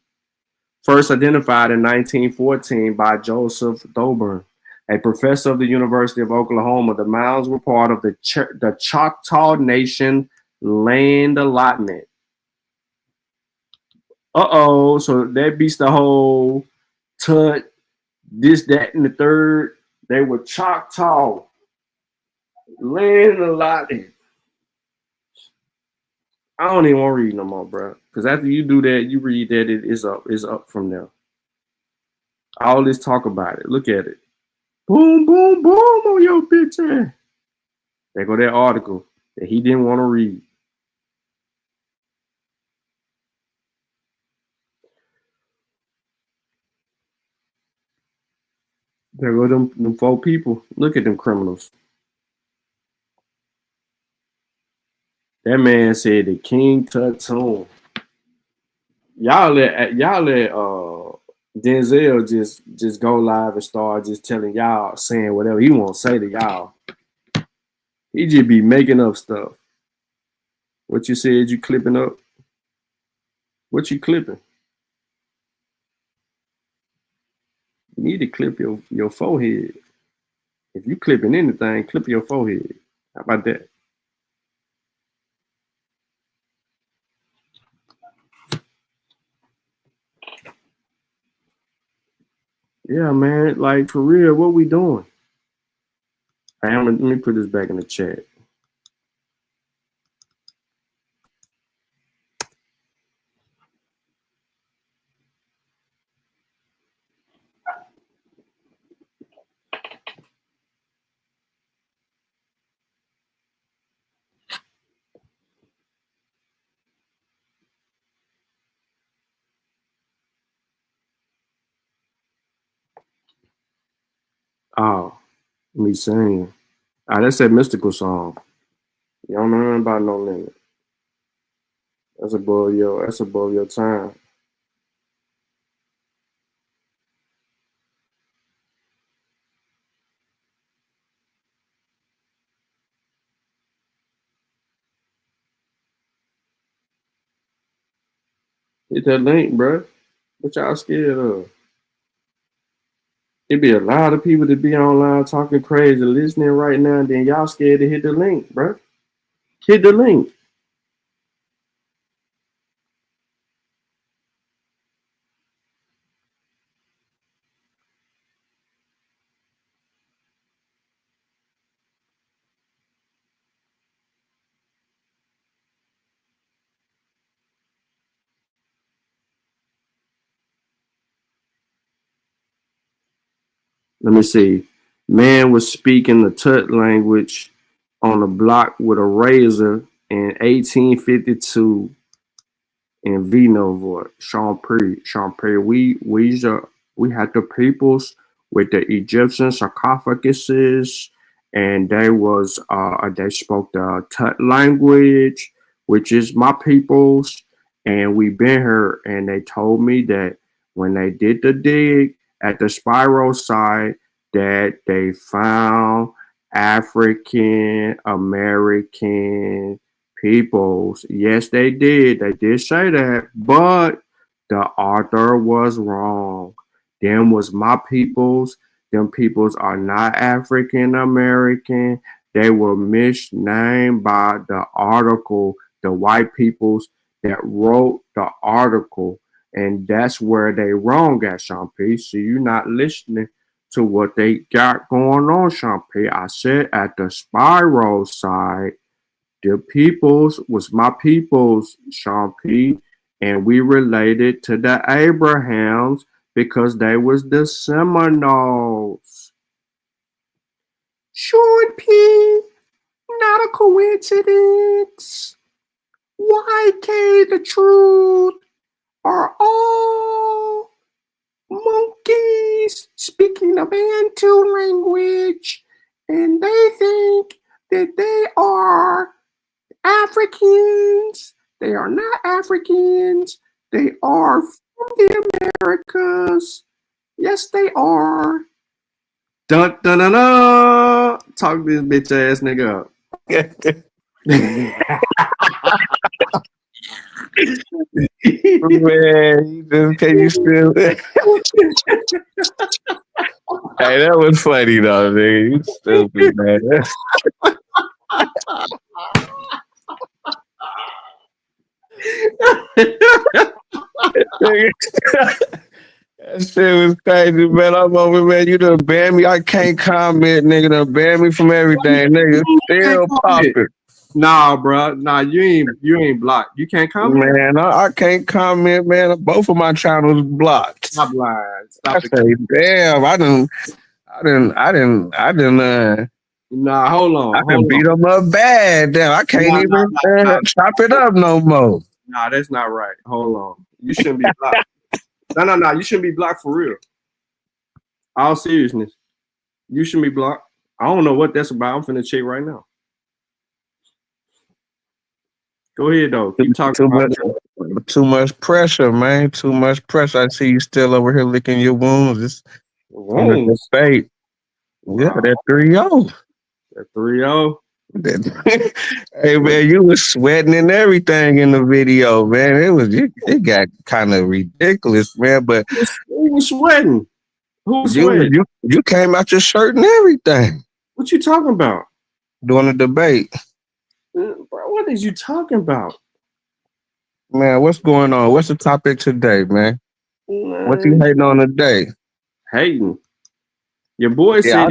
L: First identified in 1914 by Joseph Doburn, a professor of the University of Oklahoma, the mounds were part of the Choctaw Nation land allotment. So that beats the whole tut, this, that, and the third. They were Choctaw land allotment. I don't even want to read no more, bro. Because after you do that, you read that it's up from there. All this talk about it. Look at it. Boom, boom, boom on your picture. There go that article that he didn't want to read. There go them 4 people. Look at them criminals. That man said the King Tutun. Y'all let Denzel just go live and start just telling y'all, saying whatever he wants to say to y'all. He just be making up stuff. What you said you clipping up? What you clipping? You need to clip your forehead. If you clipping anything, clip your forehead. How about that? Yeah, man. Like, for real, what we doing? Let me put this back in the chat. Oh, me saying. That's that mystical song. You don't know nothing about no limit. That's above your time. Hit that link, bro. What y'all scared of? It be a lot of people that be online talking crazy, listening right now, and then y'all scared to hit the link, bro. Hit the link. Let me see. Man was speaking the Tut language on the block with a razor in 1852 in Vinovo, Champre. We had the peoples with the Egyptian sarcophaguses, and they spoke the Tut language, which is my peoples, and we been here, and they told me that when they did the dig at the spiral site, that they found African American peoples. Yes, they did. They did say that, but the author was wrong. Them was my peoples. Them peoples are not African American. They were misnamed by the article, the white peoples that wrote the article. And that's where they wrong at, Sean P. So you're not listening to what they got going on, Sean P. I said at the spiral side, the peoples was my peoples, Sean P. And we related to the Abrahams because they was the Seminoles. Sean P. Not a coincidence. YK, the truth, are all monkeys speaking a Bantu language, and they think that they are Africans. They are not Africans. They are from the Americas. Yes, they are. Dun dun dun dun. Talk this bitch ass nigga up.
O: Man, can you still? Hey, that was funny though, nigga. You stupid, man. That shit was crazy, man. I'm over, man. You done banned me. I can't comment, nigga. Done banned me from everything, nigga. Still popping.
L: Nah, bro. Nah, you ain't blocked. You can't comment.
O: Man, I can't comment, man. Both of my channels blocked.
L: Stop lying. Stop
O: I say, damn, I didn't.
L: Nah, hold on.
O: I done beat them up bad. Damn, I can't even chop it up no more.
L: Nah, that's not right. Hold on. You shouldn't be blocked. No. You shouldn't be blocked for real. All seriousness. You shouldn't be blocked. I don't know what that's about. I'm finna check right now. Go ahead, though. Keep talking
O: Too much pressure, man. Too much pressure. I see you still over here licking your wounds. It's
L: wounds.
O: Fate.
L: Wow.
O: Yeah, that 3-0.
L: That 3-0.
O: Hey man, you was sweating and everything in the video, man. It got kind of ridiculous, man. But
L: who was sweating? Who was sweating?
O: You came out your shirt and everything.
L: What you talking about?
O: Doing a debate.
L: Bro, what is you talking about?
O: Man, what's going on? What's the topic today, man? What you hating on today?
L: Hating. Your boy said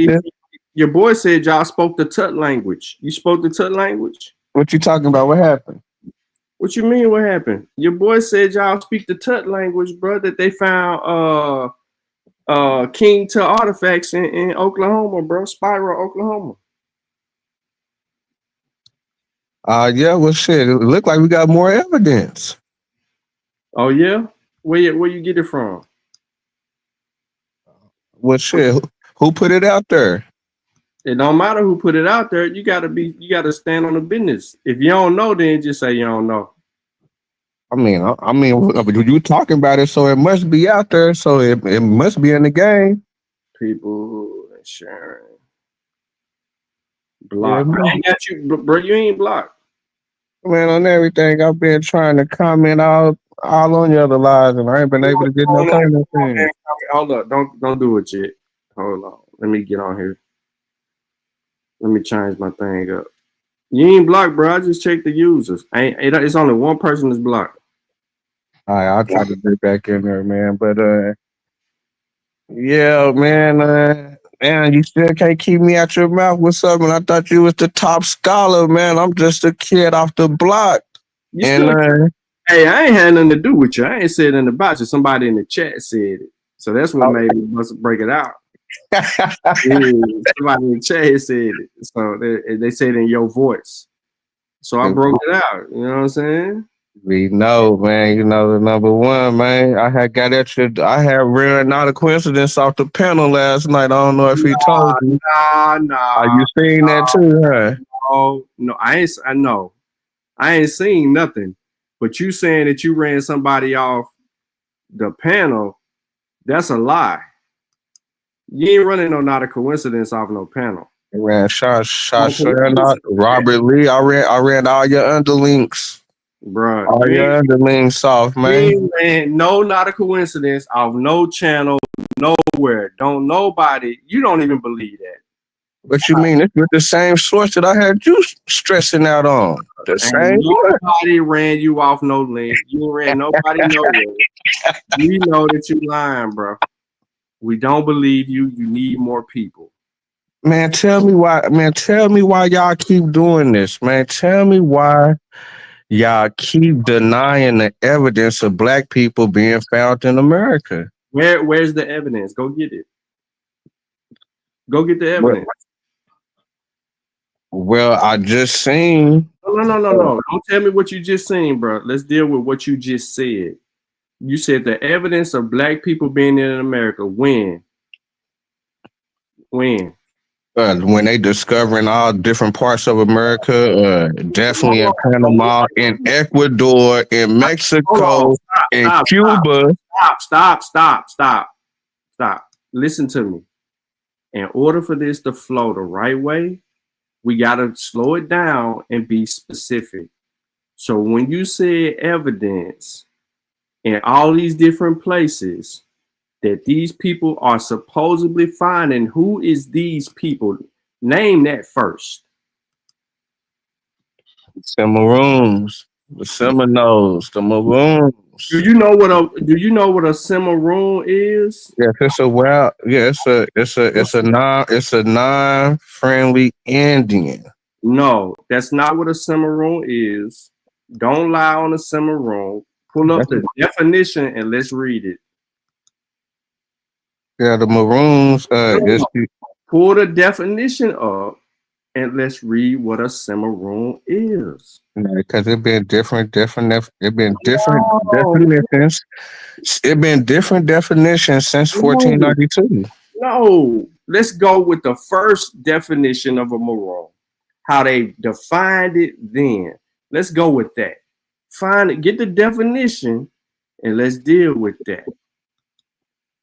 L: your boy said y'all spoke the Tut language. You spoke the Tut language?
O: What you talking about? What happened?
L: What you mean what happened? Your boy said y'all speak the Tut language, bro, that they found King Tut artifacts in Oklahoma, bro. Spiral, Oklahoma.
O: Yeah, well shit. It looked like we got more evidence.
L: Oh yeah? Where you get it from?
O: Well shit. Who put it out there?
L: It don't matter who put it out there. You gotta stand on the business. If you don't know, then just say you don't know.
O: I mean, you talking about it, so it must be out there. So it must be in the game.
L: People sharing. Block. I ain't got you, bro. You ain't blocked.
O: Man, on everything, I've been trying to comment all on your other lives, and I ain't been able to get no comments in.
L: Hold up, don't do it yet. Hold on, let me get on here. Let me change my thing up. You ain't blocked, bro. I just checked the users. It's only one person that's blocked.
O: All right, I'll try to get back in there, man. But yeah, man, you still can't keep me out your mouth with something. I thought you was the top scholar, man. I'm just a kid off the block.
L: Hey, I ain't had nothing to do with you. I ain't said nothing about you. Somebody in the chat said it. So that's what made me must break it out. Yeah, somebody in the chat said it. So they said it in your voice. So I broke it out. You know what I'm saying?
O: We know, man. You know the number one, man. I had ran out of coincidence off the panel last night. I don't know if he told you.
L: Nah.
O: You seen that too, huh?
L: No, I ain't seen nothing. But you saying that you ran somebody off the panel, that's a lie. You ain't running not a coincidence off no panel.
O: I ran Robert Lee. I ran all your underlinks.
L: Bro,
O: all your underlinks off, man.
L: You ain't ran not a coincidence off no channel, nowhere. Don't nobody, you don't even believe that.
O: What you mean? It's with the same source that I had you stressing out on. The same.
L: Nobody ran you off no link. You ran nobody nowhere. We know that you lying, bro. We don't believe you. You need more people.
O: Man, tell me why. Man, tell me why y'all keep doing this. Man, tell me why y'all keep denying the evidence of black people being found in America.
L: Where's the evidence? Go get it. Go get the evidence.
O: Well, I just seen.
L: No. Don't tell me what you just seen, bro. Let's deal with what you just said. You said the evidence of black people being in America. When?
O: When they discovering all different parts of America, definitely in Panama, in Ecuador, in Mexico, in Cuba.
L: Stop. Listen to me. In order for this to flow the right way, we got to slow it down and be specific. So when you say evidence in all these different places that these people are supposedly finding, who is these people? Name that first.
O: Cimarrones, the Seminoles, the Maroons.
L: Do you know what a Cimarron is?
O: Yes, it's a non-friendly Indian.
L: No, that's not what a Cimarron is. Don't lie on a Cimarron. Pull up the definition and let's read it.
O: Yeah, the Maroons.
L: Pull the definition up and let's read what a Cimarron is.
O: Because it's been different definitions. It's been different definitions since 1492.
L: No, let's go with the first definition of a Maroon. How they defined it then. Let's go with that. Find it, get the definition, and let's deal with that.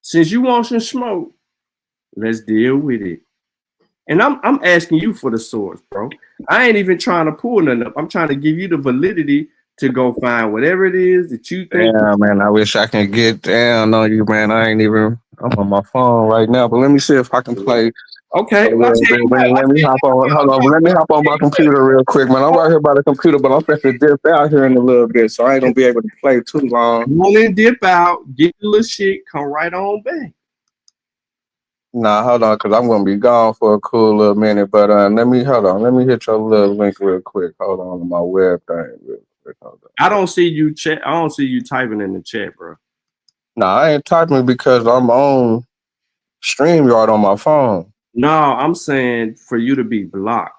L: Since you want some smoke, let's deal with it. And I'm asking you for the source, bro. I ain't even trying to pull nothing up. I'm trying to give you the validity to go find whatever it is that you think.
O: Yeah, man, I wish I can get down on you, man. I'm on my phone right now, but let me see if I can play.
L: Okay.
O: Let me hop on. Hold on. Let me hop on my computer real quick, man. I'm right here by the computer, but I'm supposed to dip out here in a little bit, so I ain't gonna be able to play too long.
L: You want to dip out, get the little shit, come right on back.
O: Nah, hold on, because I'm gonna be gone for a cool little minute. But let me hit your little link real quick. Hold on my web thing real quick. Hold on.
L: I don't see you typing in the chat, bro.
O: Nah, I ain't typing because I'm on StreamYard on my phone.
L: No, I'm saying for you to be blocked.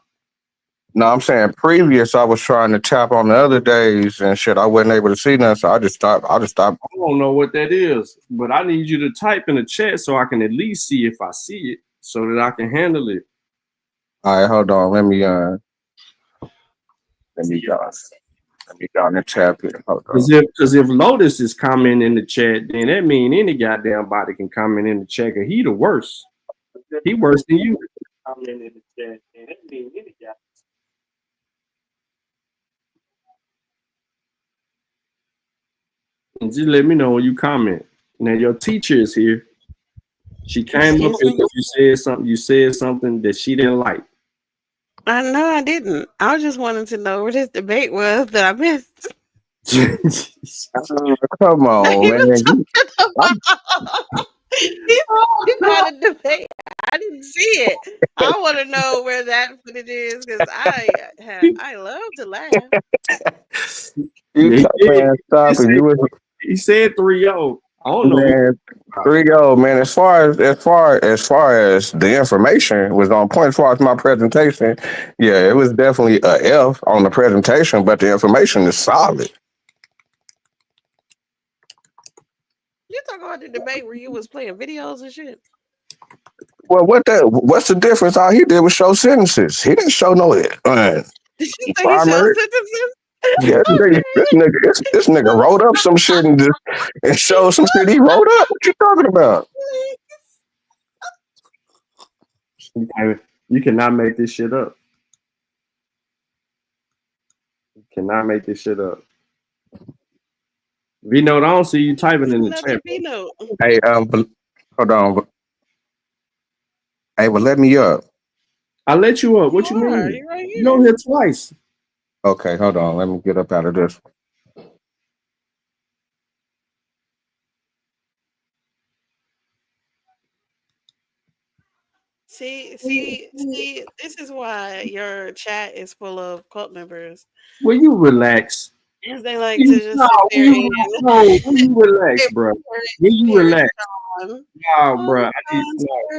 O: No, I'm saying previous. I was trying to tap on the other days and shit. I wasn't able to see nothing, so I just stopped.
L: I don't know what that is, but I need you to type in the chat so I can at least see if I see it, so that I can handle it.
O: All right, hold on. Let me go and tap it.
L: Because if Lotus is commenting in the chat, then that means any goddamn body can comment in the chat. Cause he the worst. He worse than you. Comment in the chat, and that means any goddamn. And just let me know when you comment. Now your teacher is here. She came up because you said something that she didn't like.
P: I know I didn't. I was just wanting to know what his debate was that I missed.
O: Come on, man.
P: You got a debate. I didn't see it. I want to know where that it is because I love to laugh.
L: He said 3-0. I don't know.
O: Man, 3-0, man. As far as the information was on point, as far as my presentation, yeah, it was definitely a F on the presentation, but the information is solid.
P: You talking about the debate where you was playing videos and shit?
O: Well, what's the difference? All he did was show sentences. He didn't show no
P: Did you say he showed
O: primary.
P: sentences?
O: Yeah, this nigga wrote up some shit and showed some shit he wrote up. What you talking about?
L: You cannot make this shit up. You cannot make this shit up. V-Note, I don't see you typing in the chat.
O: Hey, hold on. Hey, well, let me up.
L: I let you up. What you mean? You on here twice.
O: Okay, hold on. Let me get up out of this.
P: See, this is why your chat is full of cult members.
L: Will you relax?
P: Because they like to just sit there
L: will you relax, bro? Will you relax? No, bro.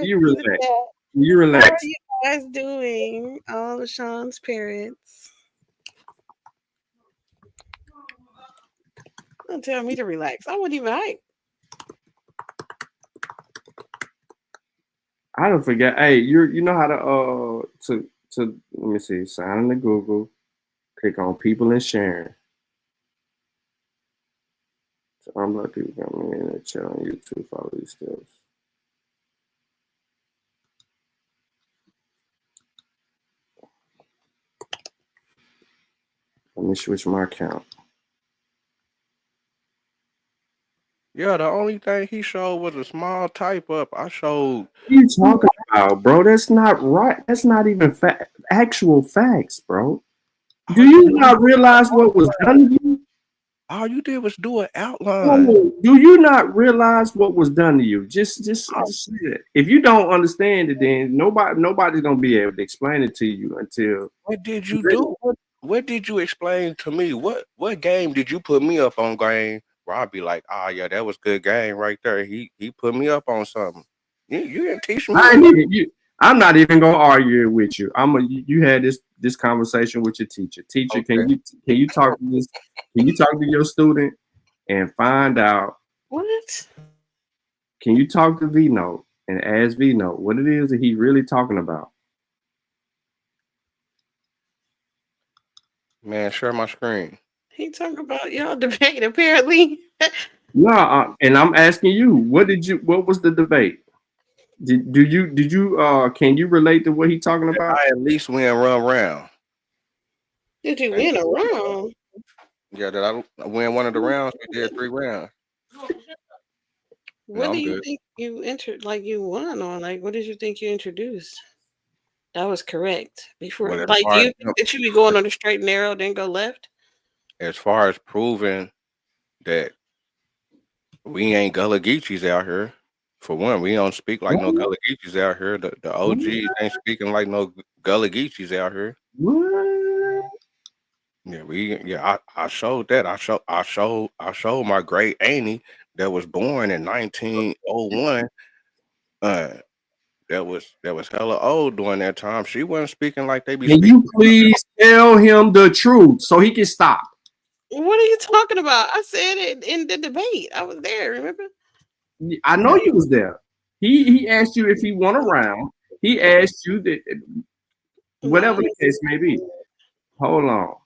L: You relax. You relax.
P: How are you guys doing? All of Sean's parents. Don't tell me to relax. I wasn't even hype.
L: I don't forget. Hey, you know how to let me see. Sign into Google. Click on people and sharing. So I'm like people coming in and chat on YouTube. Follow these steps. Let me switch my account.
O: Yeah, the only thing he showed was a small type up. I showed.
L: What are you talking about, bro? That's not right. That's not even actual facts, bro. Do you not realize what was done to you?
O: All you did was do an outline.
L: Do you not realize what was done to you? Just say it. If you don't understand it, then nobody's gonna be able to explain it to you until.
O: What did you do? What did you explain to me? What game did you put me up on? Game where I'd be like, yeah, that was good game right there. He put me up on something. You didn't teach me.
L: I'm not even gonna argue with you. You had this conversation with your teacher. Teacher, okay. Can you talk to this? Can you talk to your student and find out
P: what?
L: Can you talk to V-Note and ask V-Note what it is that he's really talking about?
O: Man, share my screen.
P: He talking about y'all debate apparently.
L: No, and I'm asking you, what was the debate? Did you can you relate to what he's talking about?
O: I at least win run round.
P: Did you win a round?
O: Yeah, did I win one of the rounds? We did 3 rounds.
P: What do you think you entered? Like you won on? Like what did you think you introduced? That was correct. Before, do you think that you be going on the straight and narrow, then go left?
O: As far as proving that we ain't Gullah Geechees out here. For one, we don't speak like no Gullah Geechees out here. The OGs ain't speaking like no Gullah Geechees out here.
L: What?
O: Yeah, I showed that. I showed my great auntie that was born in 1901. That was hella old during that time. She wasn't speaking like they be speaking.
L: Can you please tell him the truth so he can stop?
P: What are you talking about? I said it in the debate. I was there, remember?
L: I know you was there. He asked you if he won a round. He asked you that whatever the case may be. Hold on.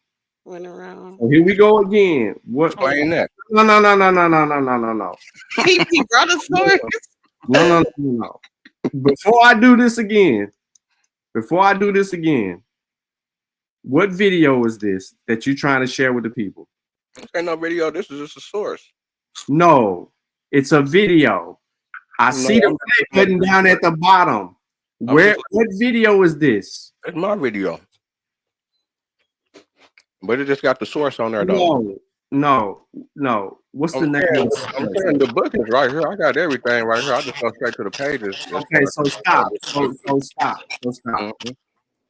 P: Went around.
L: So here we go again. What?
O: Explain that.
L: No.
P: He brought a source.
L: No. Before I do this again, what video is this that you're trying to share with the people?
O: This ain't no video. This is just a source.
L: No, it's a video. I see the button down at the bottom. What video is this?
O: It's my video. But it just got the source on there, though.
L: No. What's the name?
O: I'm saying the book is right here. I got everything right here. I just go straight to the pages.
L: Okay, so stop. So stop. Mm-hmm.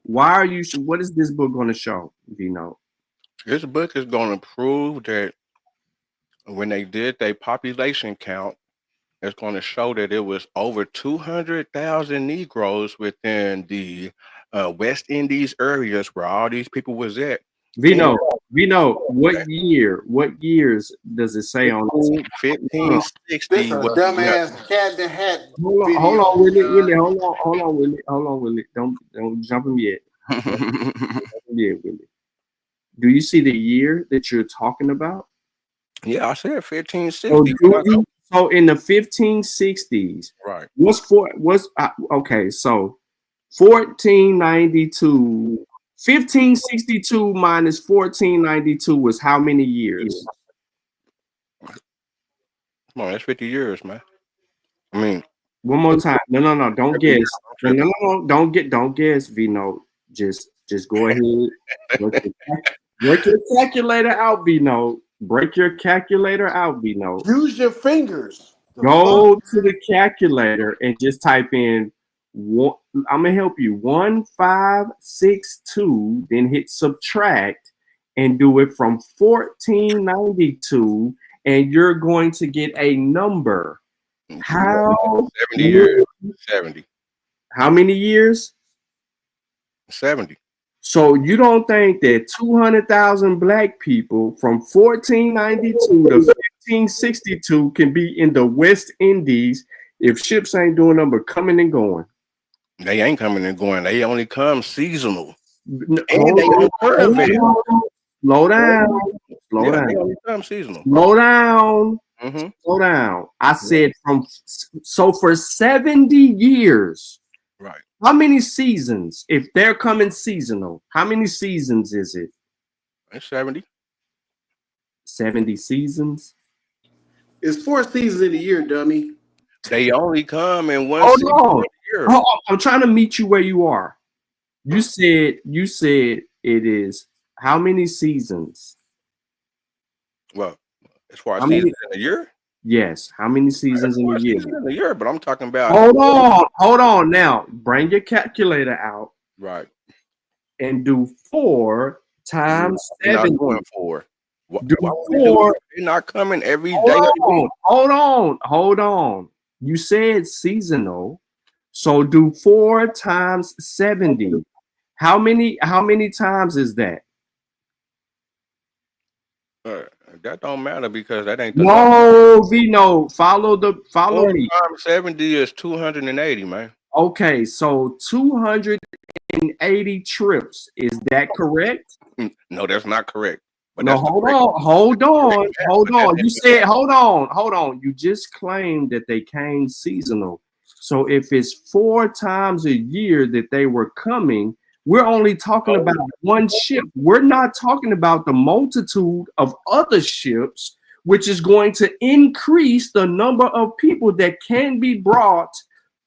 L: Why are you? What is this book going to show? V-Note?
O: This book is going to prove that when they did their population count
Q: it's going to show that it was over 200,000 Negroes within the West Indies areas where all these people was at.
L: Vino, what years does it say on
Q: 1560?
I: This a dumbass cat that had
L: Hold on, Willie. Hold on, Willie. Don't jump him yet. Willie. Do you see the year that you're talking about?
Q: Yeah, I said 1560.
L: So in the 1560s,
Q: right?
L: Okay? So 1492. 1562 minus 1492 was how many years?
Q: Come on, that's 50 years, man. I mean,
L: one more time. No. Don't guess. No. Don't guess, Vino. Just go ahead. Work your calculator out, Vino. Break your calculator out, Vino.
I: Use your fingers.
L: Go to the calculator and just type in one. I'm gonna help you. 1562. Then hit subtract and do it from 1492, and you're going to get a number. How
Q: 70 years? 70.
L: How many years?
Q: 70.
L: So you don't think that 200,000 black people from 1492 to 1562 can be in the West Indies if ships ain't doing nothing but coming and going?
Q: They ain't coming and going. They only come seasonal.
L: Slow down.
Q: They only come seasonal.
L: Slow down. Slow down. I said for 70 years.
Q: Right.
L: How many seasons? If they're coming seasonal, how many seasons is it?
Q: It's 70.
L: 70 seasons?
I: It's 4 seasons in a year, dummy.
Q: They only come in one season
L: a
Q: year.
L: I'm trying to meet you where you are. You said it is how many seasons?
Q: Well, as far as seasons in a year?
L: Yes. How many seasons in a year?
Q: In a year, but I'm talking about.
L: Hold on. Now, bring your calculator out.
Q: Right.
L: And do 4 times 7.
Q: Not going 4.
L: Do 4.
Q: They're not coming every day.
L: Hold on. You said seasonal, so do 4 times 70. How many times is that?
Q: That don't matter because that ain't
L: the Vino. Follow me.
Q: 70 is 280, man.
L: Okay, so 280 trips. Is that correct?
Q: No, that's not correct. But
L: no, hold on. You said hold on. You just claimed that they came seasonal. So if it's 4 times a year that they were coming, we're only talking about one ship. We're not talking about the multitude of other ships, which is going to increase the number of people that can be brought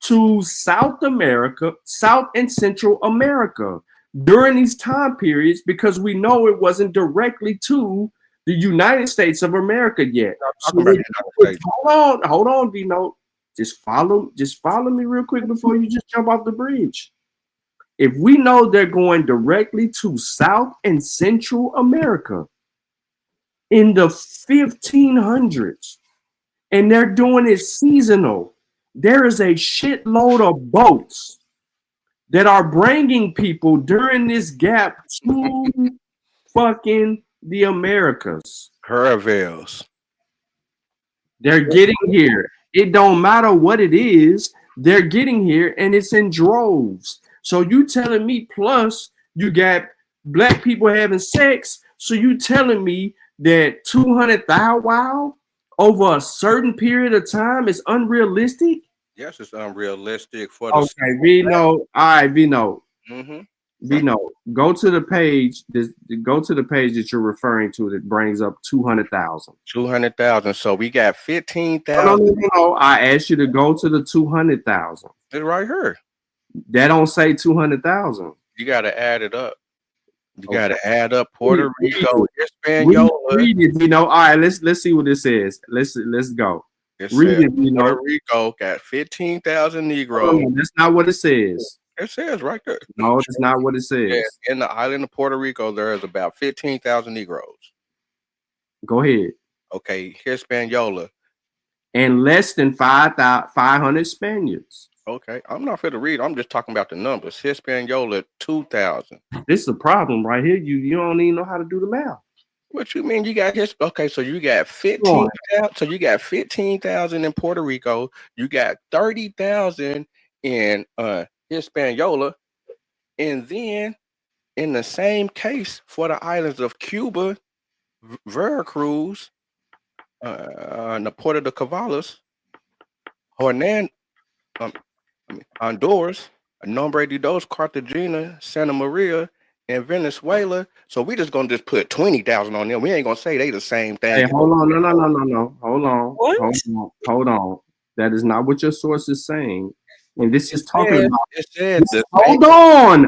L: to South America, South and Central America during these time periods, because we know it wasn't directly to the United States of America yet. Hold on, Vino. Just follow me real quick before you just jump off the bridge. If we know they're going directly to South and Central America in the 1500s, and they're doing it seasonal, there is a shitload of boats that are bringing people during this gap to fucking the Americas.
Q: Caravels.
L: They're getting here. It don't matter what it is. They're getting here, and it's in droves. So you telling me, plus you got black people having sex. So you telling me that 200,000 over a certain period of time is unrealistic?
Q: Yes, it's unrealistic for the.
L: Okay, Vino. All right, Vino. Vino, go to the page. Go to the page that you're referring to that brings up 200,000.
Q: 200,000. So we got 15,000.
L: No. I asked you to go to the 200,000.
Q: It's right here.
L: That don't say 200,000.
Q: You got to add it up. You got to add up Puerto Rico, Hispaniola.
L: Read it, Vino. All right, let's see what it says. Let's go. Read it, Vino.
Q: Puerto Rico got 15,000 Negroes.
L: No, that's not what it says.
Q: It says right there.
L: No, it's not what it says.
Q: Yeah, in the island of Puerto Rico, there is about 15,000 Negroes.
L: Go ahead.
Q: Okay, Hispaniola,
L: and less than 500 Spaniards.
Q: Okay, I'm not fit to read. I'm just talking about the numbers. Hispaniola 2,000.
L: This is the problem right here. You don't even know how to do the math.
Q: What you mean? You got okay, so you got 15,000. So you got 15,000 in Puerto Rico. You got 30,000 in Hispaniola, and then in the same case for the islands of Cuba, Veracruz, the Puerto de Cavalos, Honduras, Nombre de Dos, Cartagena, Santa Maria, and Venezuela. So we just gonna just put 20,000 on them. We ain't gonna say they the same thing.
L: Hey, hold on, no. Hold on. That is not what your source is saying. And this is talking about.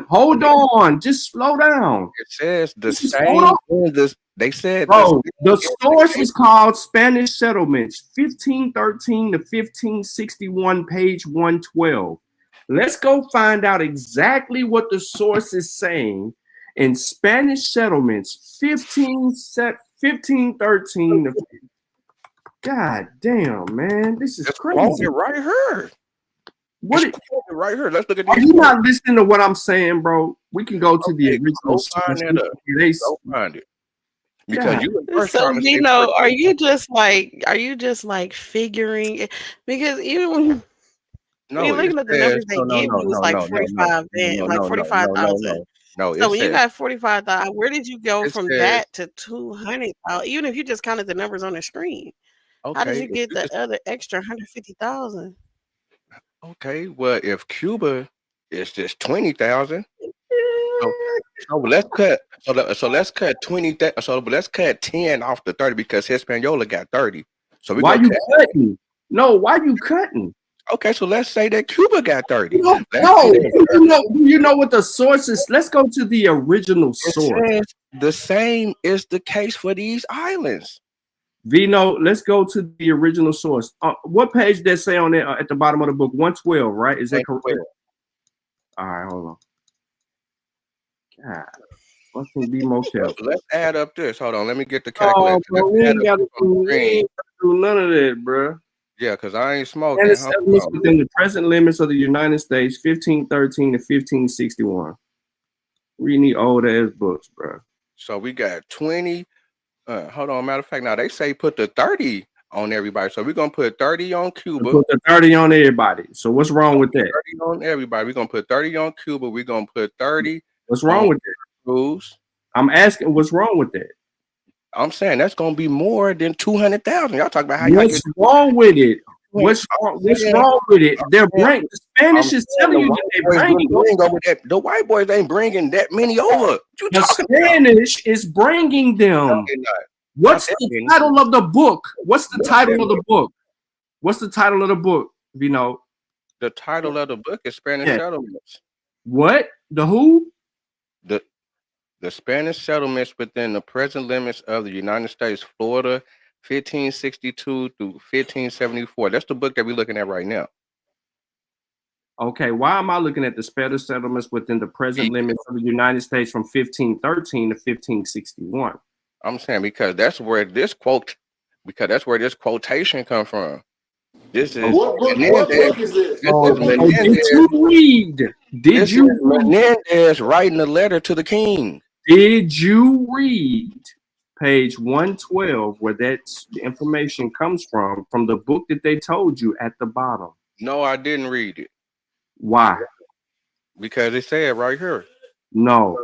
L: Hold on. Just slow down.
Q: It says the same. They said,
L: bro, the source is called Spanish Settlements, 1513 to 1561, page 112. Let's go find out exactly what the source is saying in Spanish Settlements, 1513 to. God damn, man, this is crazy.
Q: Right here. Right here. Let's look at this.
L: Are you not listening to what I'm saying, bro? We can go to the original.
Q: Go find it. Because you were first
P: so Gino, are you just like figuring? Because even when you're looking at the numbers they give you, it's like 45, like 45,000.
Q: No,
P: so when you got 45,000, where did you go from that to 200,000? Even if you just counted the numbers on the screen, how did you get the other extra 150,000?
Q: Okay, well, if Cuba is just 20,000, so let's cut. So let's cut 20. So let's cut 10 off the 30 because Hispaniola got 30. So
L: why you cutting? No, why you cutting?
Q: Okay, so let's say that Cuba got 30.
L: No, you know what the source is. Let's go to the original source.
Q: The same is the case for these islands.
L: Vino, let's go to the original source. What page does say on there at the bottom of the book? 112, right? Is that correct? All right, hold on. God, let's be more careful.
Q: Let's add up this. Hold on, let me get the calculator.
L: Bro, we ain't got to do none of that, bro.
Q: Yeah, because I ain't smoking.
L: Within the present limits of the United States, 1513 to 1561. We need old ass books, bro.
Q: So we got 20. Hold on, matter of fact, now they say put the 30 on everybody. So we're gonna put 30 on Cuba.
L: Put the 30 on everybody. So what's wrong with that?
Q: 30 on everybody. We're gonna put 30 on Cuba. We're gonna put 30.
L: What's wrong with that?
Q: Rules.
L: I'm asking what's wrong with that?
Q: I'm saying that's gonna be more than 200,000. Y'all talk about how
L: what's wrong with it? What's wrong with it? They're bringing the Spanish is telling you that they're bringing
Q: over that. The white boys ain't bringing that many over.
L: The Spanish is bringing them. What's the title of the book? What's the title of the book? What's the title of the book? You know,
Q: the title of the book is Spanish Settlements.
L: What? The who?
Q: The Spanish settlements within the present limits of the United States, Florida, 1562 through 1574. That's the book that we're looking at right now.
L: Okay, why am I looking at the Spanish settlements within the present limits of the United States from 1513 to 1561?
Q: I'm saying because that's where this quotation comes from. This is
R: what book is this?
L: Did you read? Did you
Q: Menendez writing a letter to the king?
L: Did you read page 112 where that information comes from the book that they told you at the bottom?
Q: No, I didn't read it.
L: Why?
Q: Because it said right here.
L: No.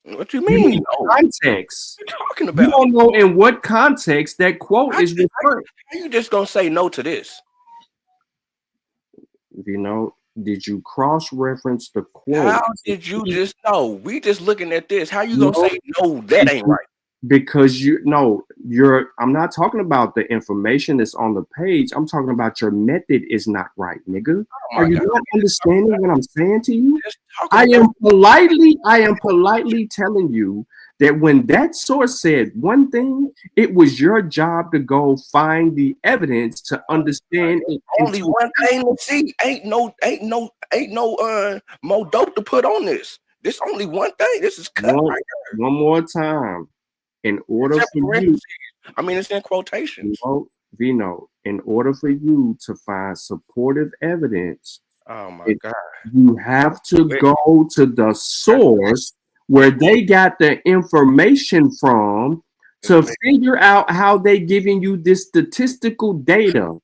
Q: What you mean?
L: Context.
Q: What you talking about?
L: You don't know in what context that quote is referring.
Q: How you just gonna say no to this?
L: You know, did you cross-reference the quote?
Q: How did you just know? We just looking at this. How you gonna say no? That ain't right.
L: Because I'm not talking about the information that's on the page. I'm talking about your method is not right, nigga. Are you not understanding what I'm saying to you? I am politely telling you that when that source said one thing, it was your job to go find the evidence to understand it.
Q: Only one thing to see. Ain't no more dope to put on this. This only one thing. This is cut right here.
L: One more time. In order for you,
Q: I mean, it's in quotations.
O: Vino, in order for you to find supportive evidence,
Q: oh my God,
O: you have to go to the source where they got the information from to figure out how they giving you this statistical data.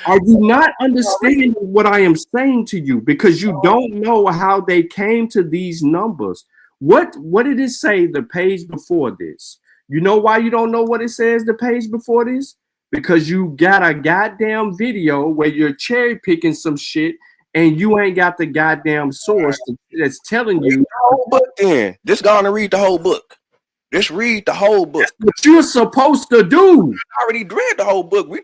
O: Are you not understanding what I am saying to you? Because you don't know how they came to these numbers. What did it say the page before this? You know why you don't know what it says the page before this? Because you got a goddamn video where you're cherry picking some shit and you ain't got the goddamn source that's telling you.
Q: The whole book then. Just go on and read the whole book. Just read the whole book.
O: That's what you're supposed to do.
Q: I already read the whole book. We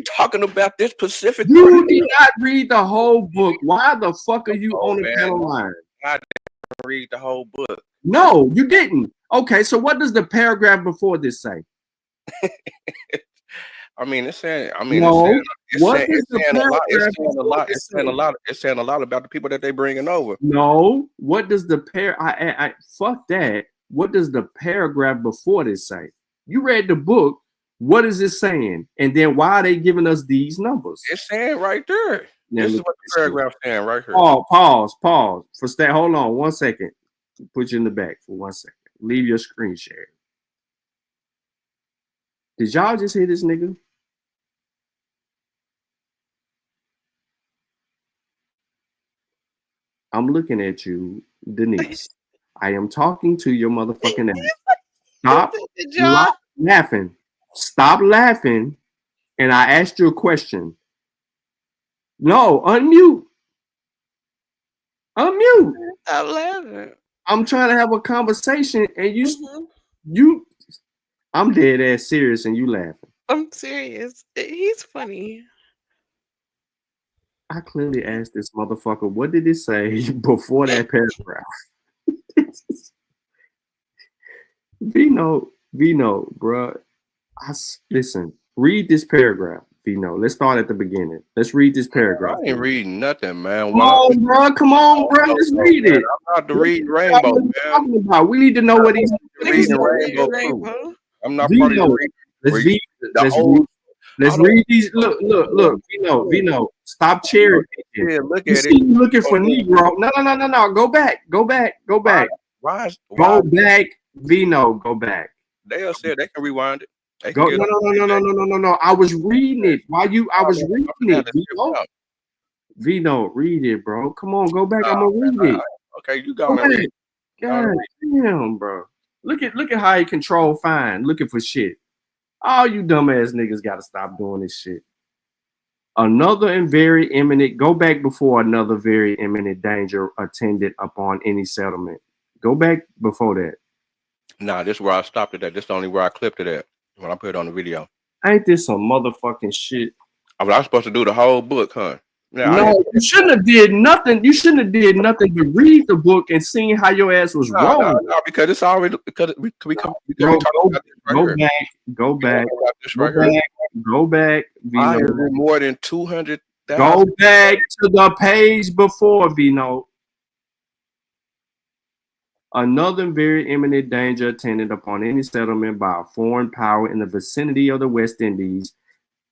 Q: talking about this specific.
O: You did not read the whole book. Why the fuck are you on the panel line?
Q: I didn't read the whole book.
O: No, you didn't. Okay, so what does the paragraph before this say?
Q: I mean, it's saying. It's saying a lot about the people that they bringing over.
O: No, what does the fuck that? What does the paragraph before this say? You read the book. What is it saying? And then why are they giving us these numbers?
Q: It's saying right there. This is what the paragraph saying right here.
O: Oh, pause. Hold on 1 second. Put you in the back for 1 second. Leave your screen share. Did y'all just hear this nigga? I'm looking at you, Denise. I am talking to your motherfucking ass. Stop laughing. Stop laughing. And I asked you a question. No, unmute.
P: Stop laughing.
O: I'm trying to have a conversation and you I'm dead ass serious and you laughing.
P: I'm serious. He's funny.
O: I clearly asked this motherfucker, what did it say before that paragraph? Vino, bro. Listen, read this paragraph, Vino. Let's start at the beginning. Let's read this paragraph.
Q: I ain't reading nothing, man.
O: Come on, bro. Let's read it.
Q: I'm not to read Rainbow, man.
O: We need to know what he's
Q: reading Rainbow. I'm not
O: Vino,
Q: part of the
O: Let's read these. Look, Vino, stop cherry picking.
Q: Yeah, look
O: you
Q: at
O: see
Q: it.
O: You looking for Negro. No. Go back. Go back, Vino. Go back.
Q: They said they can rewind it.
O: No. I was reading it. I was reading it. Vino, read it, bro. Come on, go back. I'm gonna read it.
Q: Okay, you go and read it.
O: God damn, bro. Look at how he control fine, looking for shit. All you dumbass niggas gotta stop doing this shit. Another and very imminent, go back before another very imminent danger attended upon any settlement. Go back before that.
Q: Nah, this is where I stopped it at. This is only where I clipped it at when I put it on the video.
O: Ain't this some motherfucking shit?
Q: I was supposed to do the whole book, huh?
O: No, you shouldn't have did nothing. You shouldn't have did nothing but read the book and seen how your ass was wrong.
Q: No, because it's already
O: Go back. Vino.
Q: More than 200,000.
O: Go back to the page before, Vino. Another very imminent danger attended upon any settlement by a foreign power in the vicinity of the West Indies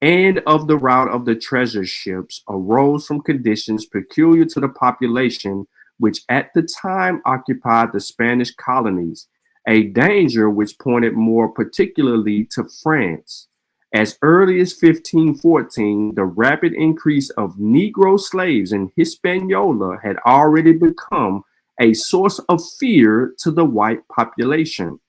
O: and of the route of the treasure ships arose from conditions peculiar to the population which at the time occupied the Spanish colonies, a danger which pointed more particularly to France. As early as 1514, the rapid increase of Negro slaves in Hispaniola had already become a source of fear to the white population,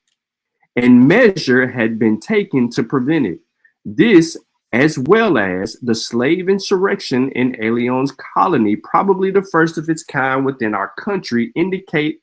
O: and measure had been taken to prevent it. This, as well as the slave insurrection in Leon's colony, probably the first of its kind within our country, indicate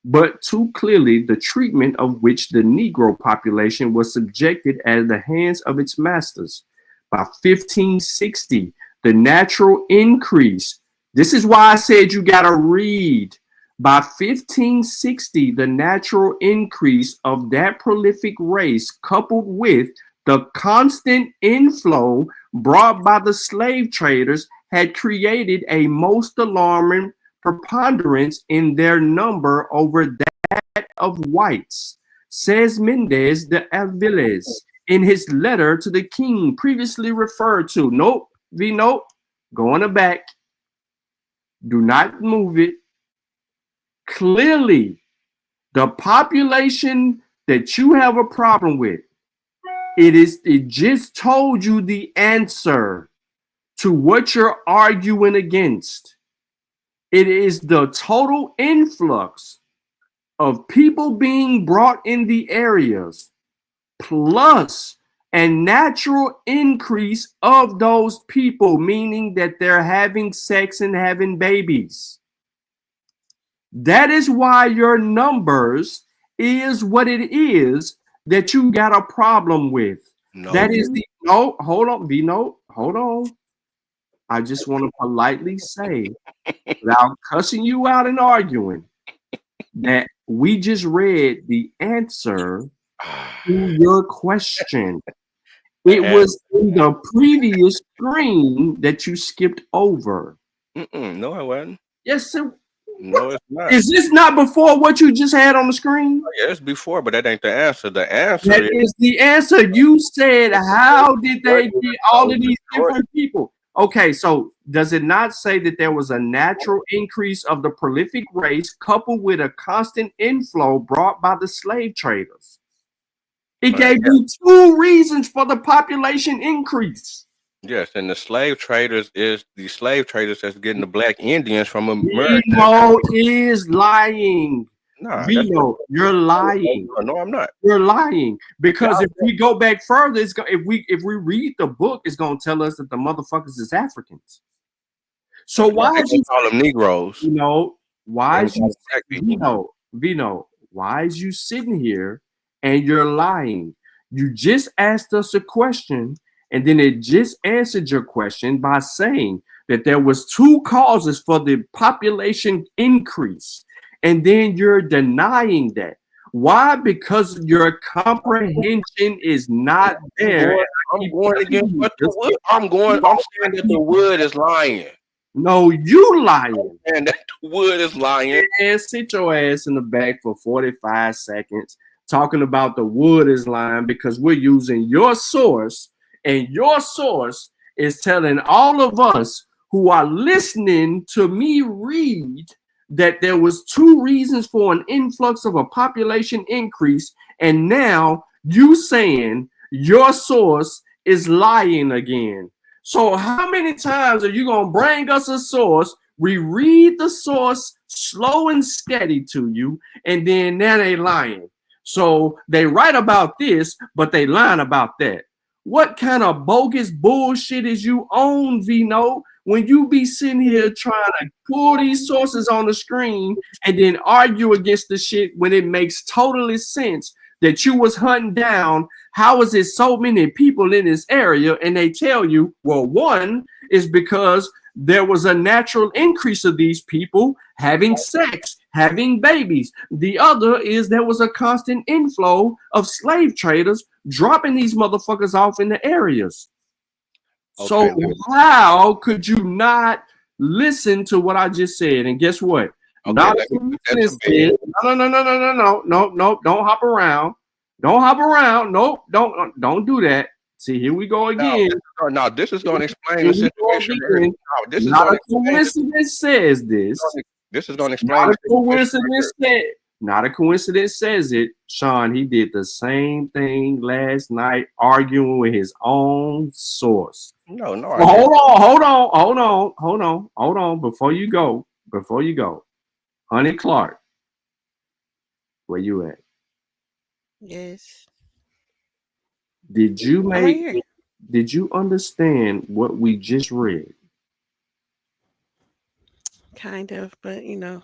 O: but too clearly the treatment of which the Negro population was subjected at the hands of its masters. By 1560, the natural increase, this is why I said you gotta read. By 1560, the natural increase of that prolific race, coupled with the constant inflow brought by the slave traders, had created a most alarming preponderance in their number over that of whites, says Mendez de Aviles.
L: in his letter to the king previously referred to. Nope, nope. Go on the back. Do not move it. Clearly, the population that you have a problem with, it just told you the answer to what you're arguing against. It is the total influx of people being brought in the areas, plus a natural increase of those people, meaning that they're having sex and having babies. That is why your numbers is what it is that you got a problem with.
Q: No.
L: That is the no, hold on, Vino, hold on. I just want to politely say, without cussing you out and arguing, that we just read the answer to your question. It was in the previous screen that you skipped over.
Q: No, I wasn't.
L: Yes, sir.
Q: No, it's not.
L: Is this not before what you just had on the screen?
Q: Yeah, it's before, but that ain't the answer. The answer
L: that is the answer. You said, how did they get all of these different people? Okay, so does it not say that there was a natural increase of the prolific race coupled with a constant inflow brought by the slave traders? It gave you two reasons for the population increase.
Q: Yes, and the slave traders is the slave traders that's getting the black Indians from America.
L: Vino is lying.
Q: Nah,
L: Vino, you're lying.
Q: No, I'm not.
L: You're lying because if we go back further, if we read the book, it's gonna tell us that the motherfuckers is Africans. So why is you
Q: call them Negroes?
L: You know why is you Vino? Why is you sitting here and you're lying? You just asked us a question. And then it just answered your question by saying that there was two causes for the population increase. And then you're denying that. Why? Because your comprehension is not there.
Q: I'm going against what the wood. I'm saying that the wood is lying.
L: No, you lying.
Q: And that the wood is lying.
L: And sit your ass in the back for 45 seconds talking about the wood is lying because we're using your source. And your source is telling all of us who are listening to me read that there was two reasons for an influx of a population increase. And now you saying your source is lying again. So how many times are you going to bring us a source? We read the source slow and steady to you. And then now they lying. So they write about this, but they lying about that. What kind of bogus bullshit is you on, Vino, when you be sitting here trying to pull these sources on the screen and then argue against the shit when it makes totally sense that you was hunting down? How is it so many people in this area? And they tell you, well, one is because there was a natural increase of these people having sex, having babies. The other is there was a constant inflow of slave traders dropping these motherfuckers off in the areas. Okay. So how could you not listen to what I just said? And guess what? Okay, no, don't hop around. Don't hop around. Nope, don't do that. See, here we go again.
Q: No, this is going to explain the situation.
L: This is not a coincidence says this.
Q: This is going to explain.
L: Not a coincidence Not a coincidence says it. Sean, he did the same thing last night, arguing with his own source.
Q: No.
L: Well, hold on. Before you go, Honey Clark, where you at?
P: Yes.
L: Did you understand what we just read?
P: Kind of, but Vino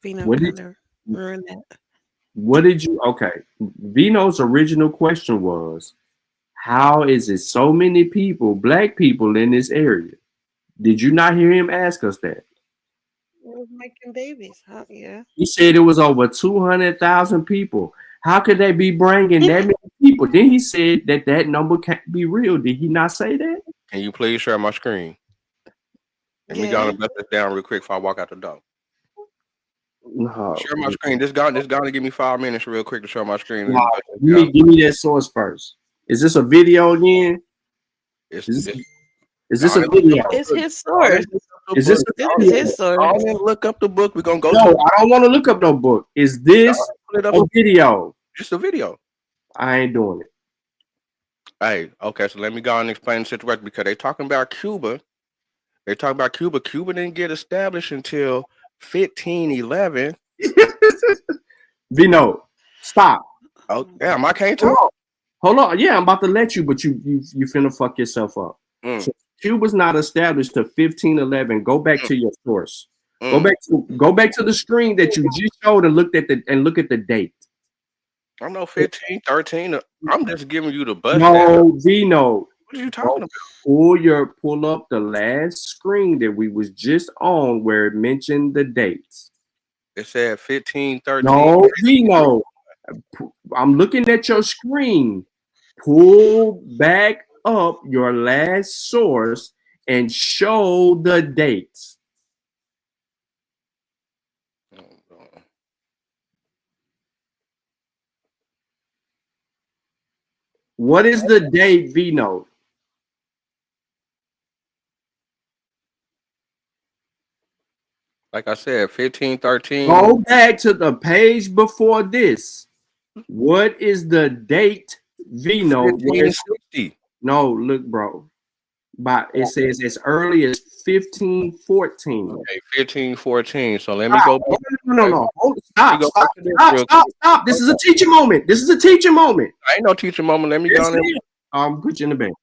L: kind
P: of ruined that.
L: What did you? Okay, Vino's original question was, how is it so many people, black people in this area? Did you not hear him ask us that?
P: It was making babies, huh? Yeah.
L: He said it was over 200,000 people. How could they be bringing that many people? Then he said that number can't be real. Did he not say that?
Q: Can you please share my screen? Let me go and bust this down real quick before I walk out the door.
L: No.
Q: Share my screen. This gonna give me 5 minutes real quick to show my screen.
L: No, give me that source first. Is this a video again?
Q: Is
L: this a video?
P: It's his source.
L: Is this
P: This is his source.
Q: All in, look up the book. We're gonna go.
L: No, I don't want to look up no book. Is this a video?
Q: Just a video.
L: I ain't doing it.
Q: Hey, okay, so let me go and explain the situation because they talking about Cuba. They talk about Cuba. Cuba didn't get established until 1511.
L: Vino, stop.
Q: Oh, damn, I can't talk.
L: Hold on. Yeah, I'm about to let you, but you finna fuck yourself up. So Cuba's not established to 1511. Go back to your source. Go back to the screen that you just showed and look at the date.
Q: I know 15, 13. I'm just giving you the buzz.
L: No, Vino.
Q: What are you talking about?
L: Pull up the last screen that we was just on where it mentioned the dates.
Q: It said 15, 13.
L: No, Vino. I'm looking at your screen. Pull back up your last source and show the dates. What is the date, Vino?
Q: Like I said, 15, 13.
L: Go back to the page before this. What is the date, Vino?
Q: 1560.
L: No, look, bro. But it says as early as 1514.
Q: Okay, 1514. So let me go back.
L: No. Stop. This is a teaching moment.
Q: I ain't no teaching moment. Let me go on.
L: Put you in the bank.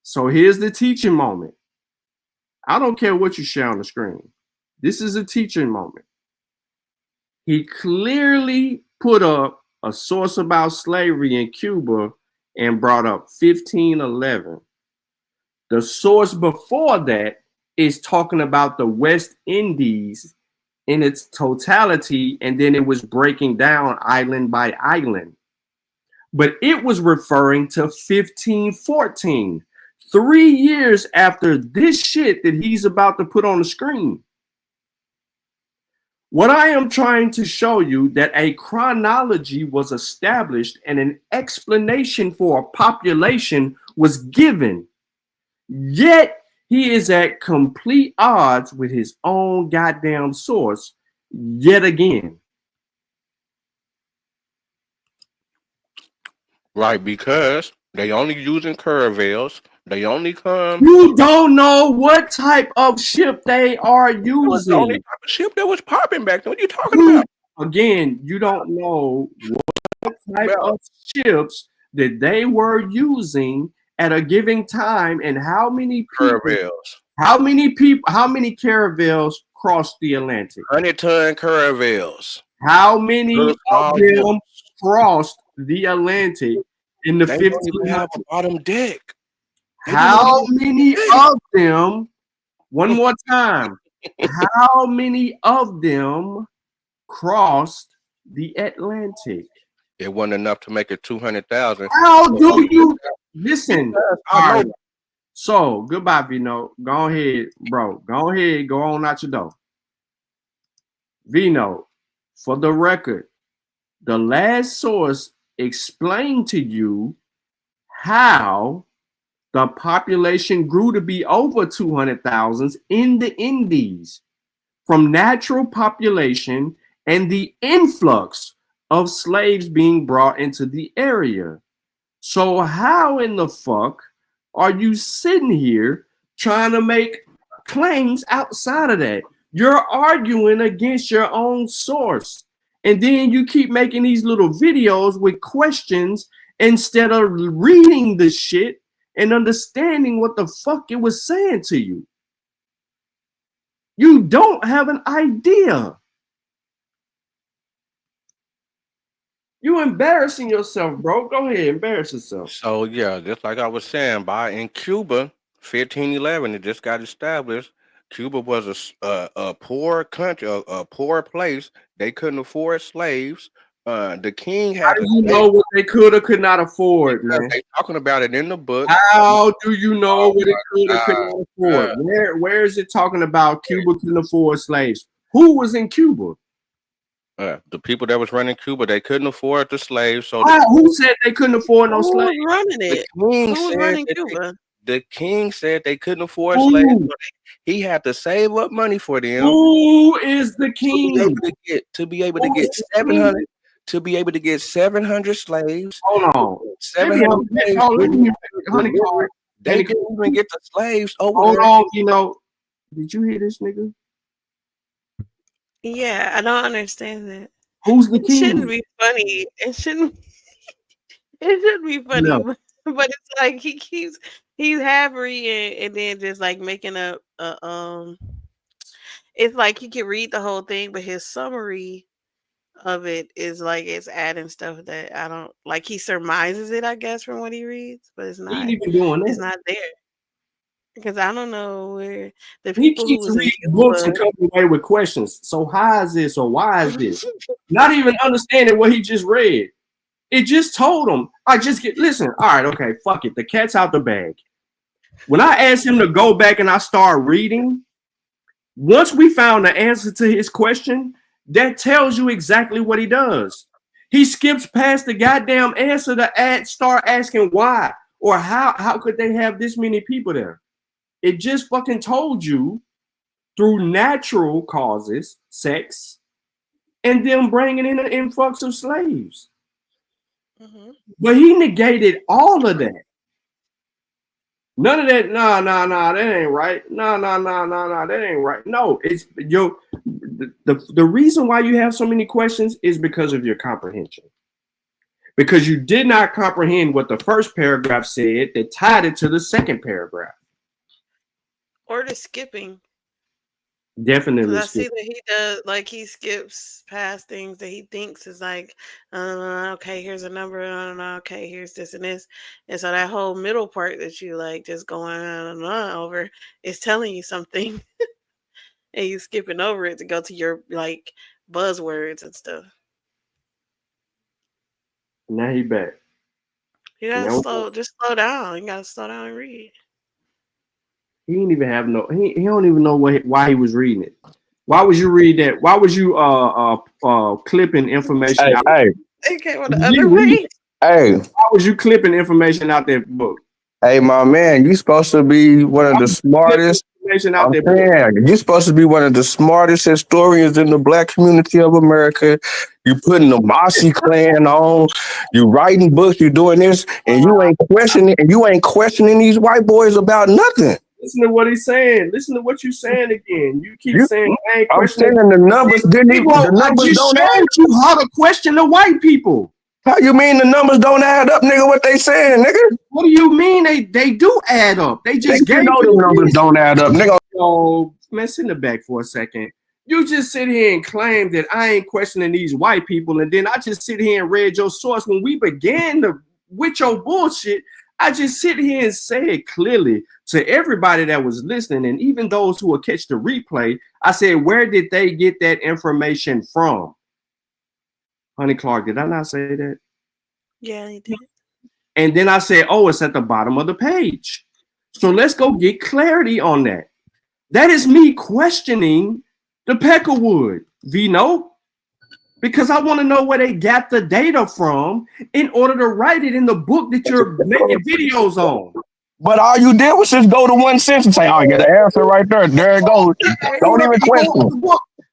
L: So here's the teaching moment. I don't care what you share on the screen. This is a teaching moment. He clearly put up a source about slavery in Cuba and brought up 1511. The source before that is talking about the West Indies in its totality, and then it was breaking down island by island. But it was referring to 1514, 3 years after this shit that he's about to put on the screen. What I am trying to show you that a chronology was established and an explanation for a population was given. Yet he is at complete odds with his own goddamn source yet again.
Q: Right, because they only using caravels. They only come.
L: You don't know what type of ship they are using.
Q: Was the only type of ship that was popping back then. What are you talking about?
L: Again, you don't know what type of ships that they were using at a given time and how many people, how many caravels crossed the Atlantic?
Q: 100-ton caravels.
L: How many of them crossed the Atlantic in the 1500s?
Q: Bottom deck.
L: How many of them, one more time, how many of them crossed the Atlantic?
Q: It wasn't enough to make it 200,000.
L: How do you listen? All right. So goodbye, Vino. Go ahead, bro. Go ahead. Go on out your door. Vino, for the record, the last source explained to you how the population grew to be over 200,000 in the Indies from natural population and the influx of slaves being brought into the area. So how in the fuck are you sitting here trying to make claims outside of that? You're arguing against your own source. And then you keep making these little videos with questions instead of reading the shit and understanding what the fuck it was saying to you. You don't have an idea. You embarrassing yourself, bro. Go ahead, embarrass yourself.
Q: So yeah, just like I was saying, in Cuba, 1511, it just got established. Cuba was a poor country, a poor place. They couldn't afford slaves. The king had.
L: How do you know what they could or could not afford, man?
Q: They talking about it in the book.
L: How do you know what it could or could not afford? Where is it talking about Cuba couldn't afford slaves? Who was in Cuba?
Q: The people that was running Cuba, they couldn't afford the slaves. So
L: who said they couldn't afford no
P: Who
L: slaves?
P: was running it? Who was running Cuba?
Q: The king said they couldn't afford slaves. So he had to save up money for them.
L: Who is the king?
Q: To be able to get 700. To be able to get 700 slaves.
L: Hold on.
Q: 700 slaves. They couldn't even get the slaves over there.
L: Hold on, did you hear this nigga?
P: Yeah, I don't understand that.
L: Who's the king?
P: It shouldn't be funny. It shouldn't be funny,
L: No.
P: but it's like he's half reading and then just like making up it's like he can read the whole thing, but his summary of it is like it's adding stuff that I don't like. He surmises it, I guess, from what he reads, but it's not.
L: He ain't even doing that.
P: It's not there because I don't know where the
L: He
P: people
L: keeps
P: who was
L: reading books and coming away with questions. So how is this or why is this? Not even understanding what he just read. It just told him. Listen. All right, okay, fuck it. The cat's out the bag. When I asked him to go back and I start reading, once we found the answer to his question, that tells you exactly what he does. He skips past the goddamn answer to start asking why or how could they have this many people there? It just fucking told you through natural causes, sex, and them bringing in an influx of slaves.
P: Mm-hmm.
L: But he negated all of that. None of that. Nah, that ain't right. Nah, that ain't right. No, it's the reason why you have so many questions is because of your comprehension. Because you did not comprehend what the first paragraph said that tied it to the second paragraph.
P: Or the skipping.
L: Definitely.
P: I see that he does, like he skips past things that he thinks is like, okay, here's a number, okay, here's this and this. And so that whole middle part that you like just going on over is telling you something. And you skipping over it to go to your like buzzwords and stuff.
L: Now he back.
P: You gotta slow down. You gotta slow down and read.
L: He didn't even have he don't even know why he was reading it. Why would you read that? Why was you clipping information out?
P: It came on the other way.
O: Hey.
L: Why was you clipping information out that book?
O: Hey, my man, you supposed to be one of the smartest. You're supposed to be one of the smartest historians in the Black community of America. You putting the Masi Clan on. You writing books. You doing this, and you ain't questioning these white boys about nothing.
L: Listen to what he's saying. Listen to what you're saying again. You keep saying I ain't questioning.
O: I'm saying the numbers didn't even. The numbers don't add
L: you how to question the white people.
O: How you mean the numbers don't add up, nigga? What they saying, nigga?
L: What do you mean they do add up? They just gave
O: you the numbers don't add up, nigga.
L: Oh, man, sit in the back for a second. You just sit here and claim that I ain't questioning these white people, and then I just sit here and read your source. When we began with your bullshit, I just sit here and say it clearly to everybody that was listening, and even those who will catch the replay. I said, where did they get that information from? Honey Clark, did I not say that?
P: Yeah, you did.
L: And then I said, oh, it's at the bottom of the page. So let's go get clarity on that. That is me questioning the Peckerwood, Vino, because I want to know where they got the data from in order to write it in the book that you're making videos on.
O: But all you did was just go to one sentence and say, oh, I get the answer right there. There it goes. Don't even question.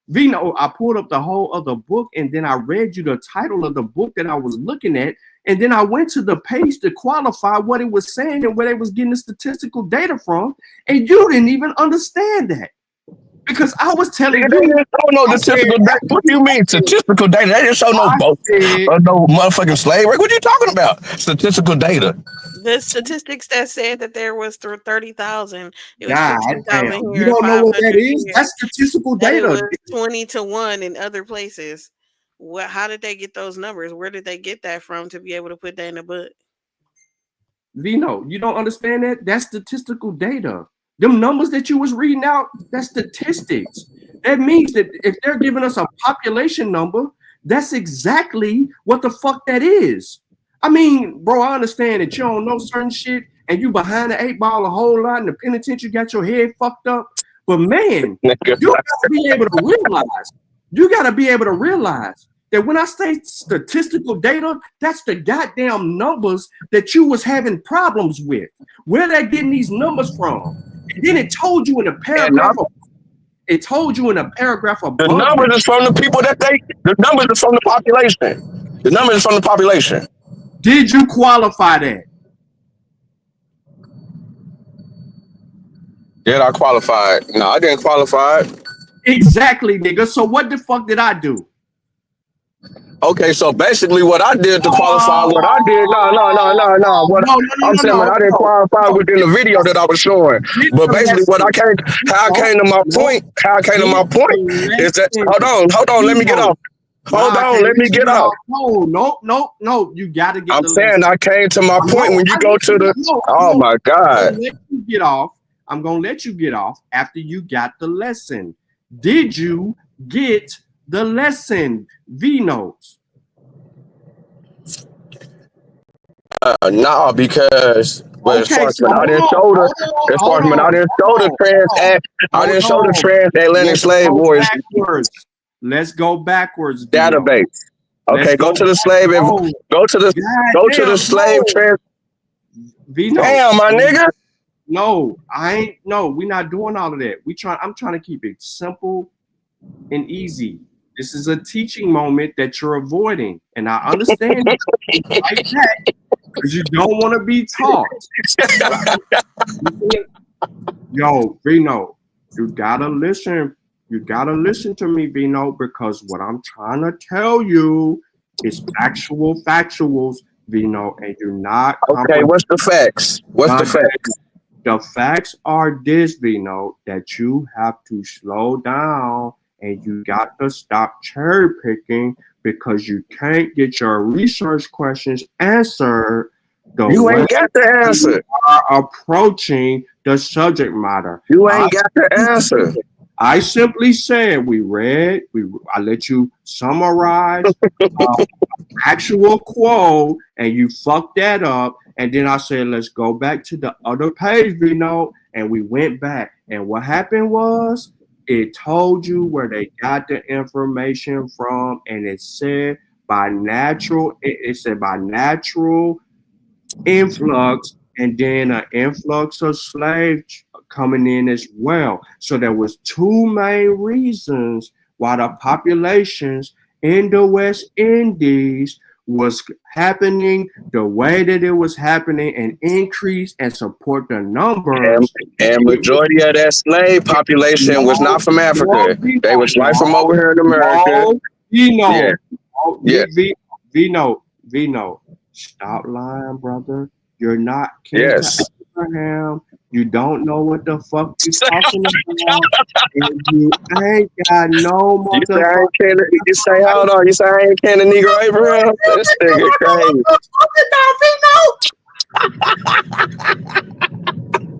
L: Vino, I pulled up the whole of the book and then I read you the title of the book that I was looking at. And then I went to the page to qualify what it was saying and where they was getting the statistical data from. And you didn't even understand that. Because I was telling you.
O: They didn't show no statistical data. What do you mean statistical data? They didn't show no motherfucking slave work. What are you talking about? Statistical data.
P: The statistics that said that there was 30,000. It was
L: God,
P: 15,000 here.
L: You don't know what that is? That's statistical data.
P: It was 20 to 1 in other places. How did they get those numbers? Where did they get that from to be able to put that in the book?
L: Vino, you don't understand that? That's statistical data. Them numbers that you was reading out, that's statistics. That means that if they're giving us a population number, that's exactly what the fuck that is. I mean, bro, I understand that you don't know certain shit and you behind the 8 ball a whole lot in the penitentiary, got your head fucked up. But man, you got to be able to realize You got to be able to realize that when I say statistical data, that's the goddamn numbers that you was having problems with. Where they getting these numbers from? And then it told you in a paragraph. It told you in a paragraph above.
O: The numbers is from the people that the numbers is from the population. The numbers is from the population.
L: Did you qualify that?
O: Did I qualify it? No, I didn't qualify it.
L: Exactly, nigga. So what the fuck did I do?
O: Okay, so basically what I did to qualify what I did, no. What I'm saying, I didn't qualify within the video that I was showing. But basically how I came to my point is that, hold on, let me get off. Hold on, let me get off.
L: No, you gotta get
O: I'm saying I came to my point when you go to the, oh my God.
L: I'm gonna let you get off after you got the lesson. Did you get the lesson, V notes?
O: No, because I didn't show the transatlantic slave wars.
L: Let's go backwards.
O: Database. Okay, go to the slave and go to the slave trans. Damn, my nigga.
L: No, I ain't. No, we're not doing all of that. I'm trying to keep it simple and easy. This is a teaching moment that you're avoiding, and I understand it like that because you don't want to be taught. Yo, Vino, you gotta listen. You gotta listen to me, Vino, because what I'm trying to tell you is actual factuals, Vino, and you're not.
O: Okay, what's the facts? What's the facts?
L: The facts are this, Vino, that you have to slow down and you got to stop cherry picking because you can't get your research questions answered.
O: You ain't got the answer.
L: You are approaching the subject matter.
O: You ain't got the answer.
L: I simply said I let you summarize actual quote, and you fucked that up. And then I said, let's go back to the other page, Vino. And we went back. And what happened was it told you where they got the information from. And it said by natural influx, and then an influx of slaves coming in as well. So there was two main reasons why the populations in the West Indies was happening the way that it was happening and increase and support the numbers.
O: And majority of that slave population was not from Africa. They was right from over here in America.
L: Vino, stop lying, brother. You're not King Abraham. You don't know what the fuck you're talking about. And you ain't got no motherfucker.
O: You say, hold on. You say I ain't kin to Negro Abraham? This nigga crazy.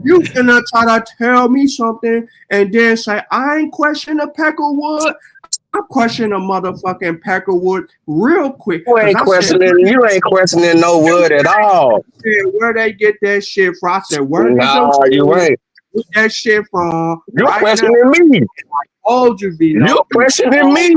L: You gonna try to tell me something and then say I ain't question a peck of wood. I'm questioning a motherfucking peck of wood real quick.
O: You ain't questioning no wood at all.
L: Where they get that shit from? I said, where
O: you ain't
L: get that shit from?
O: You questioning me.
L: I told you, Vino.
O: You questioning me.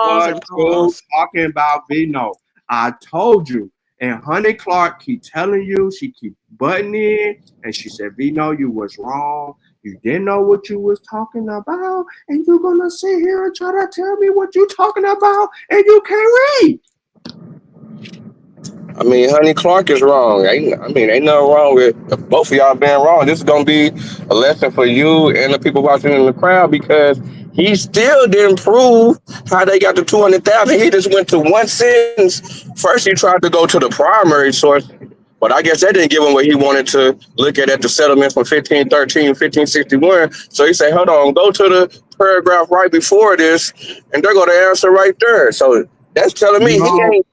L: Talking about Vino. I told you. And Honey Clark keep telling you, she keep butting in, and she said, Vino, you was wrong. You didn't know what you was talking about, and you're gonna sit here and try to tell me what you talking about, and you can't read.
O: I mean, Honey Clark is wrong. Ain't nothing wrong with both of y'all being wrong. This is gonna be a lesson for you and the people watching in the crowd because he still didn't prove how they got to 200,000. He just went to one sentence. First, he tried to go to the primary source. But I guess that didn't give him what he wanted to look at the settlements from 1513, 1561. So he said, hold on, go to the paragraph right before this, and they're going to answer right there. So that's telling me he didn't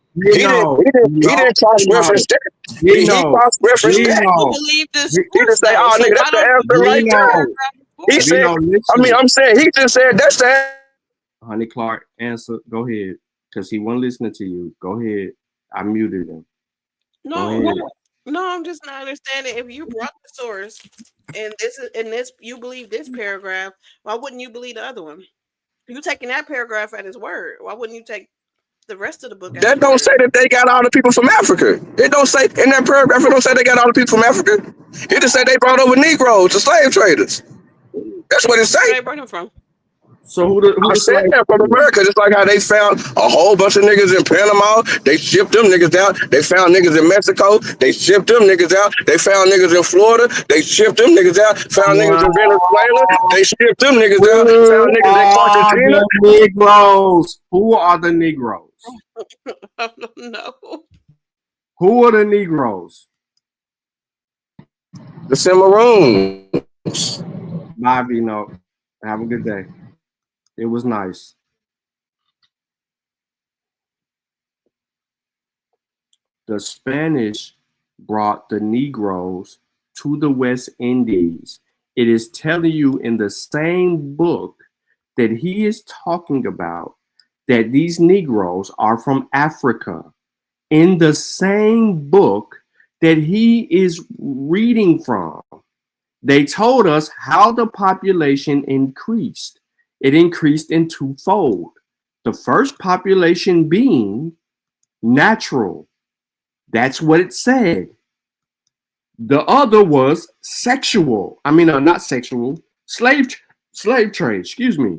O: cross-reference that. He cross-referenced that. He just say, oh, nigga, that's the answer right there. He said, I'm saying, he just said, that's the answer.
L: Honey Clark, answer, go ahead, because he wasn't listening to you. Go ahead. I muted him.
P: No, I'm just not understanding. If you brought the source and this you believe this paragraph, why wouldn't you believe the other one? You taking that paragraph at his word. Why wouldn't you take the rest of the book?
O: That don't say that they got all the people from Africa. It don't say in that paragraph. It don't say they got all the people from Africa. It just say they brought over Negroes, the slave traders. That's what it say.
P: Where they brought him from?
L: So who the
O: I said that from America, just like how they found a whole bunch of niggas in Panama. They shipped them niggas out. They found niggas in Mexico. They shipped them niggas out. They found niggas in Florida. They shipped them niggas out. Found niggas in Venezuela. They shipped them niggas out. Found niggas in Argentina.
L: Negroes. Who are the Negroes?
P: I don't know.
L: Who are the Negroes?
O: The Cimarrones.
L: Bye, Vino. Have a good day. It was nice. The Spanish brought the Negroes to the West Indies. It is telling you in the same book that he is talking about that these Negroes are from Africa. In the same book that he is reading from, they told us how the population increased. It increased in twofold. The first population being natural. That's what it said. The other was sexual. Not sexual. Slave trade, excuse me.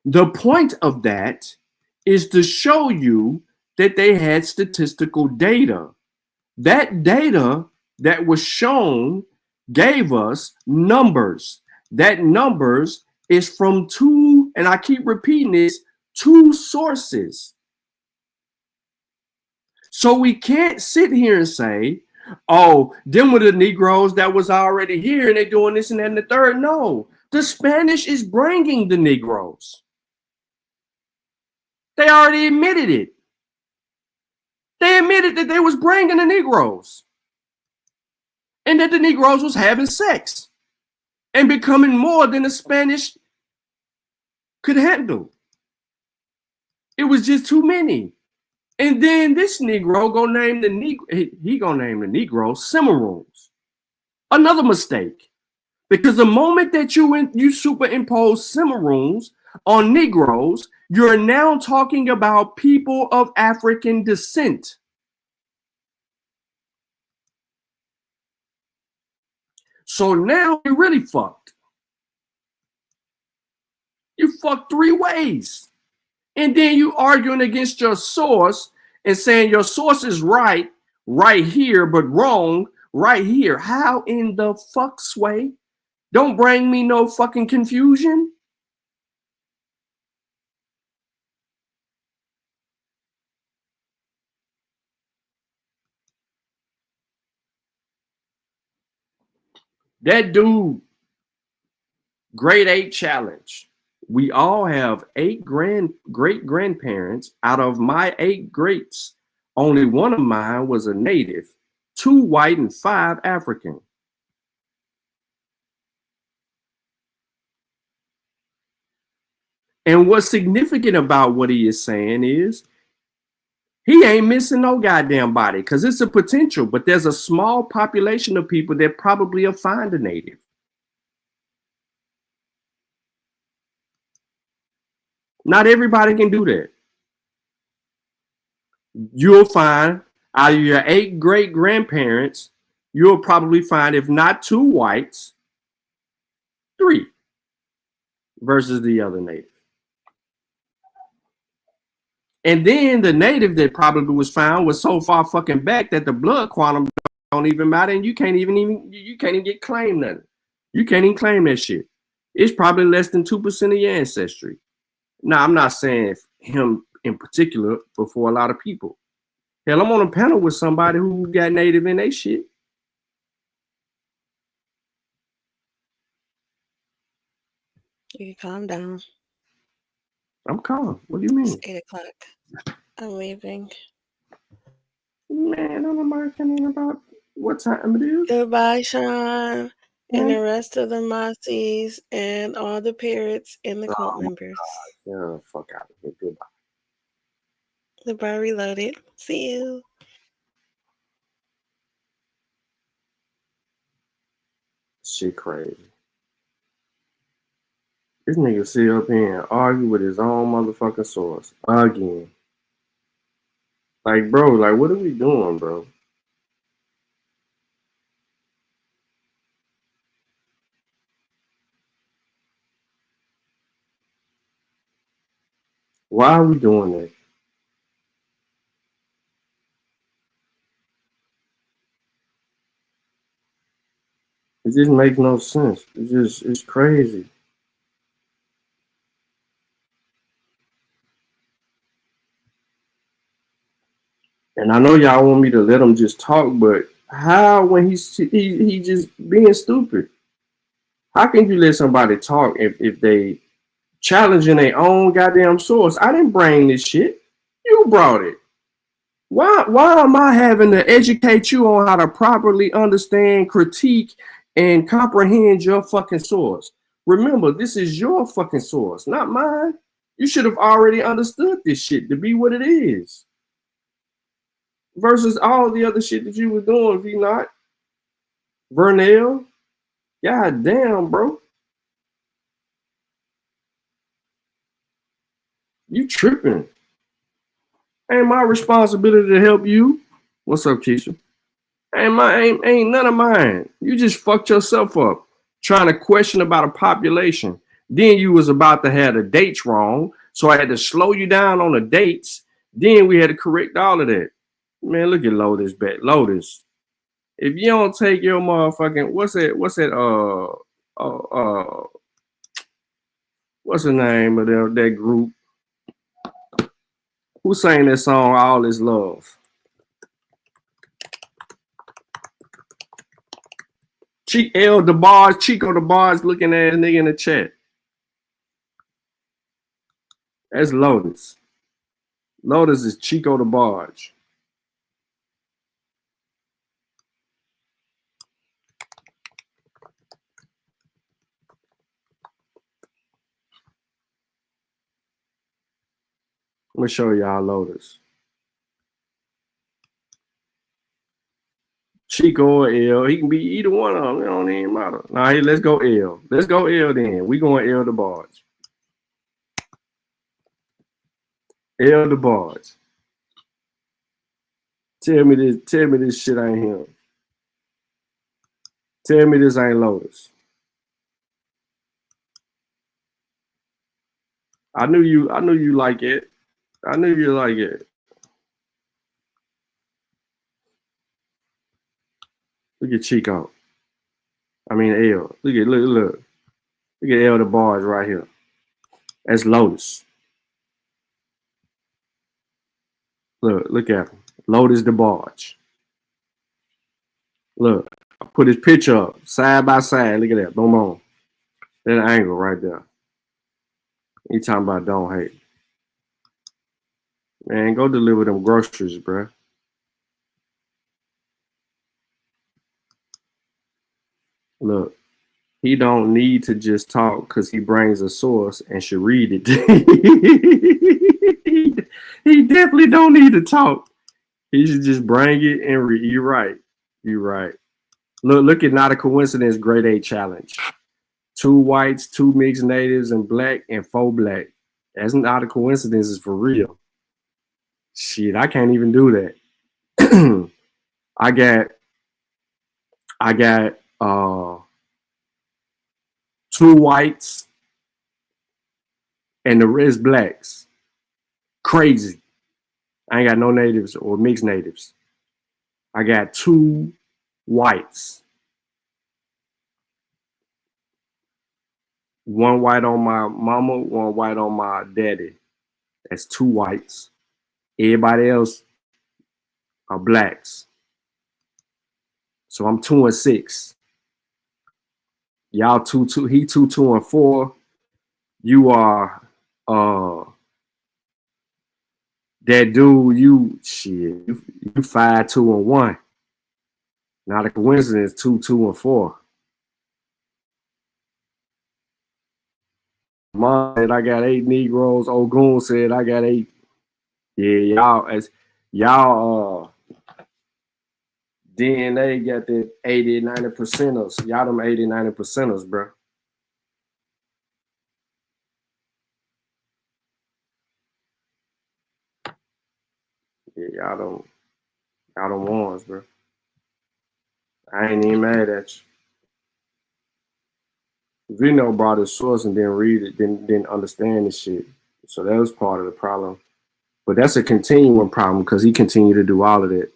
L: The point of that is to show you that they had statistical data. That data that was shown gave us numbers. That numbers is from two, and I keep repeating this, two sources. So we can't sit here and say, oh, them were the Negroes that was already here and they're doing this and that and the third. No, the Spanish is bringing the Negroes. They already admitted it. They admitted that they was bringing the Negroes and that the Negroes was having sex and becoming more than the Spanish could handle. It was just too many. And then this Negro gonna name the Negro Cimarrones. Another mistake. Because the moment that you superimpose Cimarrones on Negroes, you're now talking about people of African descent. So now you're really fucked. You fucked three ways. And then you arguing against your source and saying your source is right here, but wrong right here. How in the fuck, Sway? Don't bring me no fucking confusion. That dude, grade 8 challenge. We all have 8 great grandparents. Out of my 8 greats, only one of mine was a native, 2 white and 5 African. And what's significant about what he is saying is he ain't missing no goddamn body because it's a potential, but there's a small population of people that probably will find a native. Not everybody can do that. You'll find out of your 8 great grandparents, you'll probably find, if not 2 whites, 3 versus the other native. And then the native that probably was found was so far fucking back that the blood quantum don't even matter, and you can't even get claimed nothing. You can't even claim that shit. It's probably less than 2% of your ancestry. Now, I'm not saying him in particular, but for a lot of people. Hell, I'm on a panel with somebody who got native in their shit.
P: You can calm down.
L: I'm calm. What do you mean?
P: It's 8 o'clock. I'm leaving.
L: Man, I'm marking about what time it is.
P: Goodbye, Sean. And the rest of the Masis and all the parrots and the cult members.
L: Yeah, fuck out of here. Goodbye.
P: Goodbye, Reloaded. See you.
L: Shit crazy. This nigga sit up here and argue with his own motherfucking source again. Like, bro, like, what are we doing, bro? Why are we doing that? It just makes no sense. It's crazy. And I know y'all want me to let him just talk, but how when he just being stupid? How can you let somebody talk if they challenging their own goddamn source? I didn't bring this shit. You brought it. Why am I having to educate you on how to properly understand, critique, and comprehend your fucking source? Remember, this is your fucking source, not mine. You should have already understood this shit to be what it is. Versus all the other shit that you were doing, if you not. Vernell, god damn, bro. You tripping. Ain't my responsibility to help you. What's up, Keisha? Ain't none of mine. You just fucked yourself up trying to question about a population. Then you was about to have the dates wrong, so I had to slow you down on the dates. Then we had to correct all of that. Man, look at Lotus back. Lotus, if you don't take your motherfucking what's the name of that group? Who sang that song All Is Love? Chico DeBarge looking at a nigga in the chat. That's Lotus. Lotus is Chico DeBarge. I'm gonna show y'all Lotus. Chico or L. He can be either one of them. It don't even matter. Nah, hey, let's go L. Let's go L then. We going L DeBarge. L DeBarge. Tell me this shit ain't him. Tell me this ain't Lotus. I knew you like it. I knew you like it. Look at Chico. I mean L. Look at Look at L DeBarge right here. That's Lotus. Look at him. Lotus DeBarge. Look, I put his picture up side by side. Look at that. Boom, boom. That angle right there. You talking about don't hate. Man, go deliver them groceries, bro. Look, he don't need to just talk because he brings a source and should read it. He definitely don't need to talk. He should just bring it and read. You're right. You're right. Look at Not a Coincidence Grade A Challenge. 2 whites, 2 mixed natives, and black, and 4 black. That's not a coincidence. It's for real. Shit, I can't even do that. I got 2 whites and the rest blacks. Crazy. I ain't got no natives or mixed natives. I got 2 whites. 1 white on my mama, 1 white on my daddy. That's 2 whites. Everybody else are blacks. So I'm 2 and 6. Y'all 2, 2. He 2, 2 and 4. You are that dude. You 5, 2 and 1. Not a coincidence. 2, 2 and 4. Mom said I got 8 Negroes. Ogun said I got 8. Yeah, y'all DNA got that 80, 90%ers. Y'all them 80, 90%ers, bro. Yeah, y'all them ones, bro. I ain't even mad at you. Vino brought his source and didn't read it, didn't understand the shit. So that was part of the problem. But that's a continuing problem because he continued to do all of that.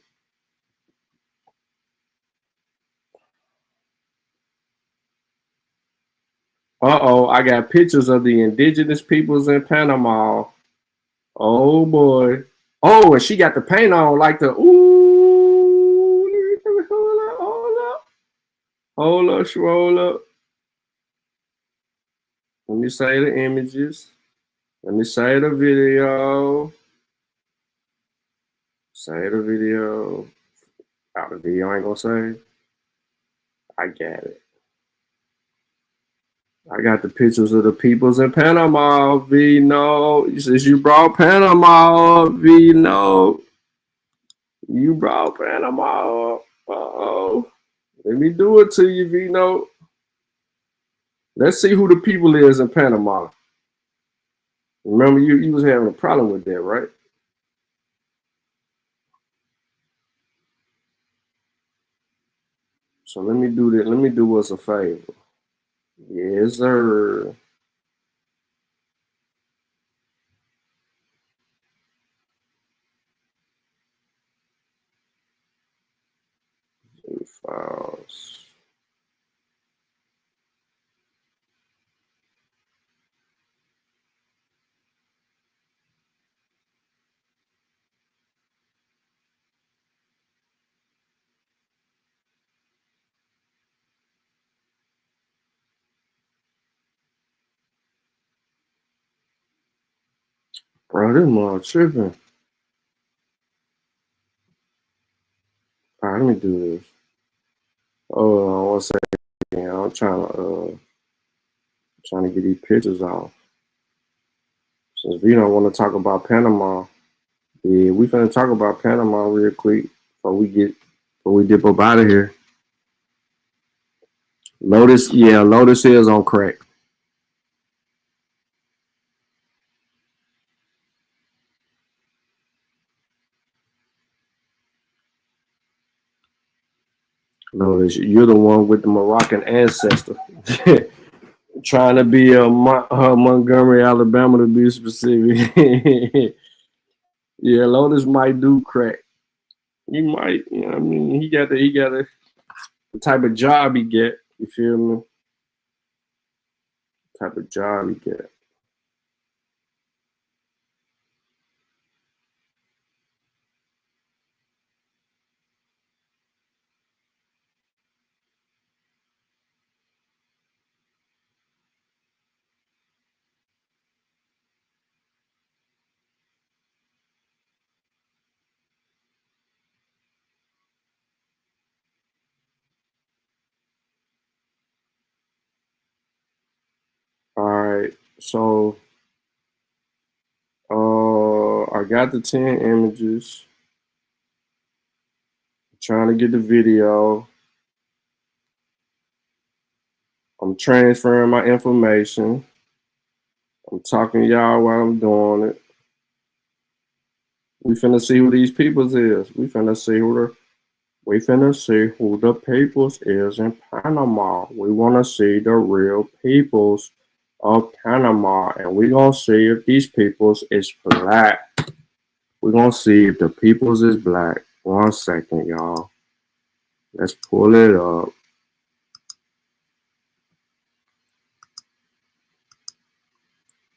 L: Uh-oh, I got pictures of the indigenous peoples in Panama. Oh, boy. Oh, and she got the paint on like the, ooh, hold up, roll up. Let me say the images. Let me say the video. Say the video. Out the video I ain't gonna say. I got it. I got the pictures of the peoples in Panama, Vino. Since you brought Panama, Vino. You brought Panama up. Uh-oh. Let me do it to you, Vino. Let's see who the people is in Panama. Remember, you was having a problem with that, right? So let me do that. Let me do us a favor. Yes, sir. Files. Bro, this mother tripping. All right, let me do this. Oh, one second. I'm trying to get these pictures off. Since we don't want to talk about Panama, yeah, we finna talk about Panama real quick before we dip up out of here. Lotus is on crack. Lotus, you're the one with the Moroccan ancestor. Trying to be Montgomery, Alabama, to be specific. Yeah, Lotus might do crack. He might, you know what I mean? He got the type of job he get. You feel me? Type of job he get. All right, so I got the 10 images. I'm trying to get the video. I'm transferring my information. I'm talking to y'all while I'm doing it. We finna see who these peoples is. We finna see who the peoples is in Panama. We wanna see the real peoples of Panama, and we gonna see if these peoples is black. We're gonna see if the peoples is black. 1 second, y'all. Let's pull it up.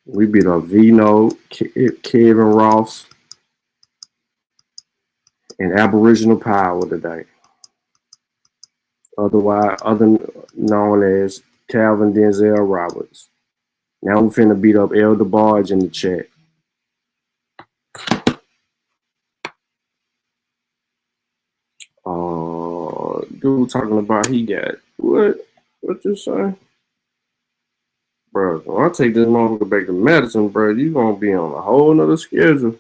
L: We beat up Vino, Kevin Ross, and Aboriginal Power today. Other known as Calvin Denzel Roberts. Now we're finna beat up Elder Barge in the chat. Dude talking about he got what you say? Bro, when I take this motherfucker back to medicine, bro, you gonna be on a whole nother schedule.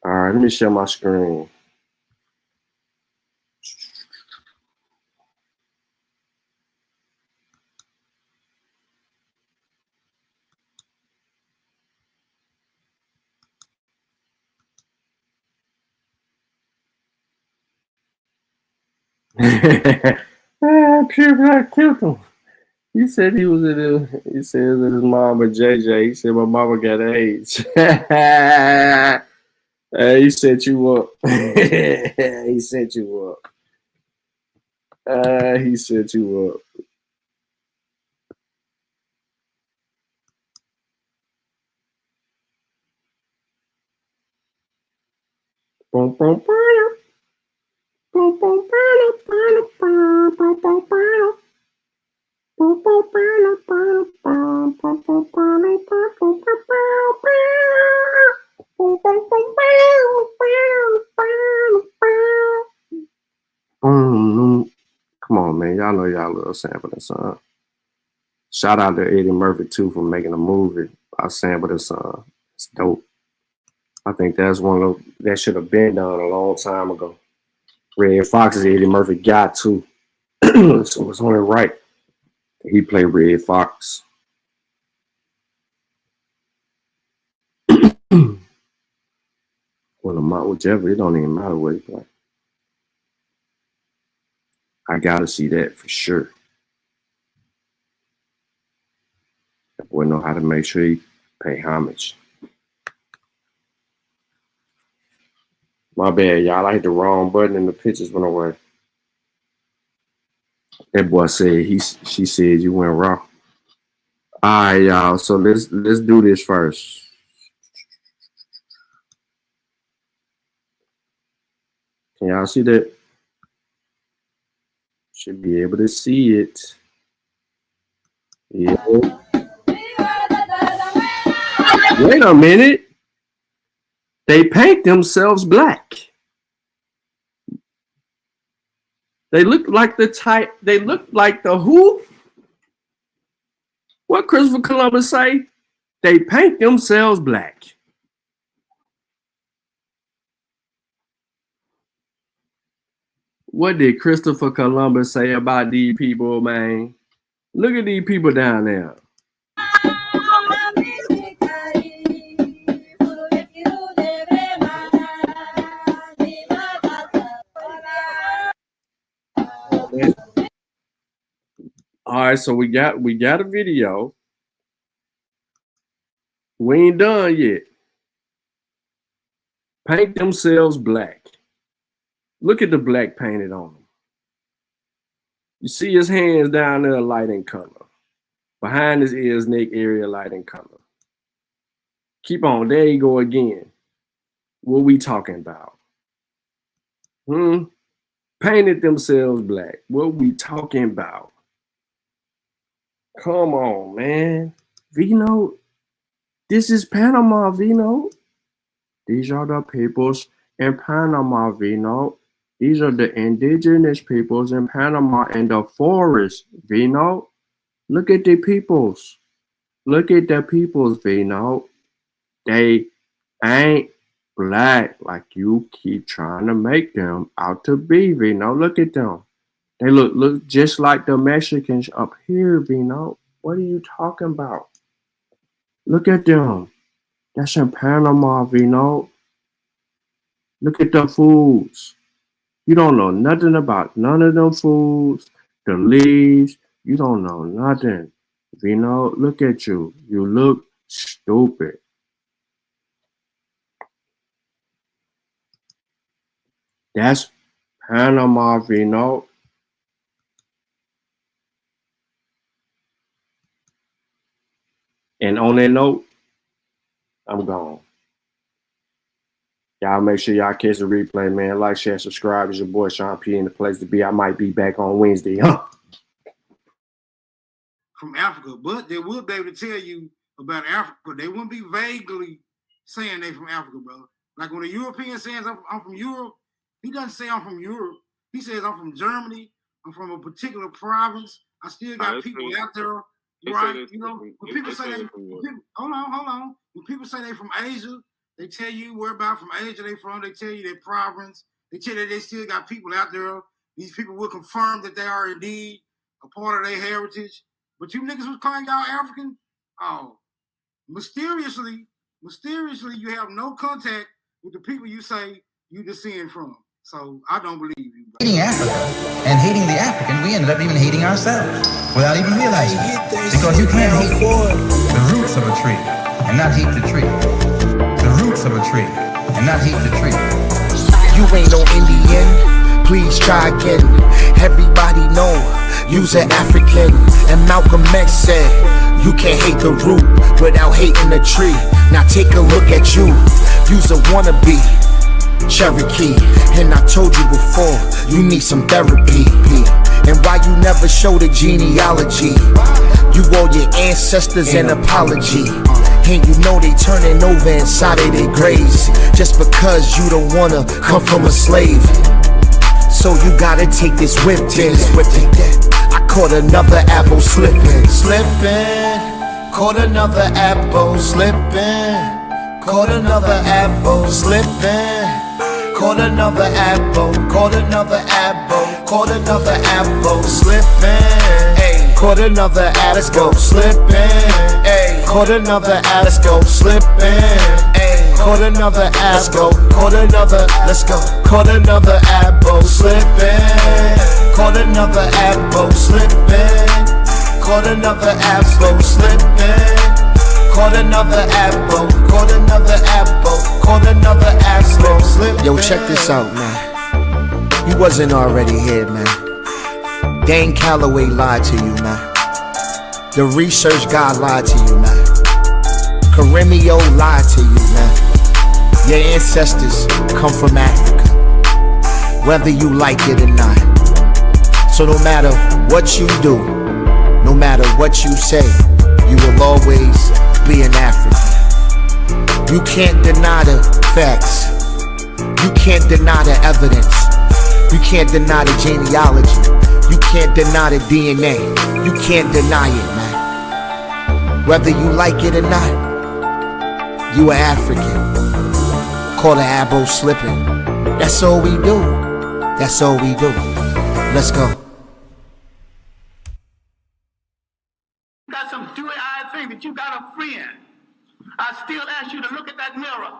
L: All right, let me share my screen. I killed him. He said he was at his mama JJ. He said my mama got AIDS. He set you up. He set you up. He set you up. Come on, man. Y'all know y'all little sample this song. Shout out to Eddie Murphy, too, for making a movie. I sampled this song. It's dope. I think that's one of those that should have been done a long time ago. Red Fox is Eddie Murphy guy, too. So it's only right that he played Red Fox. Well, whichever, it don't even matter what he play. I gotta see that for sure. That boy know how to make sure he pay homage. My bad, y'all. I hit the wrong button and the pictures went away. That boy said she said you went raw. All right, y'all. So let's do this first. Can y'all see that? Should be able to see it. Yeah. Wait a minute. They paint themselves black. They look like the type. They look like the who? What Christopher Columbus say? They paint themselves black. What did Christopher Columbus say about these people, man? Look at these people down there. All right, so we got a video. We ain't done yet. Paint themselves black. Look at the black painted on them. You see his hands down there light in color. Behind his ears, neck area light in color. Keep on. There you go again. What we talking about? Painted themselves black. What we talking about? Come on, man. Vino, this is Panama, Vino. These are the peoples in Panama, Vino. These are the indigenous peoples in Panama in the forest, Vino. Look at the peoples. Look at the peoples, Vino. They ain't black like you keep trying to make them out to be, Vino. Look at them. They look just like the Mexicans up here, Vino. What are you talking about? Look at them. That's in Panama, Vino. Look at the foods. You don't know nothing about none of them foods, the leaves. You don't know nothing. Vino, look at you. You look stupid. That's Panama, Vino. And on that note, I'm gone. Y'all make sure y'all catch the replay, man. Like, share, subscribe. It's your boy Sean P in the place to be. I might be back on Wednesday, huh?
I: From Africa, but they will be able to tell you about Africa. They wouldn't be vaguely saying they from Africa, brother. Like when a European says I'm from Europe, he doesn't say I'm from Europe. He says I'm from Germany. I'm from a particular province. I still got people out there, right? You know, when people say hold on. When people say they from Asia, they tell you where about from Asia they from. They tell you their province. They tell you they still got people out there. These people will confirm that they are indeed a part of their heritage. But you niggas was calling y'all African? Oh, mysteriously, you have no contact with the people you say you descend from. So I don't believe you, bro.
J: Hating Africa. And hating the African, we ended up even hating ourselves without even realizing it. Because you can't hate the roots of a tree and not hate the tree. The roots of a tree and not hate the tree.
H: You ain't no Indian, please try again. Everybody know you's an African. And Malcolm X said, you can't hate the root without hating the tree. Now take a look at you, you's a wannabe Cherokee. And I told you before, you need some therapy. And why you never show the genealogy? You owe your ancestors an apology. And you know they turning over inside of their graves just because you don't wanna come from a slave. So you gotta take this whip dance. I caught another apple slipping. Caught another apple slipping. Caught another apple slipping. Caught another apple. Caught another apple. Caught another apple slipping. Caught another apple slipping. Caught another apple slipping. Caught another apple. Caught another. Let's go. Caught another apple slipping. Caught another apple slipping. Caught another apple slipping. Caught another apple. Caught another apple. Caught another apple slipping. Yo, check this out, man. You wasn't already here, man. Dane Calloway lied to you, man. The research guy lied to you, man. Karimio lied to you, man. Your ancestors come from Africa, whether you like it or not. So no matter what you do, no matter what you say, you will always be an African. You can't deny the facts. You can't deny the evidence. You can't deny the genealogy. You can't deny the DNA. You can't deny it, man. Whether you like it or not, you are African. Call the abo slipping. That's all we do. That's all we do. Let's go.
K: Got some dewy-eyed thing that you got a friend. I still ask you to look at that mirror.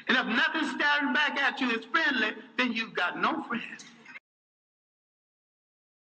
K: And if nothing's staring back at you is friendly, then you've got no friend.